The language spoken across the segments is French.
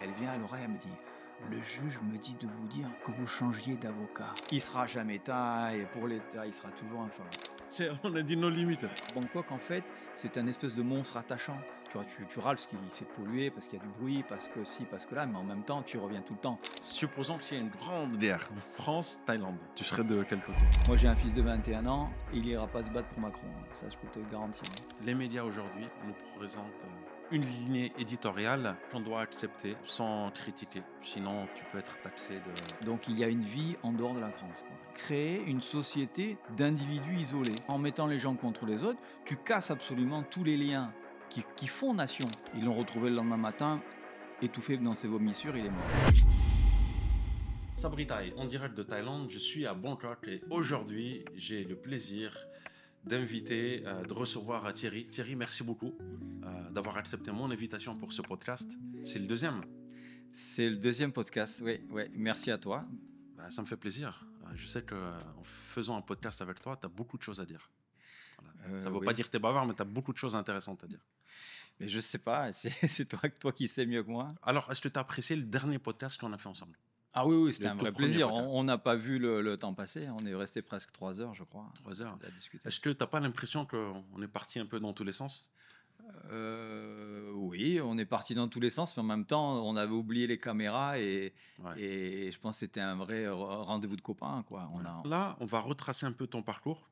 Elle vient à l'oreille, elle me dit: «Le juge me dit de vous dire que vous changiez d'avocat. Il sera jamais thaï et pour l'État, il sera toujours un favori». On a dit nos limites. Bangkok, en fait, c'est un espèce de monstre attachant. Tu vois, tu râles parce qu'il s'est pollué, parce qu'il y a du bruit, parce que ci, parce que là, mais en même temps, tu y reviens tout le temps. Supposons qu'il y ait une grande guerre, France-Thaïlande. Tu serais de quel côté? Moi, j'ai un fils de 21 ans, et il ira pas se battre pour Macron. Ça, je peux te le garantir. Les médias aujourd'hui nous présentent une lignée éditoriale qu'on doit accepter sans critiquer. Sinon, tu peux être taxé de... Donc il y a une vie en dehors de la France, quoi. Créer une société d'individus isolés. En mettant les gens contre les autres, tu casses absolument tous les liens qui font nation. Ils l'ont retrouvé le lendemain matin, étouffé dans ses vomissures, il est mort. Sabri Thai, en direct de Thaïlande, je suis à Bangkok et aujourd'hui, j'ai le plaisir d'inviter, de recevoir Thierry. Thierry, merci beaucoup d'avoir accepté mon invitation pour ce podcast. C'est le deuxième. C'est le deuxième podcast, oui. Merci à toi. Ça me fait plaisir. Je sais qu'en faisant un podcast avec toi, tu as beaucoup de choses à dire. Voilà. Ça ne veut pas dire que tu es bavard, mais tu as beaucoup de choses intéressantes à dire. Mais je sais pas, c'est toi qui sais mieux que moi. Alors, est-ce que tu as apprécié le dernier podcast qu'on a fait ensemble? Ah oui, c'était un vrai plaisir. On n'a pas vu le temps passer. On est resté presque 3 heures, je crois. 3 heures. À discuter. Est-ce que tu n'as pas l'impression qu'on est parti un peu dans tous les sens? Oui, on est parti dans tous les sens, mais en même temps, on avait oublié les caméras et je pense que c'était un vrai rendez-vous de copains, quoi. Là, on va retracer un peu ton parcours,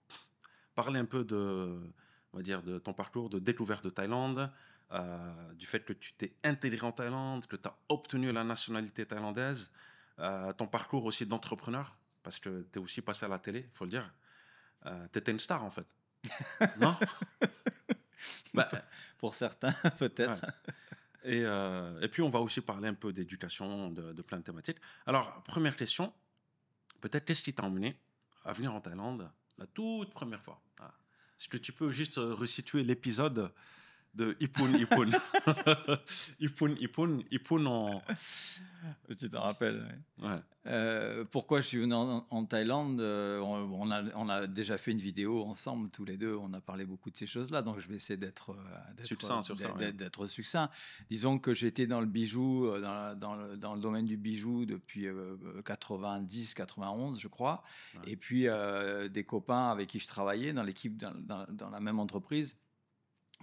parler un peu on va dire, de ton parcours de découverte de Thaïlande, du fait que tu t'es intégré en Thaïlande, que tu as obtenu la nationalité thaïlandaise, ton parcours aussi d'entrepreneur, parce que tu es aussi passé à la télé, il faut le dire. Tu étais une star, en fait. Non? Pour certains, peut-être. Ouais. Et puis, on va aussi parler un peu d'éducation, de plein de thématiques. Alors, première question, peut-être qu'est-ce qui t'a emmené à venir en Thaïlande la toute première fois? Est-ce que tu peux juste resituer l'épisode de Ipun Ipun? Ipun en... Tu t'en rappelles, Ouais. Pourquoi je suis venu en Thaïlande? On a déjà fait une vidéo ensemble, tous les deux. On a parlé beaucoup de ces choses-là, donc je vais essayer d'être succinct sur ça. D'être succinct. Disons que j'étais dans le bijou, dans le domaine du bijou depuis 90, 91, je crois. Ouais. Et puis des copains avec qui je travaillais dans l'équipe, dans la même entreprise,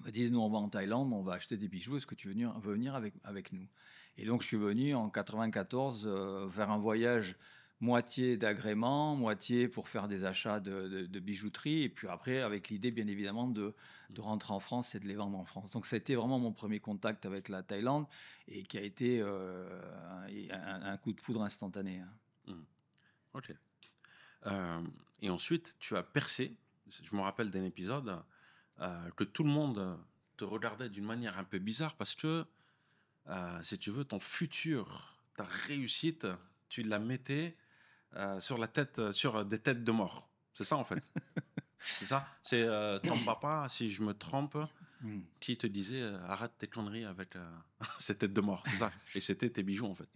me disent, nous on va en Thaïlande, on va acheter des bijoux, est-ce que tu veux venir avec nous? Et donc je suis venu en 94 faire un voyage moitié d'agrément, moitié pour faire des achats de bijouterie, et puis après avec l'idée bien évidemment de rentrer en France et de les vendre en France. Donc ça a été vraiment mon premier contact avec la Thaïlande et qui a été un coup de foudre instantané. Ok. Et ensuite tu as percé, je me rappelle d'un épisode que tout le monde te regardait d'une manière un peu bizarre parce que, si tu veux, ton futur, ta réussite, tu la mettais sur des têtes de mort. C'est ça, en fait. C'est ça. C'est ton papa, si je me trompe, qui te disait arrête tes conneries avec ces têtes de mort. C'est ça. Et c'était tes bijoux, en fait.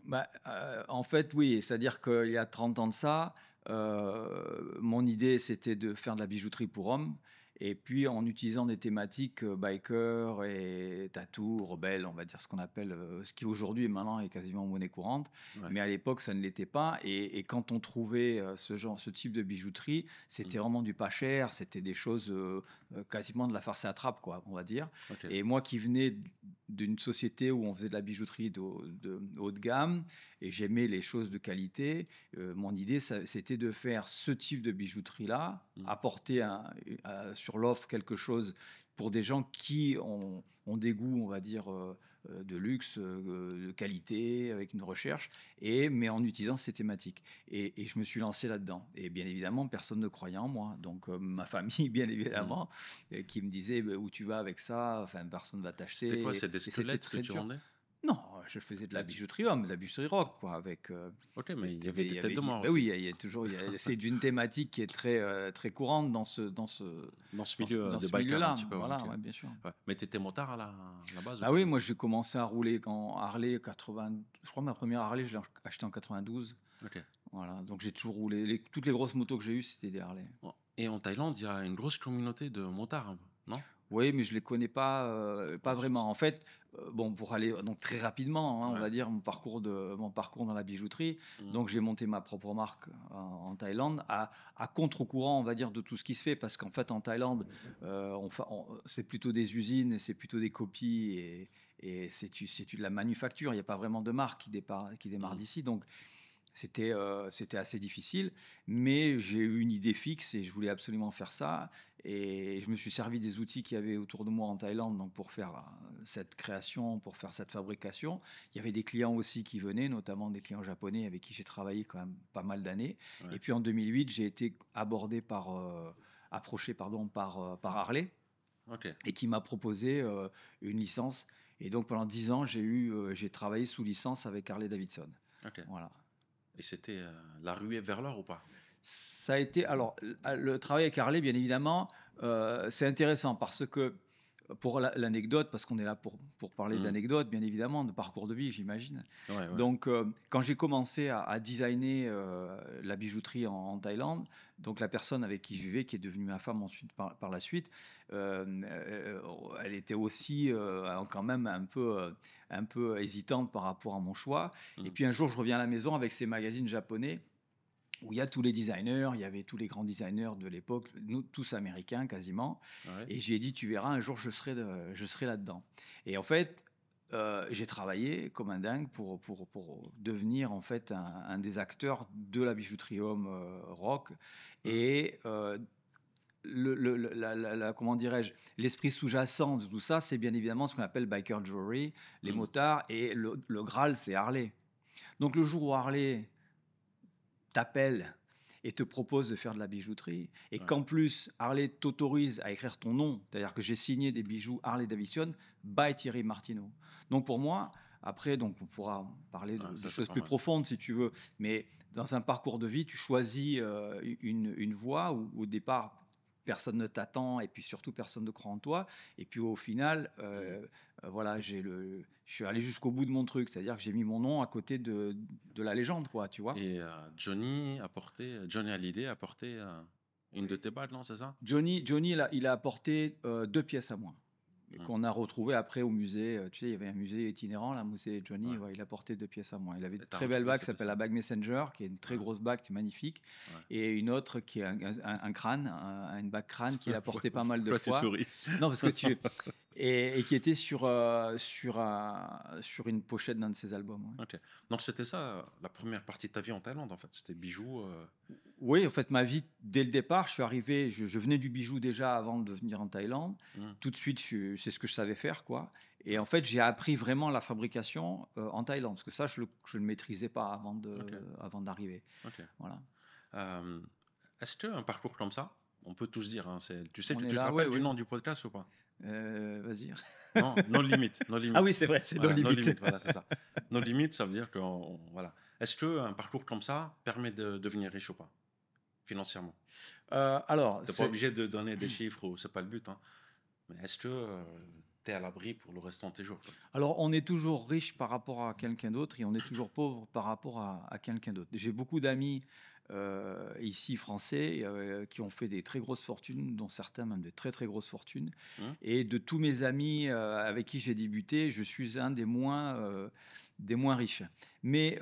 En fait, oui. C'est-à-dire qu'il y a 30 ans de ça, mon idée, c'était de faire de la bijouterie pour hommes. Et puis, en utilisant des thématiques biker et tatou, rebelle, on va dire ce qu'on appelle, ce qui aujourd'hui maintenant est quasiment monnaie courante. Ouais. Mais à l'époque, ça ne l'était pas. Et quand on trouvait ce type de bijouterie, c'était vraiment du pas cher. C'était des choses quasiment de la farce à trappe, quoi, on va dire. Okay. Et moi qui venais d'une société où on faisait de la bijouterie de haut de gamme et j'aimais les choses de qualité, mon idée, c'était de faire ce type de bijouterie-là, apporter sur l'offre quelque chose pour des gens qui ont des goûts, on va dire, de luxe, de qualité, avec une recherche, mais en utilisant ces thématiques. Et je me suis lancé là-dedans. Et bien évidemment, personne ne croyait en moi. Donc, ma famille, bien évidemment, qui me disait où tu vas avec ça, enfin, personne ne va t'acheter. C'était quoi? C'est des squelettes que tu vendais? Non, je faisais de la bijouterie homme, de la bijouterie rock, quoi, avec. Ok, mais il y avait des têtes de mort. Ben oui, il y a toujours. C'est d'une thématique qui est très courante dans ce milieu de biker un petit peu. Voilà, ouais, bien sûr. Ouais. Mais tu étais motard à la base? Ah oui, moi j'ai commencé à rouler quand Harley 80. Je crois que ma première Harley, je l'ai achetée en 92. Ok. Voilà, donc j'ai toujours roulé. Toutes les grosses motos que j'ai eues, c'était des Harley. Et en Thaïlande, il y a une grosse communauté de motards, non? Oui, mais je les connais pas Ouais, vraiment. En fait, bon, pour aller donc très rapidement, hein, on ouais. va dire mon parcours dans la bijouterie. Mmh. Donc j'ai monté ma propre marque en Thaïlande à contre-courant, on va dire, de tout ce qui se fait parce qu'en fait en Thaïlande, c'est plutôt des usines et c'est plutôt des copies et c'est de la manufacture. Il n'y a pas vraiment de marque qui démarre Mmh. d'ici. Donc c'était assez difficile, mais j'ai eu une idée fixe et je voulais absolument faire ça. Et je me suis servi des outils qu'il y avait autour de moi en Thaïlande donc pour faire cette création, pour faire cette fabrication. Il y avait des clients aussi qui venaient, notamment des clients japonais avec qui j'ai travaillé quand même pas mal d'années. Ouais. Et puis en 2008, j'ai été approché par Harley OK, et qui m'a proposé une licence. Et donc pendant 10 ans, j'ai travaillé sous licence avec Harley Davidson. OK. Voilà. Et c'était, la ruée vers l'or ou pas? Ça a été alors le travail avec Harley, bien évidemment, c'est intéressant parce que pour l'anecdote, parce qu'on est là pour parler Mmh. d'anecdotes, bien évidemment, de parcours de vie, j'imagine. Ouais, ouais. Donc, quand j'ai commencé à designer la bijouterie en Thaïlande, donc la personne avec qui je vivais, qui est devenue ma femme ensuite par la suite, elle était aussi quand même un peu hésitante par rapport à mon choix. Et Mmh. puis un jour, je reviens à la maison avec ces magazines japonais où il y a tous les designers, il y avait tous les grands designers de l'époque, nous tous américains quasiment. Ouais. Et j'ai dit, tu verras, un jour je serai là-dedans. Et en fait, j'ai travaillé comme un dingue pour devenir en fait un des acteurs de la bijouterie homme rock. Mmh. Et comment dirais-je, l'esprit sous-jacent de tout ça, c'est bien évidemment ce qu'on appelle biker jewelry, les Mmh. motards, et le Graal, c'est Harley. Donc le jour où Harley t'appelle et te propose de faire de la bijouterie, et Ouais. qu'en plus Harley t'autorise à écrire ton nom, c'est-à-dire que j'ai signé des bijoux Harley Davidson by Thierry Martineau. Donc pour moi, après, donc on pourra parler Ouais, de ça, c'est choses pas plus mal. profondes si tu veux, mais dans un parcours de vie, tu choisis une voie où au départ personne ne t'attend et puis surtout personne ne croit en toi, et puis au final, Mmh. voilà, je suis allé jusqu'au bout de mon truc, c'est-à-dire que j'ai mis mon nom à côté de la légende, quoi, tu vois. Et Johnny Hallyday a porté, une de tes bagues, non, c'est ça? Johnny, il a apporté 2 pièces à moi, Mmh. qu'on a retrouvées après au musée. Tu sais, il y avait un musée itinérant, là, musée Johnny. Ouais. Ouais, il a apporté 2 pièces à moi. Il avait Et une tu as très belle retrouvé bague qui ces s'appelle pièces-là? la bague Messenger, qui est une très Ouais, grosse bague qui est magnifique, ouais. et une autre qui est un crâne, une bague crâne qu'il a porté pas mal de Pourquoi tu fois. souris? Non, parce que tu et qui était sur une pochette d'un de ses albums. Ouais. OK. Donc c'était ça, la première partie de ta vie en Thaïlande, en fait? C'était bijoux, Oui, en fait, ma vie, dès le départ, je suis arrivé, je venais du bijou déjà avant de venir en Thaïlande. mmh, Tout de suite, c'est ce que je savais faire, quoi. Et ouais, en fait, j'ai appris vraiment la fabrication en Thaïlande, parce que ça, je ne le maîtrisais pas OK, avant d'arriver. OK. Voilà. Hem, est-ce qu'un parcours comme ça, on peut tous dire, hein, c'est tu sais, On tu est tu te là, oui, rappelles du oui. nom du podcast ou pas? Vas-y. Non, No Limit, No Ah Limit. oui, c'est vrai, c'est nos Voilà, No limites. Limit, voilà, c'est ça. No Limit, ça veut dire qu'on voilà. Est-ce qu'un parcours comme ça permet de devenir riche ou pas? Financièrement? Alors, Tu es pas obligé de donner des chiffres ou c'est pas le but, hein, mais est-ce que, tu es à l'abri pour le restant de tes jours, quoi? alors, on est toujours riche par rapport à quelqu'un d'autre et on est toujours pauvre par rapport à quelqu'un d'autre. J'ai beaucoup d'amis ici français qui ont fait des très grosses fortunes, dont certains même de très très grosses fortunes. Mmh? Et de tous mes amis avec qui j'ai débuté, je suis un des moins riches. Mais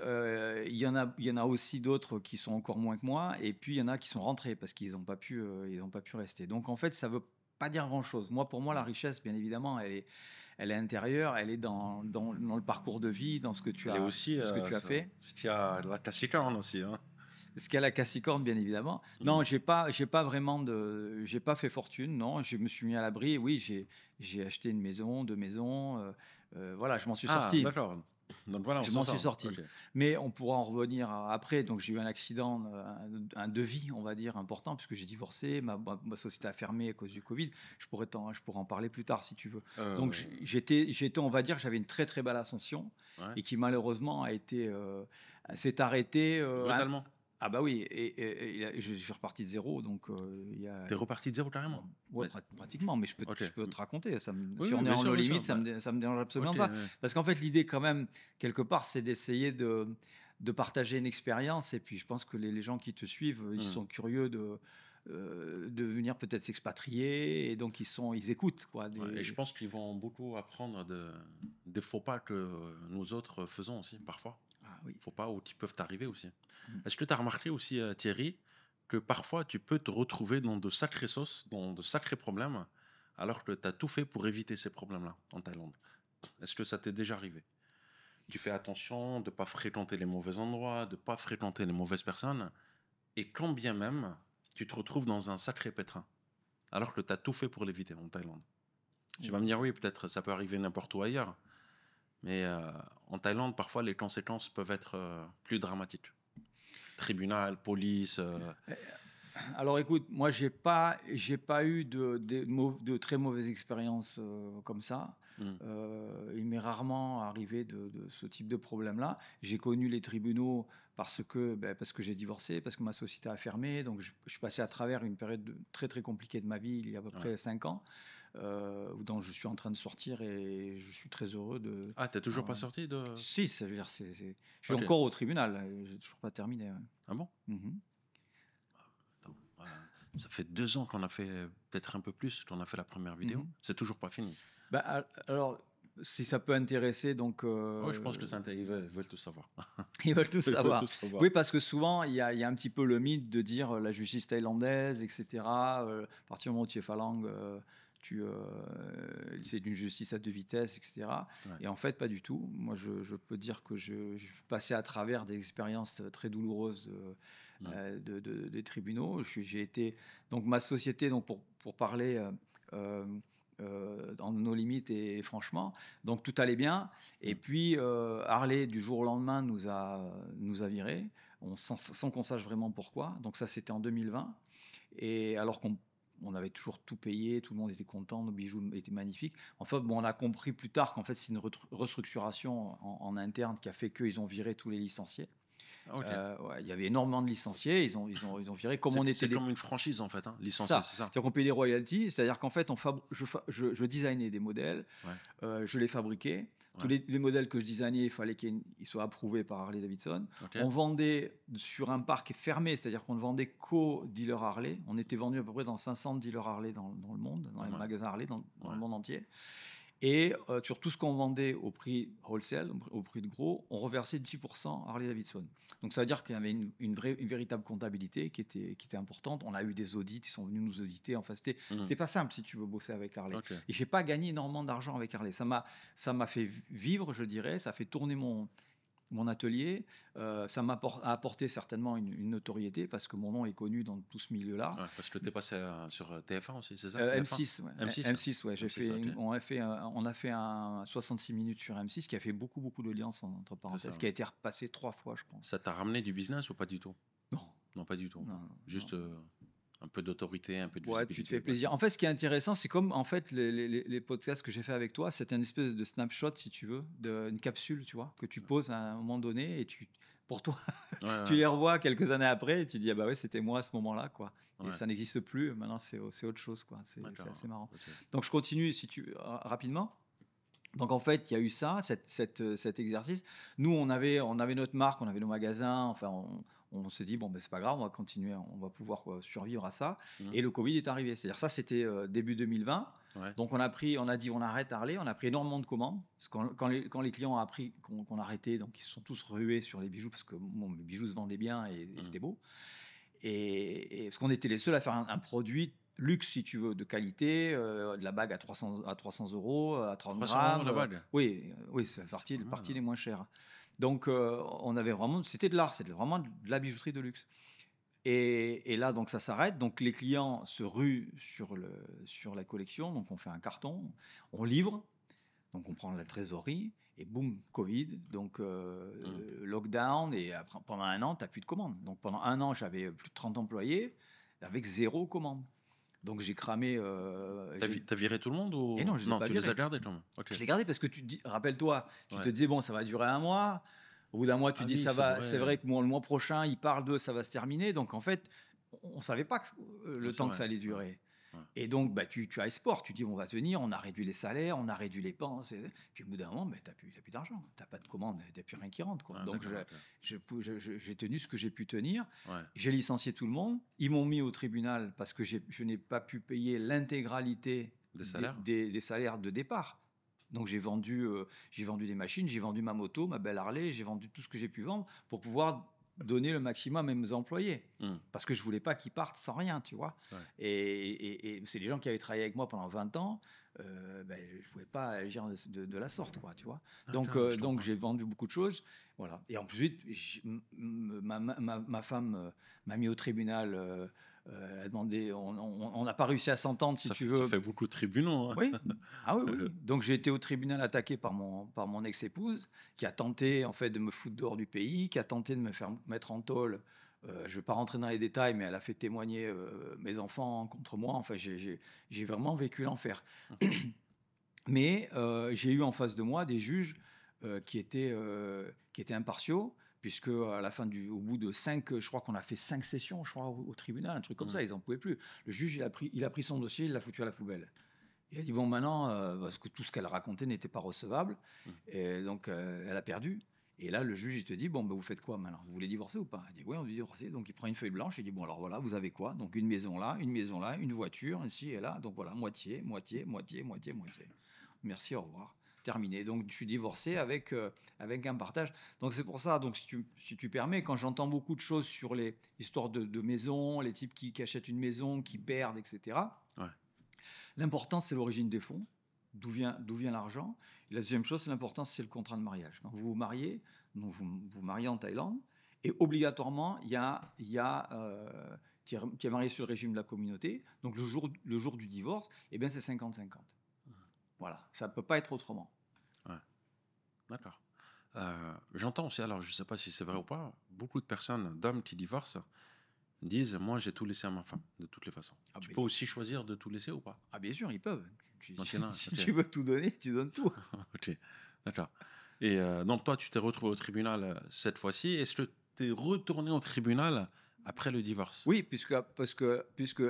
il y en a aussi d'autres qui sont encore moins que moi. Et puis il y en a qui sont rentrés parce qu'ils n'ont pas ils ont pas pu rester. Donc en fait, ça veut pas dire grand-chose. Pour moi, la Mmh. richesse, bien évidemment, elle est intérieure, elle est dans le parcours de vie, dans Elle est aussi, ce que tu as fait. ce qu'il y a la cassicarne aussi, hein? Ce qu'il y a la cassicorne, bien évidemment. Mmh. Non, j'ai pas fait fortune, non. Je me suis mis à l'abri. Oui, j'ai acheté une maison, 2 maisons. Voilà, je m'en suis Ah sorti. d'accord, donc voilà, on Je s'en m'en suis sort. sorti. OK. Mais on pourra en revenir après. Donc, j'ai eu un accident, un de vie, on va dire, important, puisque j'ai divorcé. Ma société a fermé à cause du Covid. Je pourrais en parler plus tard si tu veux. Donc, Heu, on va dire, j'avais une très très belle ascension ouais. et qui malheureusement s'est arrêtée. Brutalement? Ah bah oui, je suis reparti de zéro, donc Tu es reparti de 0 carrément? bon, ouais, Mais pratiquement, mais OK. je peux te raconter. Oui, Si oui, on est en no bien limite, sûr, bah, ça me dérange absolument OK, pas. ouais. Parce qu'en fait, l'idée, quand même, quelque part, c'est d'essayer de partager une expérience. Et puis, je pense que les gens qui te suivent, ils Mmh. sont curieux de venir peut-être s'expatrier, et donc ils écoutent, quoi. Ouais, et je pense qu'ils vont beaucoup apprendre des faux pas que nous autres faisons aussi, parfois. Ah oui. Faux pas où qui peuvent t'arriver aussi. Mm. Est-ce que tu as remarqué aussi, Thierry, que parfois tu peux te retrouver dans de sacrées sauces, dans de sacrés problèmes, alors que tu as tout fait pour éviter ces problèmes-là en Thaïlande? Est-ce que ça t'est déjà arrivé? Tu fais attention de ne pas fréquenter les mauvais endroits, de ne pas fréquenter les mauvaises personnes, et quand bien même, tu te retrouves dans un sacré pétrin, alors que tu as tout fait pour l'éviter en Thaïlande. Tu vas me dire, oui, peut-être ça peut arriver n'importe où ailleurs, mais en Thaïlande, parfois, les conséquences peuvent être plus dramatiques. Tribunal, police. Alors écoute, moi j'ai pas eu de très mauvaises expériences comme ça. Hmm. Il m'est rarement arrivé de ce type de problème-là. J'ai connu les tribunaux parce que j'ai divorcé, parce que ma société a fermé. Donc je suis passé à travers une période très très compliquée de ma vie il y a à peu près 5 ans, dont je suis en train de sortir, et je suis très heureux de. Ah, t'es toujours pas Ouais. sorti de. Si, ça veut dire je suis Ok. encore au tribunal. J'ai toujours pas terminé. Ouais. Ah bon? Mhm. Attends, ça fait 2 ans qu'on a fait, peut-être un peu plus, qu'on a fait la première vidéo. Mhm. C'est toujours pas fini. Alors, si ça peut intéresser, donc. Oui, je pense que ils veulent tout savoir. Ils veulent tout Ils veulent savoir. tout savoir. Oui, parce que souvent, il y a un petit peu le mythe de dire la justice thaïlandaise, etc. À partir du moment où tu es phalangue, c'est d'une justice à deux vitesses, etc. Ouais. Et en fait, pas du tout. Moi, je peux dire que je suis passé à travers des expériences très douloureuses des tribunaux. J'ai été. Donc, ma société, donc, pour parler. Dans nos limites, et franchement, donc tout allait bien. Et puis Harley, du jour au lendemain, nous a virés, sans qu'on sache vraiment pourquoi. Donc ça, c'était en 2020. Et alors qu'on avait toujours tout payé, tout le monde était content, nos bijoux étaient magnifiques. En fait, on a compris plus tard qu'en fait, c'est une restructuration en interne qui a fait qu'ils ont viré tous les licenciés. Okay. Il y avait énormément de licenciés, ils ont viré. Comme on était c'est comme une franchise en fait, hein, licencié, c'est ça. C'est-à-dire qu'on payait des royalties, c'est-à-dire qu'en fait, je designais des modèles, je les fabriquais. Tous les modèles que je designais, il fallait qu'ils soient approuvés par Harley Davidson. On vendait sur un parc fermé, c'est-à-dire qu'on ne vendait qu'aux dealers Harley. On était vendu à peu près dans 500 dealers Harley dans le monde, dans les magasins Harley dans le monde entier. Et sur tout ce qu'on vendait au prix wholesale, au prix de gros, on reversait 10% Harley Davidson. Donc ça veut dire qu'il y avait une véritable comptabilité qui était importante. On a eu des audits, ils sont venus nous auditer. Enfin, c'était pas simple si tu veux bosser avec Harley. Et j'ai pas gagné énormément d'argent avec Harley. Ça m'a fait vivre, je dirais. Ça a fait tourner mon atelier. Ça m'a apporté certainement une notoriété, parce que mon nom est connu dans tout ce milieu-là. Parce que tu es passé sur TF1 aussi, c'est ça? M6, ouais. M6, ouais. On a fait un 66 minutes sur M6 qui a fait beaucoup, beaucoup d'audience, entre parenthèses, qui a été repassé 3 fois, je pense. Ça t'a ramené du business ou pas du tout? Non, pas du tout. Non, juste un peu d'autorité, un peu de visibilité. Tu te fais plaisir. En fait, ce qui est intéressant, c'est comme en fait les podcasts que j'ai fait avec toi, c'est une espèce de snapshot, si tu veux, une capsule, tu vois, que tu poses à un moment donné, et pour toi, tu les revois quelques années après, et tu dis, ah bah ouais, c'était moi à ce moment-là, quoi. Et ça n'existe plus. Maintenant, c'est autre chose, quoi. C'est assez marrant. Donc, je continue, rapidement. Donc en fait, il y a eu ça, cet exercice. Nous, on avait notre marque, on avait nos magasins. Enfin, on s'est dit, bon, ben, c'est pas grave, on va continuer, on va pouvoir survivre à ça. Et le Covid est arrivé. C'est-à-dire, ça, c'était début 2020. Donc on a dit, on arrête Harley. On a pris énormément de commandes. Parce que quand les clients ont appris qu'on arrêtait, donc ils se sont tous rués sur les bijoux, parce que mes bijoux se vendaient bien et c'était beau. Et parce qu'on était les seuls à faire un produit luxe, si tu veux, de qualité, de la bague à 300 euros, à 30 grammes. La bague. Oui, c'est partie les moins chères. Donc, on avait vraiment, c'était de l'art, c'était vraiment de la bijouterie de luxe. Et là, donc ça s'arrête. Donc, les clients se ruent sur la collection. Donc, on fait un carton, on livre. Donc, on prend la trésorerie. Et boum, Covid, donc lockdown, et après, pendant 1 an, tu n'as plus de commandes. Donc pendant 1 an, j'avais plus de 30 employés avec 0 commande. Donc j'ai cramé. T'as viré tout le monde ou... Et non, tu les as gardés quand même. Je les gardais parce que rappelle-toi, tu te disais, bon, ça va durer 1 mois. Au bout d'1 mois, tu dis, ça va. C'est vrai que le mois prochain, il parle de ça va se terminer. Donc en fait, on ne savait pas le temps que ça allait durer. Ouais. Et donc, bah, tu as espoir. Tu dis, on va tenir, on a réduit les salaires, on a réduit les penses. Puis au bout d'un moment, bah, tu n'as plus d'argent. Tu n'as pas de commande, tu n'as plus rien qui rentre, quoi. Ah, Donc, d'accord, ok. j'ai tenu ce que j'ai pu tenir. Ouais. J'ai licencié tout le monde. Ils m'ont mis au tribunal parce que je n'ai pas pu payer l'intégralité Des salaires? des salaires de départ. Donc, j'ai vendu des machines, j'ai vendu ma moto, ma belle Harley, j'ai vendu tout ce que j'ai pu vendre pour pouvoir donner le maximum à mes employés. Hmm. Parce que je voulais pas qu'ils partent sans rien, tu vois. Ouais. Et c'est des gens qui avaient travaillé avec moi pendant 20 ans. Ben, je ne pouvais pas agir de la sorte, quoi, tu vois. Donc, D'accord, je donc comprends. j'ai vendu beaucoup de choses. Voilà. Et ensuite, ma femme m'a mis au tribunal. Elle a demandé, on n'a pas réussi à s'entendre, si tu Ça veux. fait beaucoup de tribunaux, hein. Oui, ah oui, oui. Donc j'ai été au tribunal attaqué par mon ex-épouse, qui a tenté en fait de me foutre dehors du pays, qui a tenté de me faire mettre en tôle. Je ne vais pas rentrer dans les détails, mais elle a fait témoigner mes enfants contre moi. Enfin, j'ai vraiment vécu l'enfer. Ok. Mais j'ai eu en face de moi des juges qui étaient impartiaux, puisque à la fin au bout de 5, je crois qu'on a fait 5 sessions, je crois, au tribunal, un truc comme Hmm. ça, ils n'en pouvaient plus. Le juge, il a pris son dossier, il l'a foutu à la poubelle. Il a dit, bon, maintenant, parce que tout ce qu'elle racontait n'était pas recevable, Hmm. et donc elle a perdu. Et là, le juge, il te dit, bon, ben, vous faites quoi maintenant? Vous voulez divorcer ou pas? Il dit, oui, on veut divorcer. Donc il prend une feuille blanche, il dit, bon, alors voilà, vous avez quoi? Donc une maison là, une voiture, ici et là. Donc voilà, moitié, moitié, moitié, moitié, moitié. Merci, au revoir. Terminé. Donc je suis divorcé avec un partage. Donc c'est pour ça, donc si tu permets, quand j'entends beaucoup de choses sur les histoires de maisons, les types qui achètent une maison, qui perdent, etc., Ouais. l'important, c'est l'origine des fonds, d'où vient l'argent. Et la deuxième chose, l'important, c'est le contrat de mariage. Quand vous vous mariez, donc vous mariez en Thaïlande, et obligatoirement, tu es marié sur le régime de la communauté, donc le jour du divorce, eh bien, c'est 50-50. Voilà, ça ne peut pas être autrement. Ouais. D'accord. J'entends aussi, alors je ne sais pas si c'est vrai ou pas, beaucoup de personnes, d'hommes qui divorcent, disent moi j'ai tout laissé à ma femme, de toutes les façons. Ah, Tu ben, peux aussi choisir de tout laisser ou pas? ah, bien sûr, ils peuvent. Donc il y en a, Si ok. tu veux tout donner, tu donnes tout. Ok, d'accord. Et donc toi, tu t'es retrouvé au tribunal cette fois-ci. Est-ce que tu es retourné au tribunal après le divorce? Oui, puisque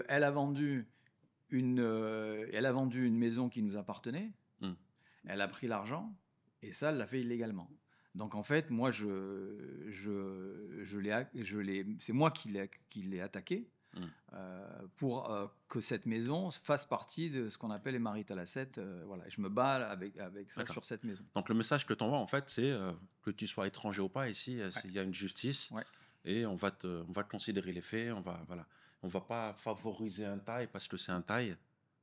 elle a vendu une maison qui nous appartenait. Hmm. Elle a pris l'argent et ça, elle l'a fait illégalement. Donc en fait, moi, c'est moi qui l'ai attaqué Hmm. pour que cette maison fasse partie de ce qu'on appelle les marital assets. Voilà, je me bats avec ça D'accord. sur cette maison. Donc le message que tu envoies, en fait, c'est que tu sois étranger ou pas, ici, il y a une justice Ouais. et on va te considérer les faits. On va pas favoriser un Thaï parce que c'est un Thaï.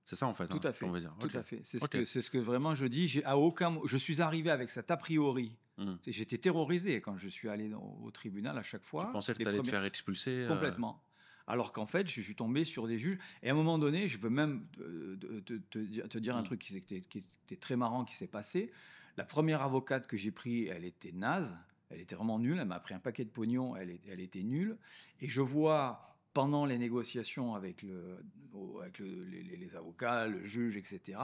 C'est ça, en fait, Tout hein, à qu'on fait, veut dire. tout Ok. à fait. C'est Ok. ce que vraiment je dis. Je suis arrivé avec cet a priori. Hmm. J'étais terrorisé quand je suis allé au tribunal à chaque fois. Tu pensais que tu allais te faire expulser Complètement. Alors qu'en fait, je suis tombé sur des juges. Et à un moment donné, je peux même te dire un truc qui était très marrant qui s'est passé. La première avocate que j'ai prise, elle était naze. Elle était vraiment nulle. Elle m'a pris un paquet de pognon. Elle était nulle. Et je vois, pendant les négociations avec les avocats, le juge, etc.,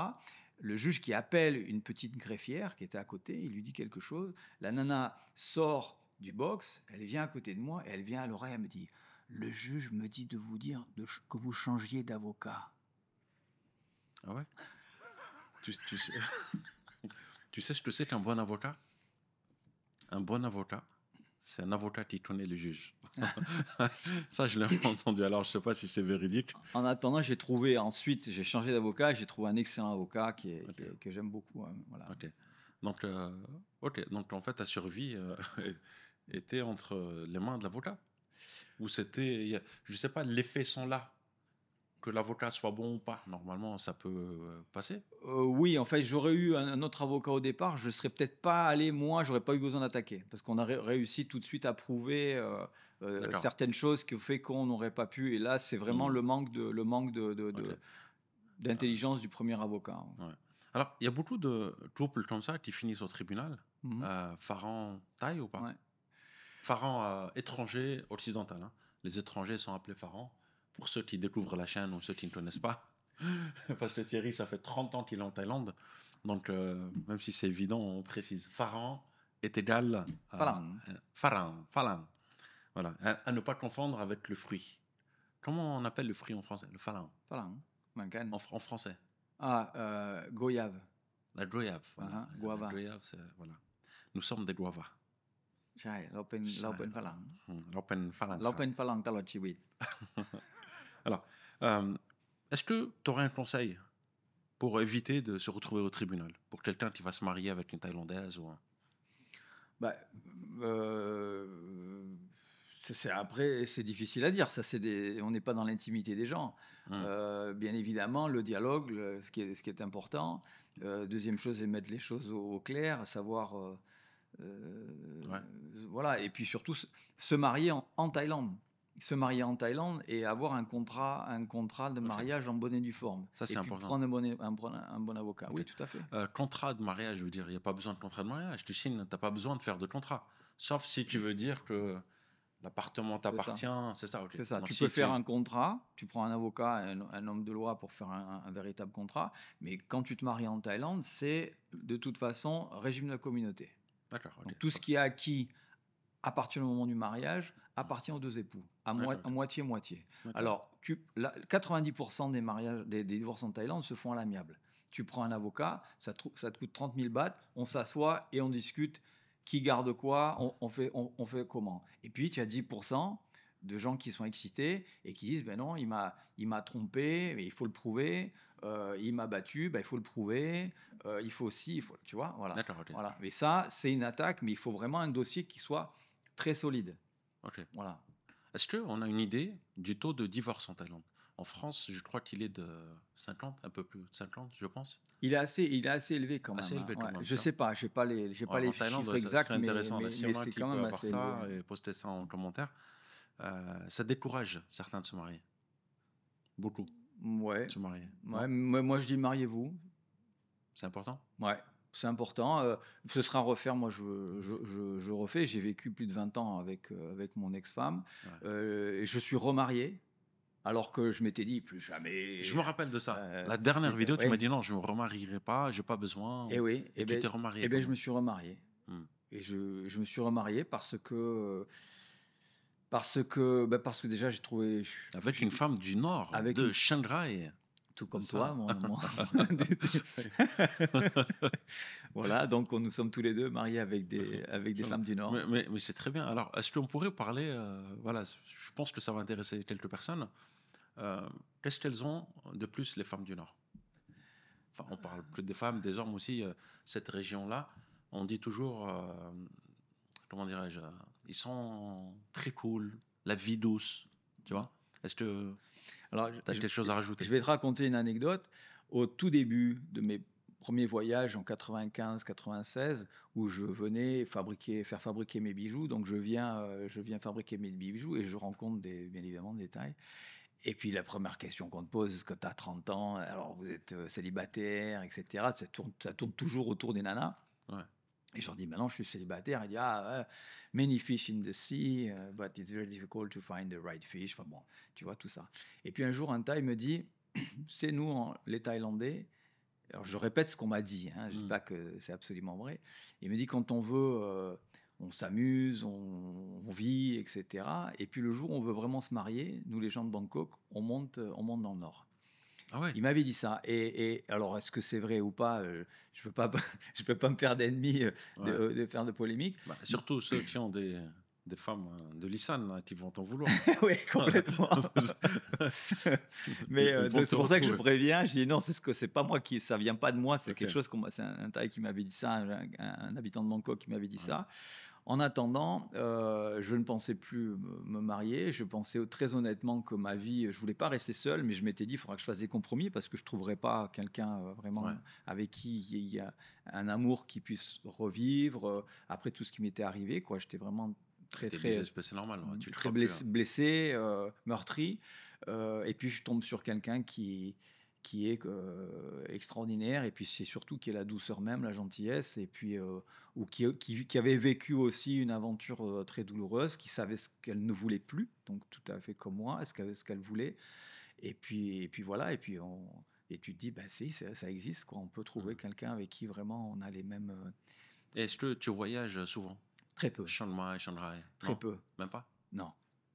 le juge qui appelle une petite greffière qui était à côté, il lui dit quelque chose. La nana sort du box, elle vient à côté de moi et elle vient à l'oreille, elle me dit: le juge me dit de vous dire que vous changiez d'avocat. Ah ouais? Tu sais, tu sais ce que c'est qu'un bon avocat? Un bon avocat, c'est un avocat qui connaît le juge. Ça, je l'ai entendu. Alors, je sais pas si c'est véridique. En attendant, j'ai changé d'avocat, j'ai trouvé un excellent avocat que j'aime beaucoup. Voilà. Ok. Donc, en fait, ta survie était entre les mains de l'avocat? Ou c'était, je sais pas, les faits sont là. Que l'avocat soit bon ou pas, normalement, ça peut passer. Oui, en fait, j'aurais eu un autre avocat au départ, je serais peut-être pas allé, moi, j'aurais pas eu besoin d'attaquer, parce qu'on a réussi tout de suite à prouver D'accord. certaines choses qui ont fait qu'on n'aurait pas pu. Et là, c'est vraiment le manque Ok. d'intelligence du premier avocat. Ouais. Alors, il y a beaucoup de couples comme ça qui finissent au tribunal. Mhm. Pharaon Thaï ou pas? Ouais. Pharaon étranger occidental, hein. Les étrangers sont appelés pharaons. Pour ceux qui découvrent la chaîne ou ceux qui ne connaissent pas. Parce que Thierry, ça fait 30 ans qu'il est en Thaïlande. Donc, même si c'est évident, on précise. Pharaon est égal à Palang. Pharaon. Voilà. À ne pas confondre avec le fruit. Comment on appelle le fruit en français? Le pharaon. Palang. Mancan. en français? Ah, goyave. La goyave. Voilà. La Guava. goyave, c'est... Voilà. Nous sommes des guavas. ใช่ เราเป็น ใช่ เราเป็นฝรั่ง เราเป็นฝรั่ง เรา ครับ เป็นฝรั่งตลอดชีวิต Alors, est-ce que tu aurais un conseil pour éviter de se retrouver au tribunal? Pour quelqu'un qui va se marier avec une Thaïlandaise ou un... Bah, euh, après, c'est difficile à dire. Ça, on n'est pas dans l'intimité des gens. Bien évidemment, le dialogue, ce qui est important. Deuxième chose, c'est mettre les choses au clair, savoir. Ouais. Voilà. Et puis surtout, se marier en Thaïlande. Se marier en Thaïlande et avoir un contrat de mariage en bonne et due forme. Ça, c'est et puis important. prendre un bon avocat. Ok. Oui, tout à fait. Contrat de mariage, je veux dire, il n'y a pas besoin de contrat de mariage. Tu signes, tu n'as pas besoin de faire de contrat. Sauf si tu veux dire que l'appartement t'appartient. C'est ça, ok. C'est ça. Donc, Tu si peux faire un contrat, tu prends un avocat, un homme de loi pour faire un véritable contrat. Mais quand tu te maries en Thaïlande, c'est de toute façon régime de la communauté. D'accord. Ok. Donc, tout ce qui est acquis à partir du moment du mariage appartient aux deux époux, à moitié-moitié. Alors, 90% des mariages, des divorces en Thaïlande se font à l'amiable. Tu prends un avocat, ça te coûte 30 000 bahts, on s'assoit et on discute qui garde quoi, on fait comment. Et puis, tu as 10% de gens qui sont excités et qui disent ben non, il m'a trompé, mais il faut le prouver. Il m'a battu, ben il faut le prouver. Il faut aussi, tu vois, voilà. D'accord, ok. Voilà. Mais ça, c'est une attaque, mais il faut vraiment un dossier qui soit très solide. Ok. Voilà. Est-ce qu'on a une idée du taux de divorce en Thaïlande? En France, je crois qu'il est de 50, un peu plus de 50, je pense. Il est assez élevé quand même. Assez élevé quand même. Je sais pas, j'ai pas les chiffres exacts, mais intéressant. mais Si on a c'est qui quand peut même avoir assez ça élevé. et poster ça en commentaire, ça décourage certains de se marier. Beaucoup. Ouais. De se marier. Ouais. Moi, je dis mariez-vous. C'est important. Ouais. C'est important. Ce sera à refaire. Moi, je refais. J'ai vécu plus de 20 ans avec mon ex-femme. Ouais. Et je suis remarié. Alors que je m'étais dit, plus jamais. Je me rappelle de ça. La dernière vidéo, tu m'as dit non, je ne me remarierai pas, je n'ai pas besoin. Et oui. Et tu t'es remarié. Et bien, je me suis remarié. Et je me suis remarié parce que déjà, j'ai trouvé. Avec une femme du Nord, de Chiang Rai. Tout comme toi, moi. Voilà, donc nous sommes tous les deux mariés avec des femmes du Nord. Mais c'est très bien. Alors, est-ce qu'on pourrait parler, voilà, je pense que ça va intéresser quelques personnes. Qu'est-ce qu'elles ont de plus, les femmes du Nord? Enfin, on parle plus des femmes, des hommes aussi. Cette région-là, on dit toujours, comment dirais-je, ils sont très cool, la vie douce, tu vois. Est-ce que tu as quelque chose à rajouter? Je vais te raconter une anecdote. Au tout début de mes premiers voyages en 95-96, où je venais faire fabriquer mes bijoux, donc je viens fabriquer mes bijoux et je rencontre bien évidemment des Thaïs. Et puis la première question qu'on te pose quand tu as 30 ans, alors vous êtes célibataire, etc. Ça tourne toujours autour des nanas. Ouais. Et je leur dis, maintenant je suis célibataire. Il dit, many fish in the sea, but it's very difficult to find the right fish. Enfin bon, tu vois tout ça. Et puis un jour, un Thaï me dit, c'est nous, les Thaïlandais. Alors je répète ce qu'on m'a dit, hein, je ne dis pas que c'est absolument vrai. Il me dit, quand on veut, on s'amuse, on vit, etc. Et puis le jour où on veut vraiment se marier, nous les gens de Bangkok, on monte dans le nord. Ah ouais. Il m'avait dit ça. Et alors, est-ce que c'est vrai ou pas? Je ne peux pas me faire d'ennemis de faire de polémique. Bah, surtout ceux qui ont des femmes de Lissan hein, qui vont t'en vouloir. Oui, complètement. Mais c'est pour ça que je préviens. Je dis non, c'est pas moi ça vient pas de moi. C'est quelque chose c'est un Thaï qui m'avait dit ça, un habitant de Bangkok qui m'avait dit ça. En attendant, je ne pensais plus me marier. Je pensais très honnêtement que ma vie, je voulais pas rester seul, mais je m'étais dit, il faudra que je fasse des compromis parce que je trouverais pas quelqu'un vraiment avec qui il y a un amour qui puisse revivre après tout ce qui m'était arrivé. Quoi, j'étais vraiment très c'est normal. Ouais. Tu très blessé, meurtri. Et puis je tombe sur quelqu'un qui est extraordinaire, et puis c'est surtout qui est la douceur même, la gentillesse, et puis ou qui avait vécu aussi une aventure très douloureuse, qui savait ce qu'elle ne voulait plus, donc tout à fait comme moi, ce qu'elle voulait, et puis voilà, et puis tu te dis, bah si, ça existe, quoi. On peut trouver quelqu'un avec qui vraiment on a les mêmes... Est-ce que tu voyages souvent? Très peu. Chiang Mai, Chiang Rai? Très peu. Même pas? Non.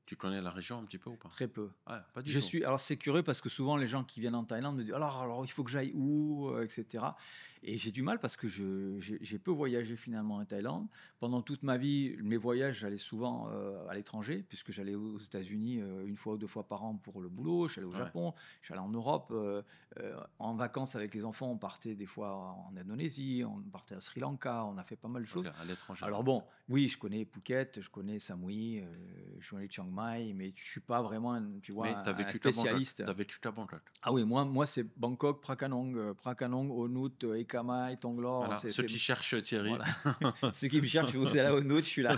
Tu connais la région un petit peu ou pas? Très peu. Ouais, pas du tout. Alors c'est curieux parce que souvent les gens qui viennent en Thaïlande me disent alors il faut que j'aille où, etc. Et j'ai du mal parce que j'ai peu voyagé finalement en Thaïlande. Pendant toute ma vie, mes voyages, j'allais souvent à l'étranger, puisque j'allais aux États-Unis une fois ou deux fois par an pour le boulot, j'allais au Ouais, Japon, j'allais en Europe. En vacances avec les enfants, on partait des fois en Indonésie, on partait à Sri Lanka, on a fait pas mal de ok, choses. à l'étranger. Alors Ouais. bon, oui, je connais Phuket, je connais Samui, je connais Chiang Mai, mais je suis pas vraiment, tu vois, Mais tu as un vécu à Bangkok. spécialiste. Tu as vécu à Bangkok. Ah oui, moi c'est Bangkok, Prakanong, Prakanong, Onut, Ekam Mai, Tonglor, Voilà, ceux qui cherchent Thierry. voilà. Ceux qui me cherchent, vous êtes là au Onut, je suis là.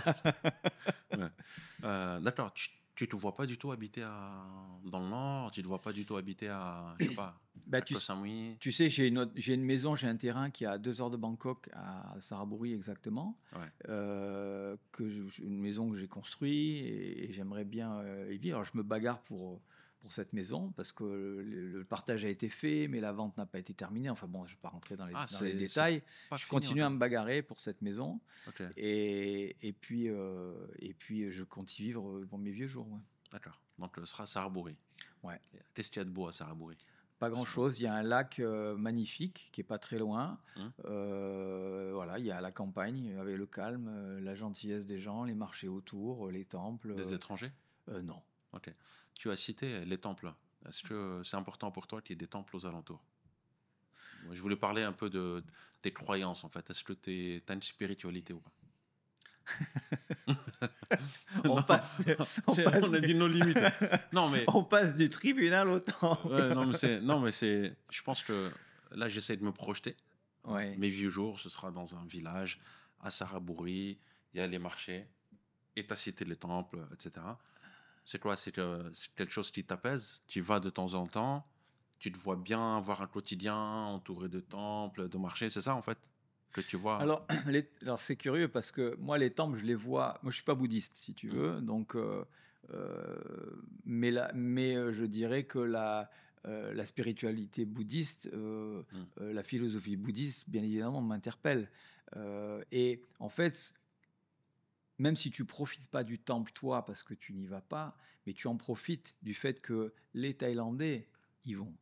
Ouais. D'accord, tu te vois pas du tout habiter dans le nord, tu te vois pas du tout habiter à, je sais pas, Bah, à Koh Samui. tu sais, j'ai une maison, j'ai un terrain qui est à 2 heures de Bangkok, à Saraburi exactement, Ouais, une maison que j'ai construite et j'aimerais bien y vivre. Alors, je me bagarre pour cette maison parce que le partage a été fait, mais la vente n'a pas été terminée. Enfin bon, je ne vais pas rentrer ah, dans les c'est détails. pas Je fini continue à encore. me bagarrer pour cette maison Ok, et puis je compte y vivre pour mes vieux jours. Ouais. d'accord. Donc ce sera Saraburi. Ouais. Qu'est-ce qu'il y a de beau à Saraburi? Pas Sinon. grand-chose. Il y a un lac magnifique qui est pas très loin. Hein. Voilà, il y a la campagne avec le calme, la gentillesse des gens, les marchés autour, les temples. Des étrangers? Non. Ok. Tu as cité les temples. Est-ce que c'est important pour toi qu'il y ait des temples aux alentours? Moi, je voulais parler un peu de tes croyances en fait. Est-ce que tu as une spiritualité ou pas? On Non, passe, on on passe a du, dit nos limites. Non, mais on passe du tribunal au temple. ouais, non, mais c'est. Je pense que là, j'essaie de me projeter. Hein. Ouais. Mes vieux jours, ce sera dans un village à Saraburi. Il y a les marchés, et t'as cité les temples, etc. C'est quoi? C'est quelque chose qui t'apaise. Tu y vas de temps en temps. Tu te vois bien avoir un quotidien entouré de temples, de marchés. C'est ça, en fait, que tu vois. Alors, alors c'est curieux parce que moi, les temples, je les vois. Moi, je suis pas bouddhiste, si tu Hmm, veux. Donc, je dirais que la spiritualité bouddhiste, hmm, la philosophie bouddhiste, bien évidemment, m'interpelle. Et en fait, même si tu profites pas du temple, toi, parce que tu n'y vas pas, mais tu en profites du fait que les Thaïlandais y vont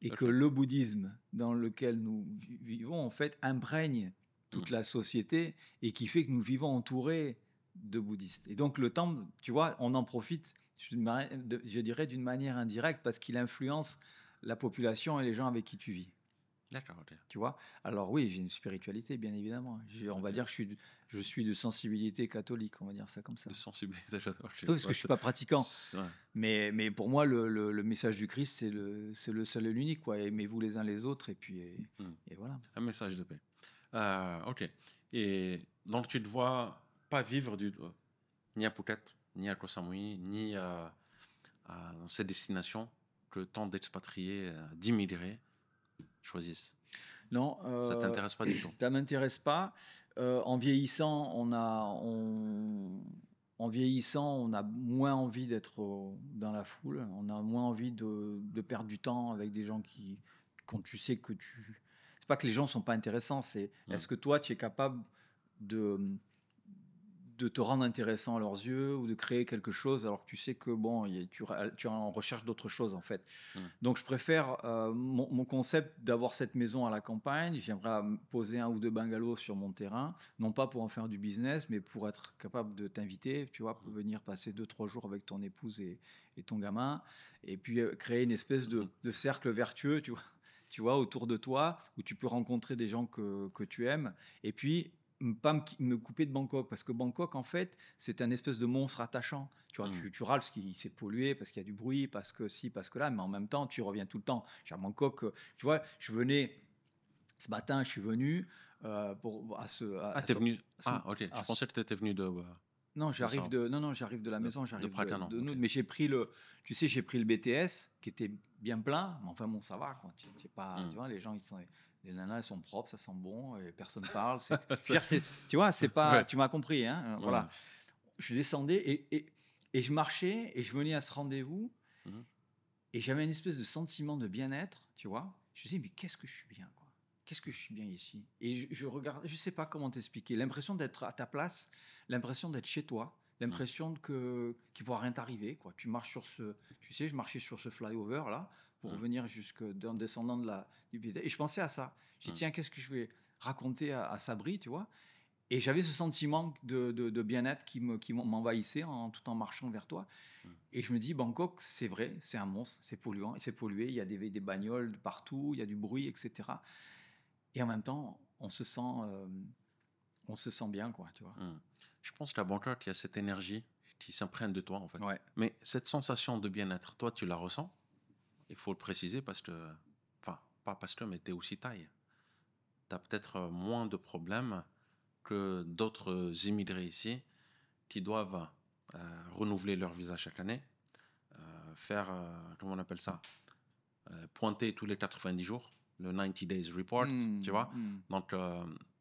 et que ok. le bouddhisme dans lequel nous vivons, en fait, imprègne Hmm, toute la société et qui fait que nous vivons entourés de bouddhistes. Et donc le temple, tu vois, on en profite, je dirais, d'une manière indirecte parce qu'il influence la population et les gens avec qui tu vis. d'accord, ok. Tu vois. Alors oui, j'ai une spiritualité, bien évidemment. On va Ok. dire que je suis de sensibilité catholique, on va dire ça comme ça. De sensibilité, j'adore. Oui, parce que Ouais, je suis pas pratiquant. ouais. Mais pour moi, le message du Christ, c'est le seul et l'unique, quoi. Aimez-vous les uns les autres, Hmm. et voilà. Un message de paix. Ok. Et donc, tu ne te vois pas vivre ni à Phuket, ni à Koh Samui, ni dans ces destinations que tant d'expatriés, d'immigrés choisissent. Non, Ça t'intéresse pas du tout. ça m'intéresse pas. En vieillissant, en vieillissant, on a moins envie d'être dans la foule. On a moins envie de perdre du temps avec des gens quand tu sais que tu. C'est pas que les gens sont pas intéressants. C'est Hmm. est-ce que toi, tu es capable de de te rendre intéressant à leurs yeux ou de créer quelque chose alors que tu sais que bon, tu es en recherche d'autre chose en fait. Hmm. Donc je préfère mon concept d'avoir cette maison à la campagne. J'aimerais poser un ou deux bungalows sur mon terrain, non pas pour en faire du business, mais pour être capable de t'inviter, tu vois, pour venir passer 2 3 jours avec ton épouse et ton gamin, et puis créer une espèce de cercle vertueux, tu vois, autour de toi, où tu peux rencontrer des gens que tu aimes, et puis pas me couper de Bangkok, parce que Bangkok, en fait, c'est un espèce de monstre attachant. Tu vois, Hmm. tu râles parce qu'il s'est pollué, parce qu'il y a du bruit, parce que si, parce que là, mais en même temps, tu reviens tout le temps. À Bangkok, tu vois, je venais, ce matin, je suis venu pour, Ah, t'es venu. à ce- Ah, ok. à Je ce- pensais que tu étais venu non, ça, j'arrive de la maison, de j'arrive Prakanam. de Ok. nous, mais tu sais, j'ai pris le BTS qui était bien plein, mais enfin bon, ça va, quoi. Tu pas, Hmm. tu vois, les nanas, elles sont propres, ça sent bon, et personne parle. Je veux Ça- dire, tu vois, c'est pas, Ouais. tu m'as compris, hein, Ouais. voilà. Je descendais et je marchais et je venais à ce rendez-vous Mhm. et j'avais une espèce de sentiment de bien-être, tu vois. Je me disais, mais qu'est-ce que je suis bien, quoi. Qu'est-ce que je suis bien ici. Et je regarde, je sais pas comment t'expliquer, l'impression d'être à ta place, l'impression d'être chez toi. l'impression qu'il ne pourra rien t'arriver, quoi. Tu marches tu sais, je marchais sur ce flyover là pour Mm. revenir en descendant du pied. Et je pensais à ça. J'ai dit, Mm. tiens, qu'est-ce que je vais raconter à Sabri, tu vois? Et j'avais ce sentiment de bien-être qui m'envahissait tout en marchant vers toi. Mm. Et je me dis, Bangkok, c'est vrai, c'est un monstre, c'est polluant, c'est pollué, il y a des bagnoles de partout, il y a du bruit, etc. Et en même temps, on se sent bien, quoi, tu vois. Mm. Je pense qu'à Bangkok, il y a cette énergie qui s'imprègne de toi, en fait. Ouais. Mais cette sensation de bien-être, toi, tu la ressens. Il faut le préciser parce que, enfin, pas parce que, mais tu es aussi taille. Tu as peut-être moins de problèmes que d'autres immigrés ici qui doivent renouveler leur visa chaque année, faire, comment on appelle ça, pointer tous les 90 jours, le 90 Days Report, tu vois. Donc,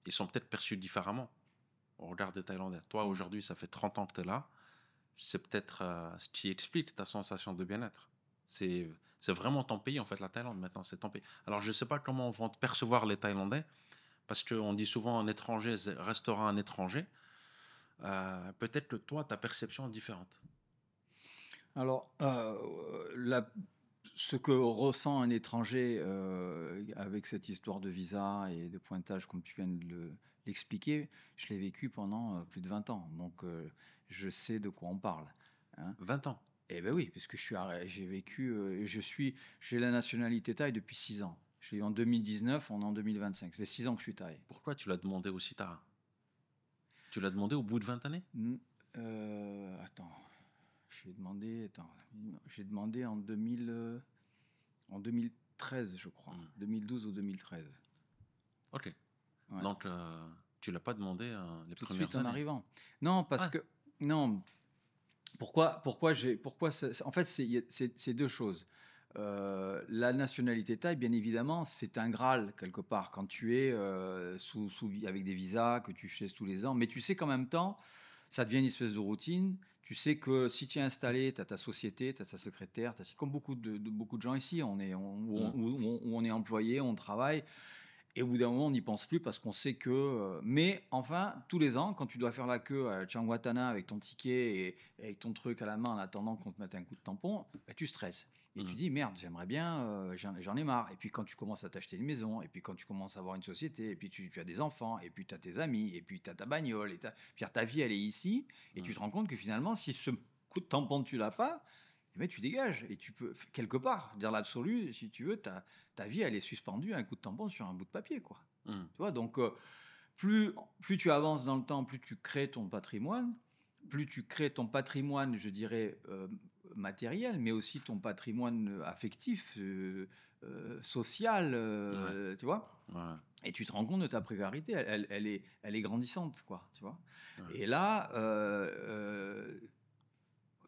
ils sont peut-être perçus différemment au regard des Thaïlandais. Toi, aujourd'hui, ça fait 30 ans que tu es là. C'est peut-être ce qui explique ta sensation de bien-être. C'est vraiment ton pays, en fait, la Thaïlande, maintenant, c'est ton pays. Alors, je ne sais pas comment vont te percevoir les Thaïlandais, parce qu'on dit souvent un étranger restera un étranger. Peut-être que toi, ta perception est différente. Alors, ce que ressent un étranger avec cette histoire de visa et de pointage, comme tu viens de l'expliquer, je l'ai vécu pendant plus de 20 ans. Donc, je sais de quoi on parle. Hein. 20 ans. Eh ben oui, parce que j'ai vécu, j'ai la nationalité thaï depuis 6 ans. Je suis en 2019, on est en 2025. Ça fait 6 ans que je suis thaï. Pourquoi tu l'as demandé aussi tard? Tu l'as demandé au bout de 20 années? Attends, j'ai demandé en 2013, je crois. 2012 ou 2013. Ok. Ouais. Donc, tu l'as pas demandé les Tout de premières suite en années? arrivant. Non, parce que... Non. En fait, c'est deux choses. La nationalité thaï, bien évidemment, c'est un Graal, quelque part, quand tu es avec des visas, que tu fais tous les ans. Mais tu sais qu'en même temps, ça devient une espèce de routine. Tu sais que si tu es installé, tu as ta société, tu as ta secrétaire, comme beaucoup de gens ici, où on est employé, on travaille. Et au bout d'un moment, on n'y pense plus parce qu'on sait que. Mais enfin, tous les ans, quand tu dois faire la queue à Changwatana avec ton ticket et avec ton truc à la main en attendant qu'on te mette un coup de tampon, bah, tu stresses. Et tu dis, merde, j'aimerais bien, j'en ai marre. Et puis quand tu commences à t'acheter une maison, et puis quand tu commences à avoir une société, et puis tu as des enfants, et puis tu as tes amis, et puis tu as ta bagnole, puis ta vie, elle est ici, et tu te rends compte que finalement, si ce coup de tampon, tu l'as pas, eh ben, tu dégages. Et tu peux, quelque part, dans l'absolu, si tu veux, ta vie, elle est suspendue à un coup de tampon sur un bout de papier, quoi. Tu vois, donc, plus tu avances dans le temps, plus tu crées ton patrimoine, je dirais, matériel, mais aussi ton patrimoine affectif, social, tu vois. Ouais. Et tu te rends compte de ta précarité, elle est grandissante, quoi, tu vois. Ouais. Et là,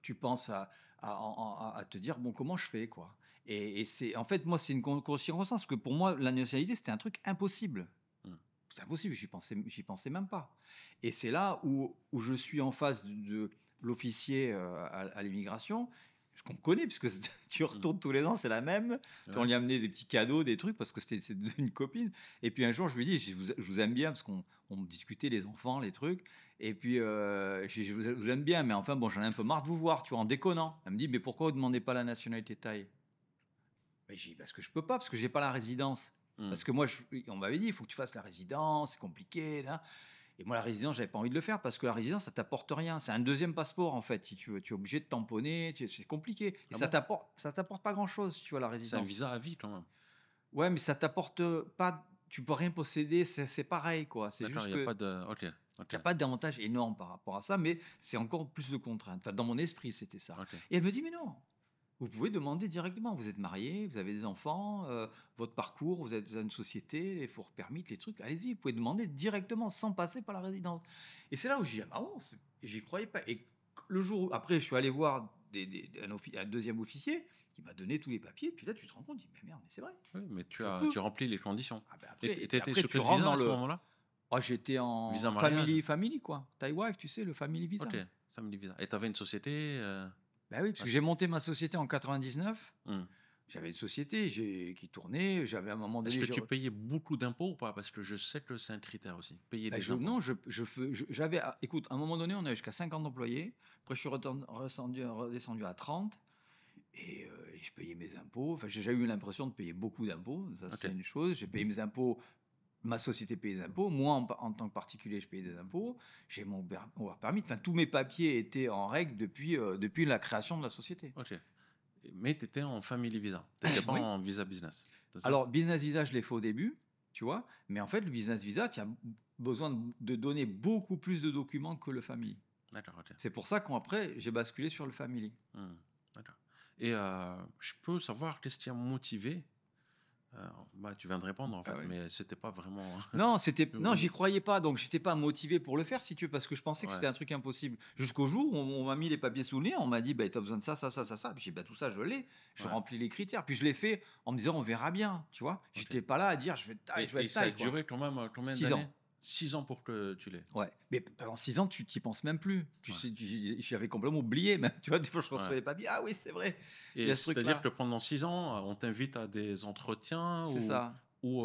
tu penses à te dire, bon, comment je fais, quoi. Et c'est, en fait, moi, c'est une circonstance, parce que pour moi, la nationalité, c'était un truc impossible. C'était impossible, j'y pensais même pas. Et c'est là où je suis en face de l'officier à l'immigration, ce qu'on connaît, puisque tu retournes tous les ans, c'est la même. On lui a amené des petits cadeaux, des trucs, parce que c'est une copine. Et puis un jour, je lui dis, je vous aime bien, parce qu'on discutait les enfants, les trucs. Et puis, je vous aime bien, mais enfin, bon, j'en ai un peu marre de vous voir, tu vois, en déconnant. Elle me dit, mais pourquoi vous ne demandez pas la nationalité thaï? Mais j'ai dit, parce que je peux pas, parce que j'ai pas la résidence. Parce que moi, on m'avait dit, il faut que tu fasses la résidence, c'est compliqué, là. Et moi, la résidence, j'avais pas envie de le faire parce que la résidence, ça t'apporte rien. C'est un deuxième passeport, en fait. Si tu veux, tu es obligé de tamponner, c'est compliqué. Et ça t'apporte pas grand-chose, si tu vois, la résidence. C'est un visa à vie, quand même. Ouais, mais ça t'apporte pas. Tu peux rien posséder, c'est pareil, quoi. C'est juste il que. n'y a pas de. Ok. Il n'y a pas d'avantage énorme par rapport à ça, mais c'est encore plus de contraintes. Enfin, dans mon esprit, c'était ça. Et elle me dit, mais non, vous pouvez demander directement. Vous êtes marié, vous avez des enfants, votre parcours, vous avez une société, les four permis, les trucs. Allez-y, vous pouvez demander directement sans passer par la résidence. Et c'est là où j'ai dit, ah bon, j'y croyais pas. Et le jour où, après, je suis allé voir un deuxième officier qui m'a donné tous les papiers. Puis là, tu te rends compte, tu dis, mais merde, mais c'est vrai. Oui, mais tu remplis les conditions. Ah ben Et après, tu étais sur tu quel rentres visa dans à ce moment-là? Oh, j'étais en Visa mariage. family, quoi. Thai wife, tu sais, le family visa. Ok, family visa. Et tu avais une société Ben oui, parce que j'ai monté ma société en 99. J'avais une société qui tournait. J'avais à un moment Est-ce donné, que tu payais beaucoup d'impôts ou pas? Parce que je sais que c'est un critère aussi, payer bah, des impôts. non, j'avais, écoute, à un moment donné, on avait jusqu'à 50 employés. Après, je suis redescendu à 30 et je payais mes impôts. Enfin, j'ai jamais eu l'impression de payer beaucoup d'impôts. Ça, c'est OK. une chose. J'ai payé mes impôts. Ma société payait des impôts. Moi, en tant que particulier, je payais des impôts. J'ai mon work permit. Enfin, tous mes papiers étaient en règle depuis la création de la société. OK. Mais tu étais en family visa. Tu étais pas Oui. en visa business, c'est ça? Alors, business visa, je l'ai fait au début, tu vois. Mais en fait, le business visa, tu as besoin de donner beaucoup plus de documents que le family. D'accord, OK. C'est pour ça qu'après, j'ai basculé sur le family. Mmh. D'accord. Et je peux savoir qu'est-ce qui a motivé, heu, bah, tu viens de répondre en Ah fait, oui. mais c'était pas vraiment Non, j'y croyais pas, donc j'étais pas motivé pour le faire, si tu veux, parce que je pensais que ouais, c'était un truc impossible. Jusqu'au jour où on m'a mis les papiers sous le nez, on m'a dit, bah, tu as besoin de ça, ça, ça, ça, ça. Puis j'ai dit, bah, tout ça, je l'ai, je ouais, remplis les critères. Puis je l'ai fait en me disant, on verra bien, tu vois. OK. J'étais pas là à dire, je vais être taille, je vais Et être ça a taille, quoi. duré quand même, combien 6 d'années? ans. 6 ans pour que tu l'aies? Ouais. Mais pendant 6 ans, tu t'y penses même plus. Tu Ouais, sais, j'avais complètement oublié, même. Tu vois, des fois, je ouais. recevais les papiers. Ah oui, c'est vrai, il y Et a ce c'est-à-dire truc-là. que pendant 6 ans, on t'invite à des entretiens C'est ça. ou,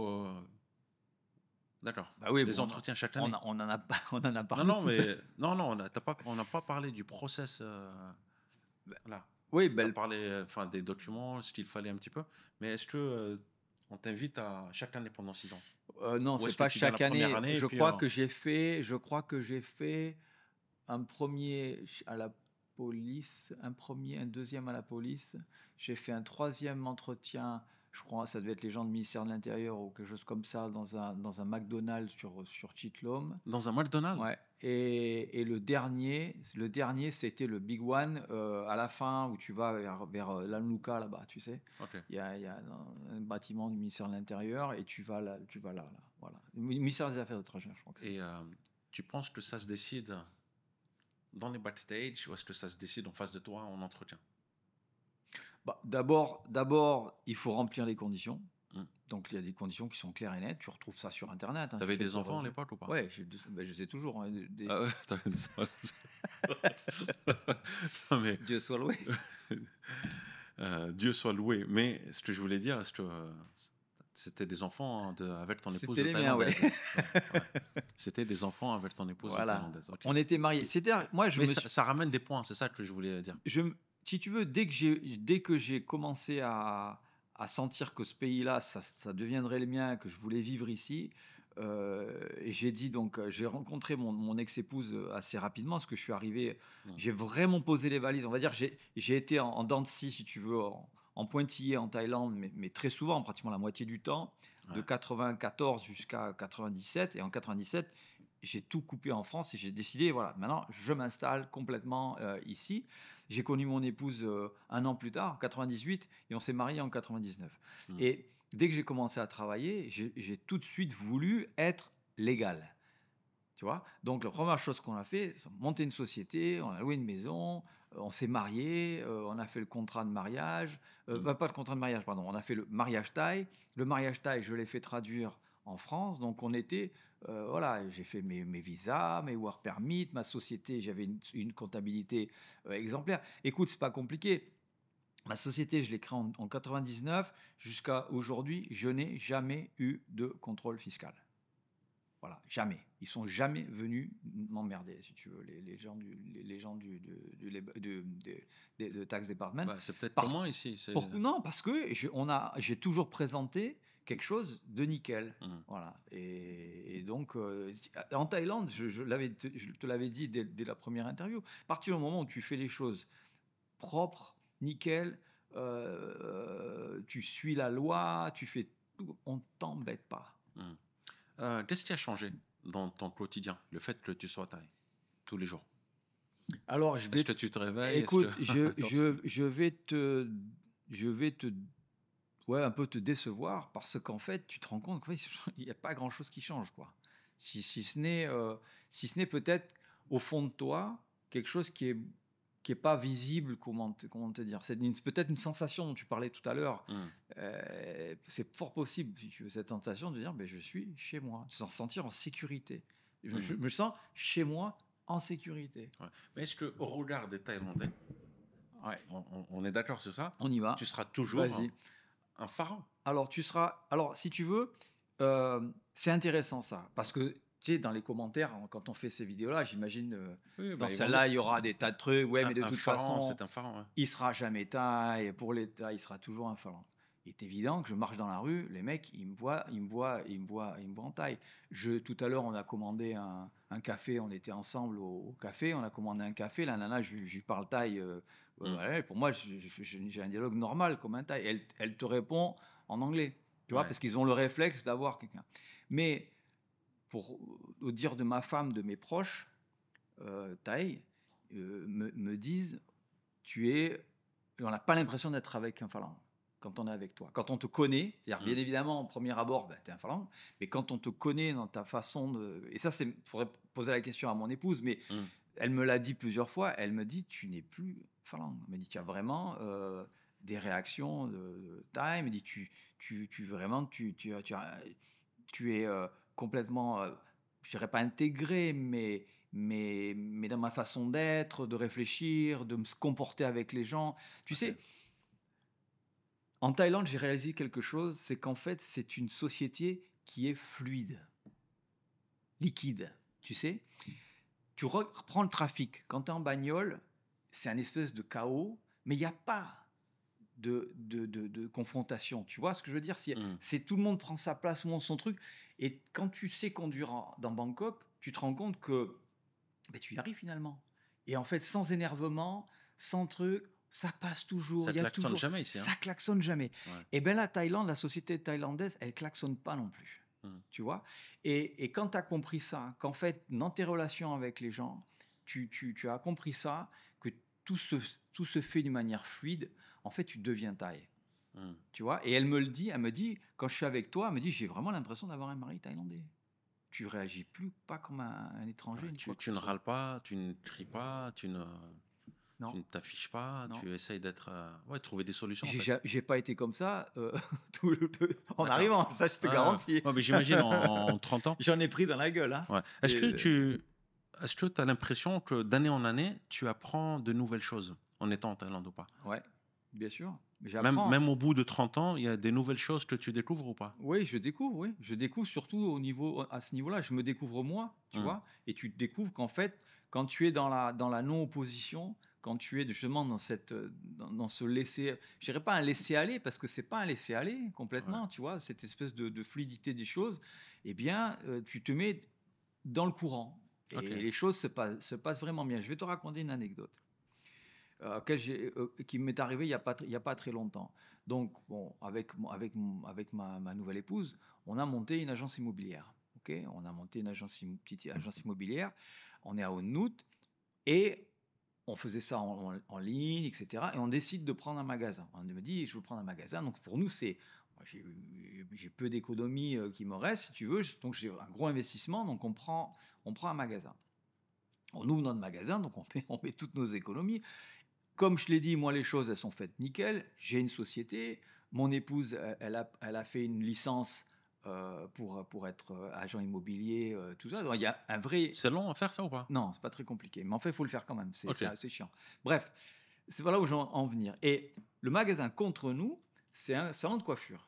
d'accord, Bah oui, des bon, entretiens chaque année? on en a, on en a Non, parlé de non, tout ça. mais non, non, on n'a pas parlé du process, voilà. Oui, Tu as ben, parlé, enfin, des documents, ce qu'il fallait un petit peu, mais est-ce que, on t'invite à chaque année pendant 6 ans? non, Ou c'est est-ce que pas tu viens la chaque première année. année et Je puis, crois que j'ai fait un premier à la police, un deuxième à la police. J'ai fait un troisième entretien, je crois, ça devait être les gens du ministère de l'Intérieur ou quelque chose comme ça, dans un McDonald's sur Chitlom. dans un McDonald's? Ouais. Et le dernier, c'était le big one à la fin où tu vas vers Lanluca là-bas, tu sais. OK. Il y a un bâtiment du ministère de l'Intérieur et tu vas là, voilà. Le ministère des Affaires étrangères, je crois que c'est. Et tu penses que ça se décide dans les backstage ou est-ce que ça se décide en face de toi en entretien? Bah, d'abord, il faut remplir les conditions. Mmh. Donc, il y a des conditions qui sont claires et nettes. Tu retrouves ça sur Internet, hein, Tu tu avais fais des tes enfants à revues. l'époque ou pas? Ouais, bah, je sais toujours, hein, Ah ouais, tu avais des non mais Dieu soit loué. Dieu soit loué. Mais ce que je voulais dire, est-ce que, c'était des enfants avec ton épouse C'était les miens, ouais. thaïlandaise? Ouais, ouais. C'était des enfants avec ton épouse Voilà. thaïlandaise, OK. On était mariés. C'était, moi, Mais ça ramène des points, c'est ça que je voulais dire. si tu veux, dès que j'ai commencé à sentir que ce pays-là, ça deviendrait le mien, que je voulais vivre ici, et j'ai dit donc, j'ai rencontré mon ex-épouse assez rapidement, parce que je suis arrivé, Mmh. j'ai vraiment posé les valises. On va dire, j'ai été en dents de scie, si tu veux, en pointillé en Thaïlande, mais très souvent, pratiquement la moitié du temps, de Ouais. 94 jusqu'à 97. Et en 97, j'ai tout coupé en France et j'ai décidé, voilà, maintenant, je m'installe complètement ici. J'ai connu mon épouse un an plus tard, en 98, et on s'est mariés en 99. Mmh. Et dès que j'ai commencé à travailler, j'ai tout de suite voulu être légal. Tu vois. Donc, la première chose qu'on a fait, c'est monter une société, on a loué une maison, on s'est marié, on a fait le contrat de mariage, Mmh. pas le contrat de mariage, pardon, on a fait le mariage taille. Le mariage taille, je l'ai fait traduire en France. Donc, on était, voilà, j'ai fait mes visas, mes work permits, ma société, j'avais une comptabilité exemplaire. Écoute, c'est pas compliqué. Ma société, je l'ai créée en 99. Jusqu'à aujourd'hui, je n'ai jamais eu de contrôle fiscal. Voilà, jamais. Ils sont jamais venus m'emmerder, si tu veux, les gens les gens de tax department. Bah, c'est peut-être Par, comment ici? C'est non, parce que j'ai toujours présenté quelque chose de nickel. Mmh. Voilà. Et donc, en Thaïlande, je te l'avais dit dès la première interview, à partir du moment où tu fais les choses propres, nickel, tu suis la loi, tu fais tout, on t'embête pas. Mmh. Qu'est-ce qui a changé dans ton quotidien? Le fait que tu sois thaï, tous les jours? Alors, Est-ce que tu te réveilles? Est-ce que écoute, je vais te, ouais, un peu te décevoir parce qu'en fait, tu te rends compte qu'il n'y a pas grand-chose qui change, quoi. Si ce n'est peut-être au fond de toi quelque chose qui est pas visible, comment te dire. Peut-être une sensation dont tu parlais tout à l'heure. Mmh. C'est fort possible, si tu veux, cette sensation de dire, ben, je suis chez moi, de se sentir en sécurité. Je Mmh. me sens chez moi en sécurité. Ouais. Mais est-ce que au regard des Thaïlandais, Ouais. On est d'accord sur ça. On y va. Tu seras toujours Vas-y. un pharaon. Alors, si tu veux, c'est intéressant ça. Parce que, tu sais, dans les commentaires, quand on fait ces vidéos-là, j'imagine, Oui, dans bah, ils vont celle-là, il y aura des tas de trucs. Ouais, mais de un toute pharaon, façon, c'est un pharaon. Ouais. il sera jamais taille. Pour les tailles, il sera toujours un pharaon. Il est évident que je marche dans la rue, les mecs, ils me voient en taille. Tout à l'heure, on a commandé un café, on était ensemble au café, on a commandé un café, la nana, je lui parle taille. Ouais, pour moi, j'ai un dialogue normal comme un taille. Elle te répond en anglais, tu vois, Ouais. parce qu'ils ont le réflexe d'avoir quelqu'un. Mais pour au dire de ma femme, de mes proches, taille, me disent, on n'a pas l'impression d'être avec un Finlandais quand on est avec toi. Quand on te connaît, c'est-à-dire bien évidemment, au premier abord, tu es un Finlandais, mais quand on te connaît dans ta façon de... Et ça, il faudrait poser la question à mon épouse, mais Mm. elle me l'a dit plusieurs fois, elle me dit, tu n'es plus Finlandais. Elle me dit, tu as vraiment des réactions de taille. Elle me dit, vraiment, tu es complètement, je dirais pas intégré, mais dans ma façon d'être, de réfléchir, de me comporter avec les gens. Tu sais, en Thaïlande, j'ai réalisé quelque chose, c'est qu'en fait, c'est une société qui est fluide, liquide. Tu sais, tu reprends le trafic. Quand tu es en bagnole, c'est un espèce de chaos, mais il n'y a pas de confrontation. Tu vois ce que je veux dire? C'est tout le monde prend sa place, tout le monde son truc. Et quand tu sais conduire dans Bangkok, tu te rends compte que tu y arrives finalement. Et en fait, sans énervement, sans truc, ça passe toujours. Ça Il y a klaxonne toujours, jamais ici. Hein. ça klaxonne jamais. Ouais. Et bien la Thaïlande, la société thaïlandaise, elle klaxonne pas non plus. Tu vois. Et quand tu as compris ça, qu'en fait, dans tes relations avec les gens, tu as compris ça, que tout se fait d'une manière fluide, en fait, tu deviens thaï. Tu vois. Et elle me dit, quand je suis avec toi, elle me dit, j'ai vraiment l'impression d'avoir un mari thaïlandais. Tu réagis plus pas comme un étranger. Ouais, tu ne râles pas, tu ne cries pas, tu ne Non. t'affiches pas, Non. tu essayes d'être... trouver des solutions en fait. J'ai pas été comme ça en D'accord. arrivant, ça je te garantis. Ouais, mais j'imagine en 30 ans. J'en ai pris dans la gueule. Hein. Ouais. Est-ce que tu as l'impression que d'année en année, tu apprends de nouvelles choses en étant en Thaïlande ou pas? Ouais, bien sûr. J'apprends. Même au bout de 30 ans, il y a des nouvelles choses que tu découvres ou pas? Oui, je découvre, oui. Je découvre surtout à ce niveau-là. Je me découvre moi, tu vois. Et tu découvres qu'en fait, quand tu es dans la non-opposition, quand tu es justement dans ce laisser, je dirais pas un laisser-aller, parce que c'est pas un laisser-aller complètement, tu vois, cette espèce de fluidité des choses, eh bien, tu te mets dans le courant. Et les choses se passent vraiment bien. Je vais te raconter une anecdote. Qui m'est arrivé il y a pas très longtemps. Donc, bon, avec ma nouvelle épouse, on a monté une agence immobilière. Okay, on a monté petite agence immobilière. On est à Haute-Noute et on faisait ça en ligne, etc. Et on décide de prendre un magasin. On me dit, je veux prendre un magasin. Donc, pour nous, j'ai peu d'économies qui me restent, si tu veux. Donc, j'ai un gros investissement. Donc, on prend un magasin. On ouvre notre magasin, donc on met toutes nos économies. Comme je l'ai dit, moi, les choses, elles sont faites nickel. J'ai une société. Mon épouse, elle a fait une licence pour être agent immobilier, tout ça. Donc, il y a un vrai... C'est long à faire ça ou pas? Non, c'est pas très compliqué. Mais en fait, il faut le faire quand même. C'est assez chiant. Bref, c'est voilà où je veux en venir. Et le magasin contre nous, c'est un salon de coiffure.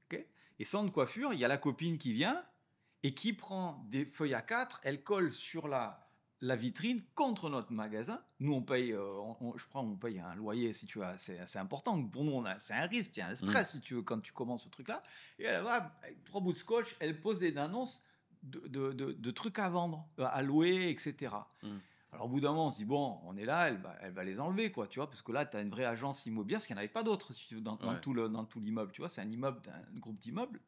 Okay, et salon de coiffure, il y a la copine qui vient et qui prend des feuilles A4, elle colle sur la vitrine contre notre magasin. Nous, on paye, on paye un loyer, si tu veux, c'est important. Pour nous, c'est un risque, il y a un stress, si tu veux, quand tu commences ce truc-là. Et elle va, avec 3 bouts de scotch, elle pose des annonces de trucs à vendre, à louer, etc. Alors, au bout d'un moment, on se dit, bon, on est là, elle va les enlever, quoi, tu vois, parce que là, tu as une vraie agence immobilière, parce qu'il n'y en avait pas d'autres, si tu veux, dans tout l'immeuble, tu vois, c'est un immeuble, un groupe d'immeubles.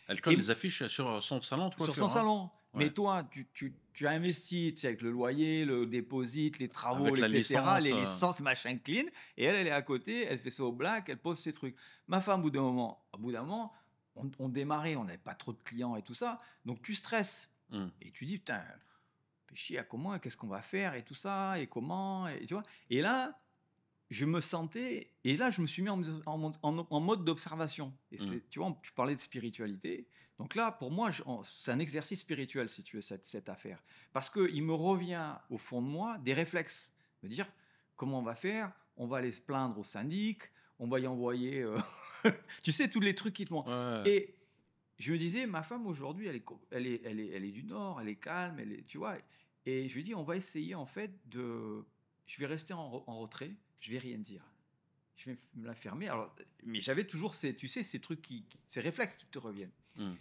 Elle colle les affiches sur son salon de coiffure. Sur son salon. Mais toi, tu as investi, tu sais, avec le loyer, le dépôt, les travaux, avec etc., les licence, licences, machin clean, et elle est à côté, elle fait ça au black, elle pose ses trucs. Ma femme, au bout d'un moment, on démarrait, on n'avait pas trop de clients et tout ça, donc tu stresses. Et tu dis, putain, fais chier, qu'est-ce qu'on va faire et tout ça, et comment, et tu vois. Et là, je me sentais, et là, je me suis mis en mode d'observation. Et tu vois, tu parlais de spiritualité. Donc là, pour moi, c'est un exercice spirituel, si tu veux, cette affaire. Parce qu'il me revient au fond de moi des réflexes. Me dire, comment on va faire? On va aller se plaindre au syndic, on va y envoyer, tu sais, tous les trucs qui te montrent. Ouais. Et je me disais, ma femme aujourd'hui, elle est du Nord, elle est calme, tu vois. Et je lui dis, on va essayer en fait je vais rester en retrait, je vais rien dire. Je vais me la fermer. Alors, mais j'avais toujours tu sais, ces trucs ces réflexes qui te reviennent. Hmm.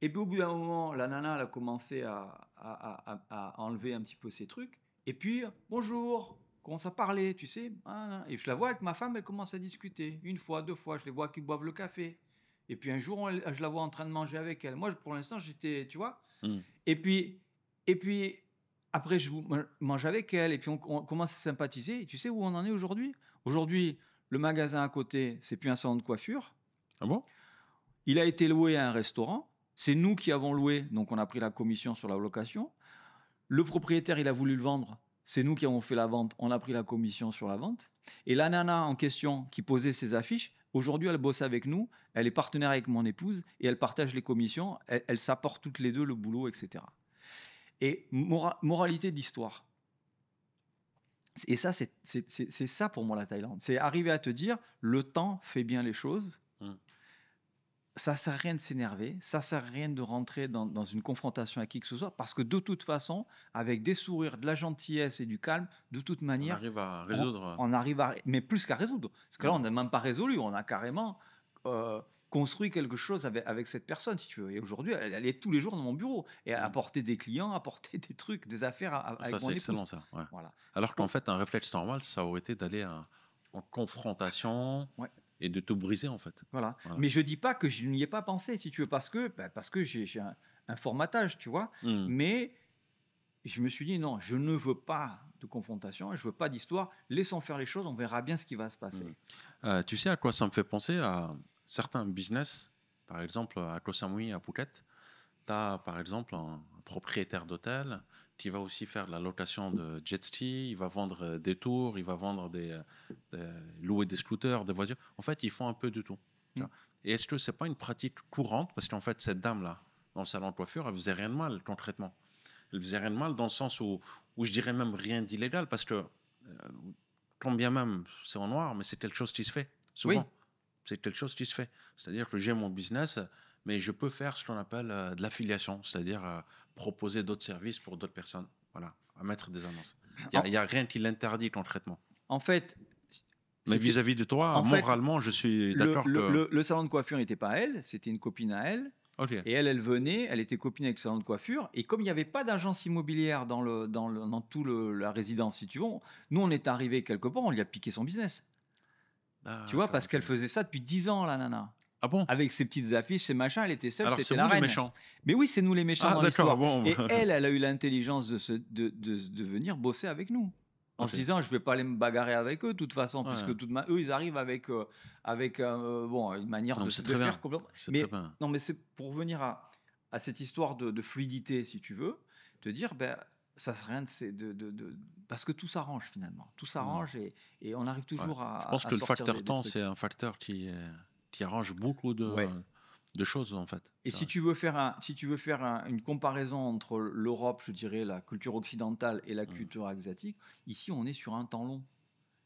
Et puis au bout d'un moment, la nana, elle a commencé à enlever un petit peu ces trucs. Et puis, bonjour, commence à parler, tu sais. Voilà. Et je la vois avec ma femme, elle commence à discuter. Une fois, deux fois, je les vois qu'ils boivent le café. Et puis un jour, je la vois en train de manger avec elle. Moi, pour l'instant, j'étais, tu vois. Hmm. Et puis après, je mange avec elle. Et puis on commence à sympathiser. Et tu sais où on en est aujourd'hui? Aujourd'hui, le magasin à côté, c'est plus un salon de coiffure. Ah bon? Il a été loué à un restaurant. C'est nous qui avons loué, donc on a pris la commission sur la location. Le propriétaire, il a voulu le vendre. C'est nous qui avons fait la vente. On a pris la commission sur la vente. Et la nana en question qui posait ses affiches, aujourd'hui, elle bosse avec nous. Elle est partenaire avec mon épouse et elle partage les commissions. Elle s'apporte toutes les deux le boulot, etc. Et moralité de l'histoire. Et ça, c'est ça pour moi la Thaïlande. C'est arriver à te dire, le temps fait bien les choses. Ça sert à rien de s'énerver, ça sert à rien de rentrer dans une confrontation avec qui que ce soit, parce que de toute façon, avec des sourires, de la gentillesse et du calme, de toute On manière, arrive à résoudre. on arrive mais plus qu'à résoudre. Parce que là, on n'a même pas résolu, on a carrément construit quelque chose avec cette personne, si tu veux. Et aujourd'hui, elle est tous les jours dans mon bureau et apporter des clients, apporter des trucs, des affaires avec Ça, mon c'est épouse. excellent, ça. Ouais. Voilà. Alors qu'en fait, un réflexe normal, ça aurait été d'aller en confrontation Ouais. et de tout briser, en fait. Voilà. Mais je dis pas que je n'y ai pas pensé, si tu veux, parce que j'ai un formatage, tu vois. Mais je me suis dit, non, je ne veux pas de confrontation, je veux pas d'histoire. Laissons faire les choses, on verra bien ce qui va se passer. Tu sais à quoi ça me fait penser? À certains business, par exemple à Koh Samui, à Phuket. Tu as par exemple un propriétaire d'hôtel qui va aussi faire de la location de jet ski, il va vendre des tours, il va vendre louer des scooters, des voitures. En fait, ils font un peu de tout. Et est-ce que c'est pas une pratique courante? Parce qu'en fait, cette dame-là, dans le salon de coiffure, elle faisait rien de mal concrètement. Elle faisait rien de mal dans le sens où je dirais même rien d'illégal, parce que quand bien même c'est en noir, mais c'est quelque chose qui se fait souvent. Oui. C'est quelque chose qui se fait. C'est-à-dire que j'ai mon business, mais je peux faire ce qu'on appelle de l'affiliation, c'est-à-dire proposer d'autres services pour d'autres personnes. Voilà, à mettre des annonces. Il n'y a rien qui l'interdit concrètement. En fait, mais vis-à-vis de toi, moralement, je suis d'accord que... Le salon de coiffure n'était pas à elle, c'était une copine à elle. Okay. Et elle venait, elle était copine avec le salon de coiffure. Et comme il n'y avait pas d'agence immobilière dans tout la résidence, si tu veux, nous, on est arrivé quelque part, on lui a piqué son business. Tu vois, parce qu'elle faisait ça depuis 10 ans, la nana. Ah bon? Avec ses petites affiches, ses machins, elle était seule, alors c'était la reine. Les méchants. Mais oui, c'est nous les méchants dans l'histoire. Bon. Et elle a eu l'intelligence de venir bosser avec nous. En se disant, je ne vais pas aller me bagarrer avec eux, de toute façon, puisque eux, ils arrivent avec une manière de faire complètement. Non, mais c'est pour revenir à cette histoire de fluidité, si tu veux, te dire, ça sert à rien parce que tout s'arrange finalement. Tout s'arrange et on arrive toujours à. Je pense que le facteur temps, c'est un facteur qui arrange beaucoup de choses en fait. Et si tu veux faire une comparaison entre l'Europe, je dirais la culture occidentale et la culture asiatique, ici on est sur un temps long.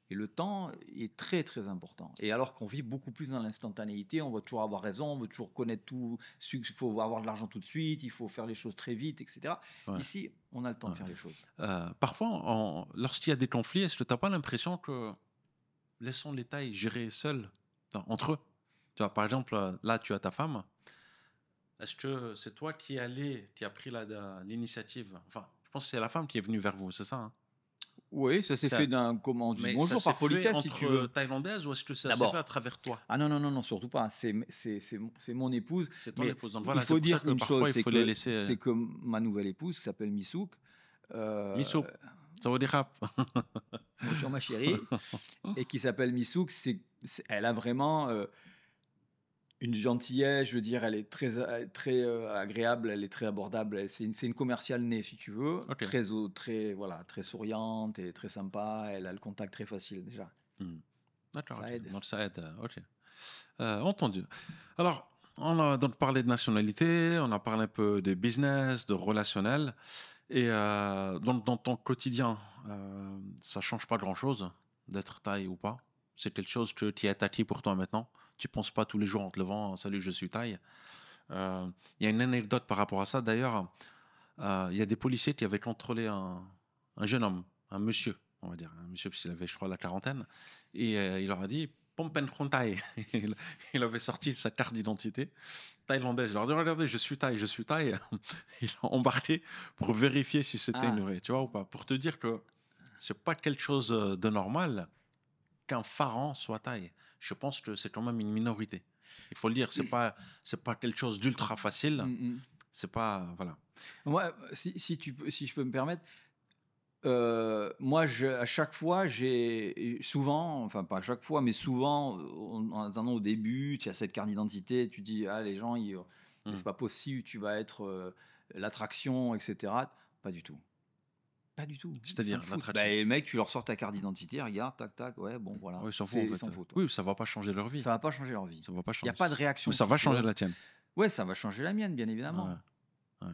Et le temps est très très important. Et alors qu'on vit beaucoup plus dans l'instantanéité, on va toujours avoir raison, on veut toujours connaître tout, il faut avoir de l'argent tout de suite, il faut faire les choses très vite, etc. Ici, on a le temps de faire les choses. Parfois, lorsqu'il y a des conflits, est-ce que tu n'as pas l'impression que laissons les Thaïs gérer seuls, entre eux? Tu vois, par exemple, là, tu as ta femme. Est-ce que c'est toi qui a pris l'initiative? Enfin, je pense que c'est la femme qui est venue vers vous, c'est ça, hein? Oui, ça s'est fait d'un bonjour par politesse, si tu veux. Thaïlandaise, ou est-ce que ça s'est fait à travers toi? Ah non, surtout pas. C'est mon épouse. C'est ton épouse. Donc voilà, il faut dire une chose, c'est que que ma nouvelle épouse, qui s'appelle Missouk. Missouk, ça veut dire rap. Bonjour ma chérie. Et qui s'appelle Missouk, elle a vraiment une gentillesse, je veux dire, elle est très agréable, elle est très abordable. C'est une commerciale née, si tu veux, très souriante et très sympa. Elle a le contact très facile déjà. D'accord. Ça aide. Donc ça aide. Ok. Entendu. Alors, on a donc parlé de nationalité, on a parlé un peu de business, de relationnel. Et dans ton quotidien, ça change pas grand-chose d'être thaï ou pas. C'est quelque chose que tu es acquis pour toi maintenant. Tu penses pas tous les jours en te levant, salut, je suis thaï. Il y a une anecdote par rapport à ça. D'ailleurs, il y a des policiers qui avaient contrôlé un jeune homme, un monsieur, on va dire, un monsieur, parce qu'il avait, je crois, la quarantaine, et il leur a dit Pompen Khon Thai. Il avait sorti sa carte d'identité thaïlandaise. Il leur a dit regardez, je suis thaï, je suis thaï. Il a embarqué pour vérifier si c'était une vraie, tu vois ou pas, pour te dire que c'est pas quelque chose de normal qu'un pharaon soit thaï. Je pense que c'est quand même une minorité. Il faut le dire, c'est pas quelque chose d'ultra facile. C'est pas voilà. Moi, si je peux me permettre, moi, à chaque fois, j'ai souvent, enfin pas à chaque fois, mais souvent, en attendant au début, tu as cette carte d'identité, tu dis ah les gens, c'est pas possible, tu vas être l'attraction, etc. Pas du tout. Pas du tout. C'est-à-dire l'attraction. Bah, les mecs, tu leur sors ta carte d'identité, regarde, tac, tac, ouais, bon, voilà. Oui, s'en fout, en fait. Sans faute. Oui, ça va pas changer leur vie. Ça va pas changer leur vie. Ça va pas Il changer. n'y a pas de réaction. Mais ça va changer la tienne. Ouais, ça va changer la mienne, bien évidemment. Il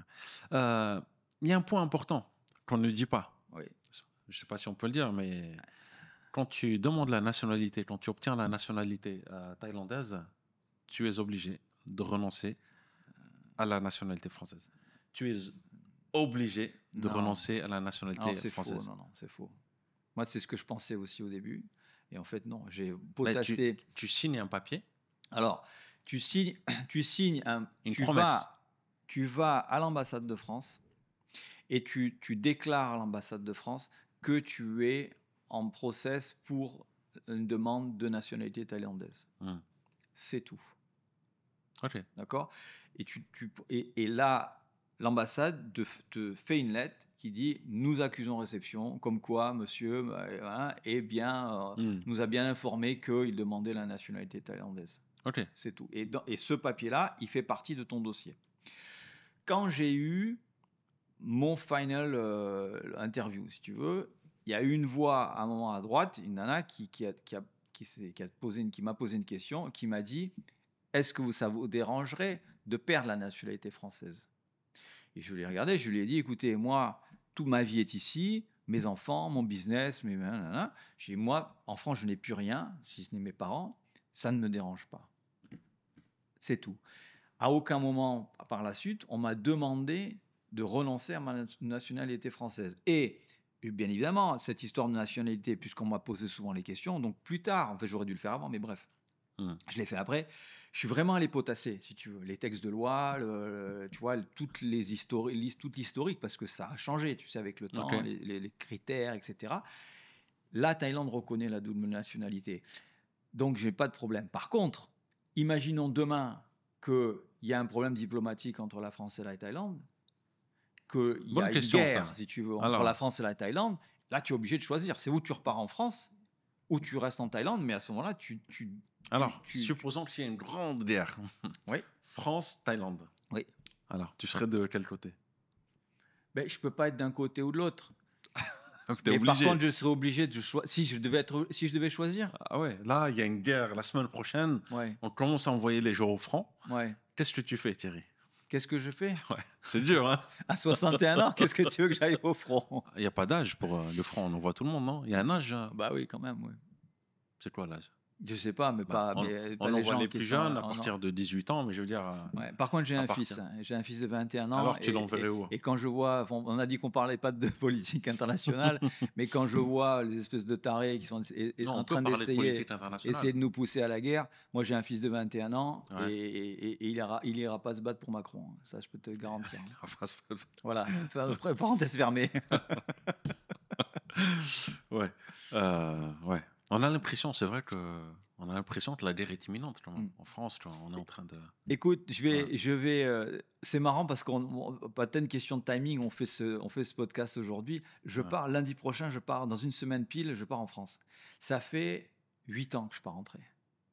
y a un point important qu'on ne dit pas. Oui. Je ne sais pas si on peut le dire, mais quand tu demandes la nationalité, quand tu obtiens la nationalité thaïlandaise, tu es obligé de renoncer à la nationalité française. Tu es obligé de renoncer à la nationalité française. Faux, non, c'est faux. Moi, c'est ce que je pensais aussi au début. Et en fait, non, j'ai potassé. Tu signes un papier. Alors, tu signes une promesse. Tu vas à l'ambassade de France et tu déclares à l'ambassade de France que tu es en process pour une demande de nationalité thaïlandaise. C'est tout. Ok. D'accord. Et là, l'ambassade te fait une lettre qui dit nous accusons réception, comme quoi monsieur nous a bien informé qu'il demandait la nationalité thaïlandaise. Ok. C'est tout. Et ce papier-là, il fait partie de ton dossier. Quand j'ai eu mon final interview, si tu veux, il y a eu une voix à un moment à droite, une nana qui m'a posé une question, qui m'a dit est-ce que ça vous dérangerait de perdre la nationalité française? Et je l'ai regardé, je lui ai dit écoutez, moi, toute ma vie est ici, mes enfants, mon business, j'ai dit moi, en France, je n'ai plus rien, si ce n'est mes parents, ça ne me dérange pas. C'est tout. À aucun moment par la suite, on m'a demandé de renoncer à ma nationalité française. Et bien évidemment, cette histoire de nationalité, puisqu'on m'a posé souvent les questions, donc plus tard, en fait, j'aurais dû le faire avant, mais bref, je l'ai fait après. Je suis vraiment allé potasser, si tu veux, les textes de loi, tu vois, toute l'historique, parce que ça a changé, tu sais, avec le temps, les critères, etc. La Thaïlande reconnaît la double nationalité. Donc, je n'ai pas de problème. Par contre, imaginons demain qu'il y a un problème diplomatique entre la France et la Thaïlande, qu'il y a une guerre, si tu veux, entre la France et la Thaïlande. Là, tu es obligé de choisir. C'est où tu repars en France, ou tu restes en Thaïlande, mais à ce moment-là, supposons qu'il y ait une grande guerre. Oui. France-Thaïlande. Oui. Alors, tu serais de quel côté? Je ne peux pas être d'un côté ou de l'autre. Mais par contre, je serais obligé de choisir. Si je devais choisir. Ah ouais, là, il y a une guerre la semaine prochaine. Ouais. On commence à envoyer les gens au front. Ouais. Qu'est-ce que tu fais, Thierry? Qu'est-ce que je fais? Ouais, c'est dur, hein? À 61 ans, qu'est-ce que tu veux que j'aille au front? Il n'y a pas d'âge pour le front, on envoie tout le monde, non? Il y a un âge? Bah oui, quand même, oui. C'est quoi l'âge? Je sais pas, mais on envoie les plus jeunes à partir de 18 ans, mais je veux dire... Ouais. Par contre, j'ai un fils. J'ai un fils de 21 ans. Alors, tu l'enverrais où? Et quand je vois... On a dit qu'on parlait pas de politique internationale, mais quand je vois les espèces de tarés qui sont en train d'essayer de nous pousser à la guerre, moi, j'ai un fils de 21 ans et il ira pas se battre pour Macron. Ça, je peux te le garantir. Voilà. Parenthèse fermée. Ouais. Ouais. On a l'impression, c'est vrai on a l'impression que la guerre est imminente quand même. En France, on est en train de... Écoute, je vais c'est marrant parce pas une question de timing, on fait ce podcast aujourd'hui. Je pars lundi prochain, dans une semaine pile, je pars en France. Ça fait 8 ans que je pars rentrer.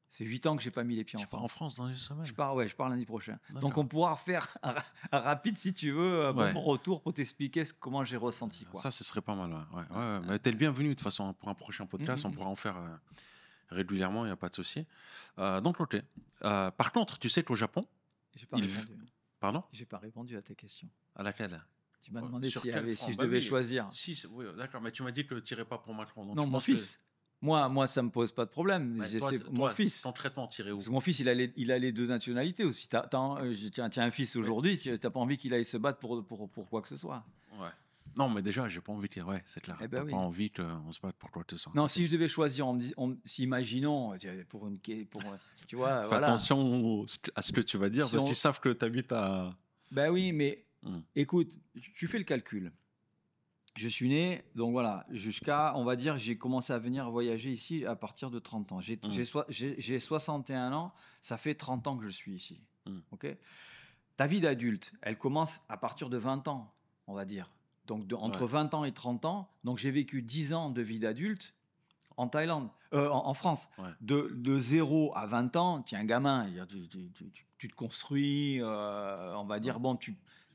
C'est 8 ans que j'ai pas mis les pieds en France. Tu pars en France dans une semaine? Je pars lundi prochain. D'accord. Donc on pourra faire un rapide, si tu veux, mon retour pour t'expliquer comment j'ai ressenti. Quoi. Ça, ce serait pas mal. Ouais. Mais t'es le bienvenu de toute façon pour un prochain podcast. On pourra en faire régulièrement, il n'y a pas de souci. Donc, ok. Par contre, tu sais qu'au Japon... J'ai pas répondu. Pardon? J'ai pas répondu à tes questions. À laquelle? Tu m'as demandé Sur quel si front? je Bah devais oui, choisir. si, oui, d'accord, mais tu m'as dit que tu n'irais pas pour Macron, donc Non, je mon pense que. fils. Moi, ça me pose pas de problème. Mais toi, Mon ton fils. traitement tirait Parce où? que mon fils, il a les deux nationalités aussi. Tu as un fils Oui, aujourd'hui, tu n'as pas envie qu'il aille se battre pour quoi que ce soit. ouais. Non, mais déjà, j'ai pas envie de. Ouais, c'est clair. Eh ben T'as pas oui. envie qu'on se batte pour toi, tout ça. Non, Ok. si je devais choisir, si imaginons, tu vois, Fais voilà. attention à ce que tu vas dire, Si parce on, qu'ils savent que tu habites à. ben oui, mais Hmm. écoute, tu fais le calcul. Je suis né, donc voilà, on va dire, j'ai commencé à venir voyager ici à partir de 30 ans. Hmm. J'ai 61 ans, ça fait 30 ans que je suis ici. Hmm. Ok. Ta vie d'adulte, elle commence à partir de 20 ans, on va dire. Donc Ouais, entre 20 ans et 30 ans, donc j'ai vécu 10 ans de vie d'adulte en Thaïlande, en France. ouais. De 0 à 20 ans, tu es un gamin, tu te construis, on va Ouais. dire, bon,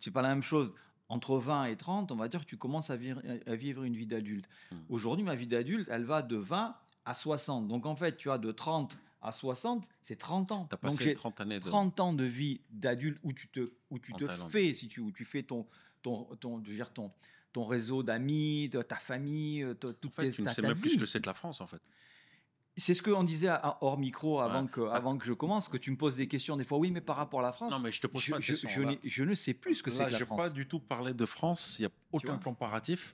c'est pas la même chose. Entre 20 et 30, on va dire que tu commences à vivre une vie d'adulte. Hmm. Aujourd'hui, ma vie d'adulte, elle va de 20 à 60. Donc en fait, tu as de 30 à 60, c'est 30 ans. T'as Donc passé j'ai 30 années 30 ans de vie d'adulte où tu en te Thaïlande. fais, où tu fais je veux dire, ton réseau d'amis, ta famille, En fait, tu ne sais ta même plus ce vie. que c'est que la France, en fait. C'est ce qu'on disait hors micro Ouais. Bah, avant que je commence, que tu me poses des questions des fois. Oui, mais par rapport à la non, France, mais je te pose pas de questions. Là, je ne sais plus ce que c'est là que la je n'ai pas France. du tout parlé de France. Il n'y a Tu aucun vois. comparatif.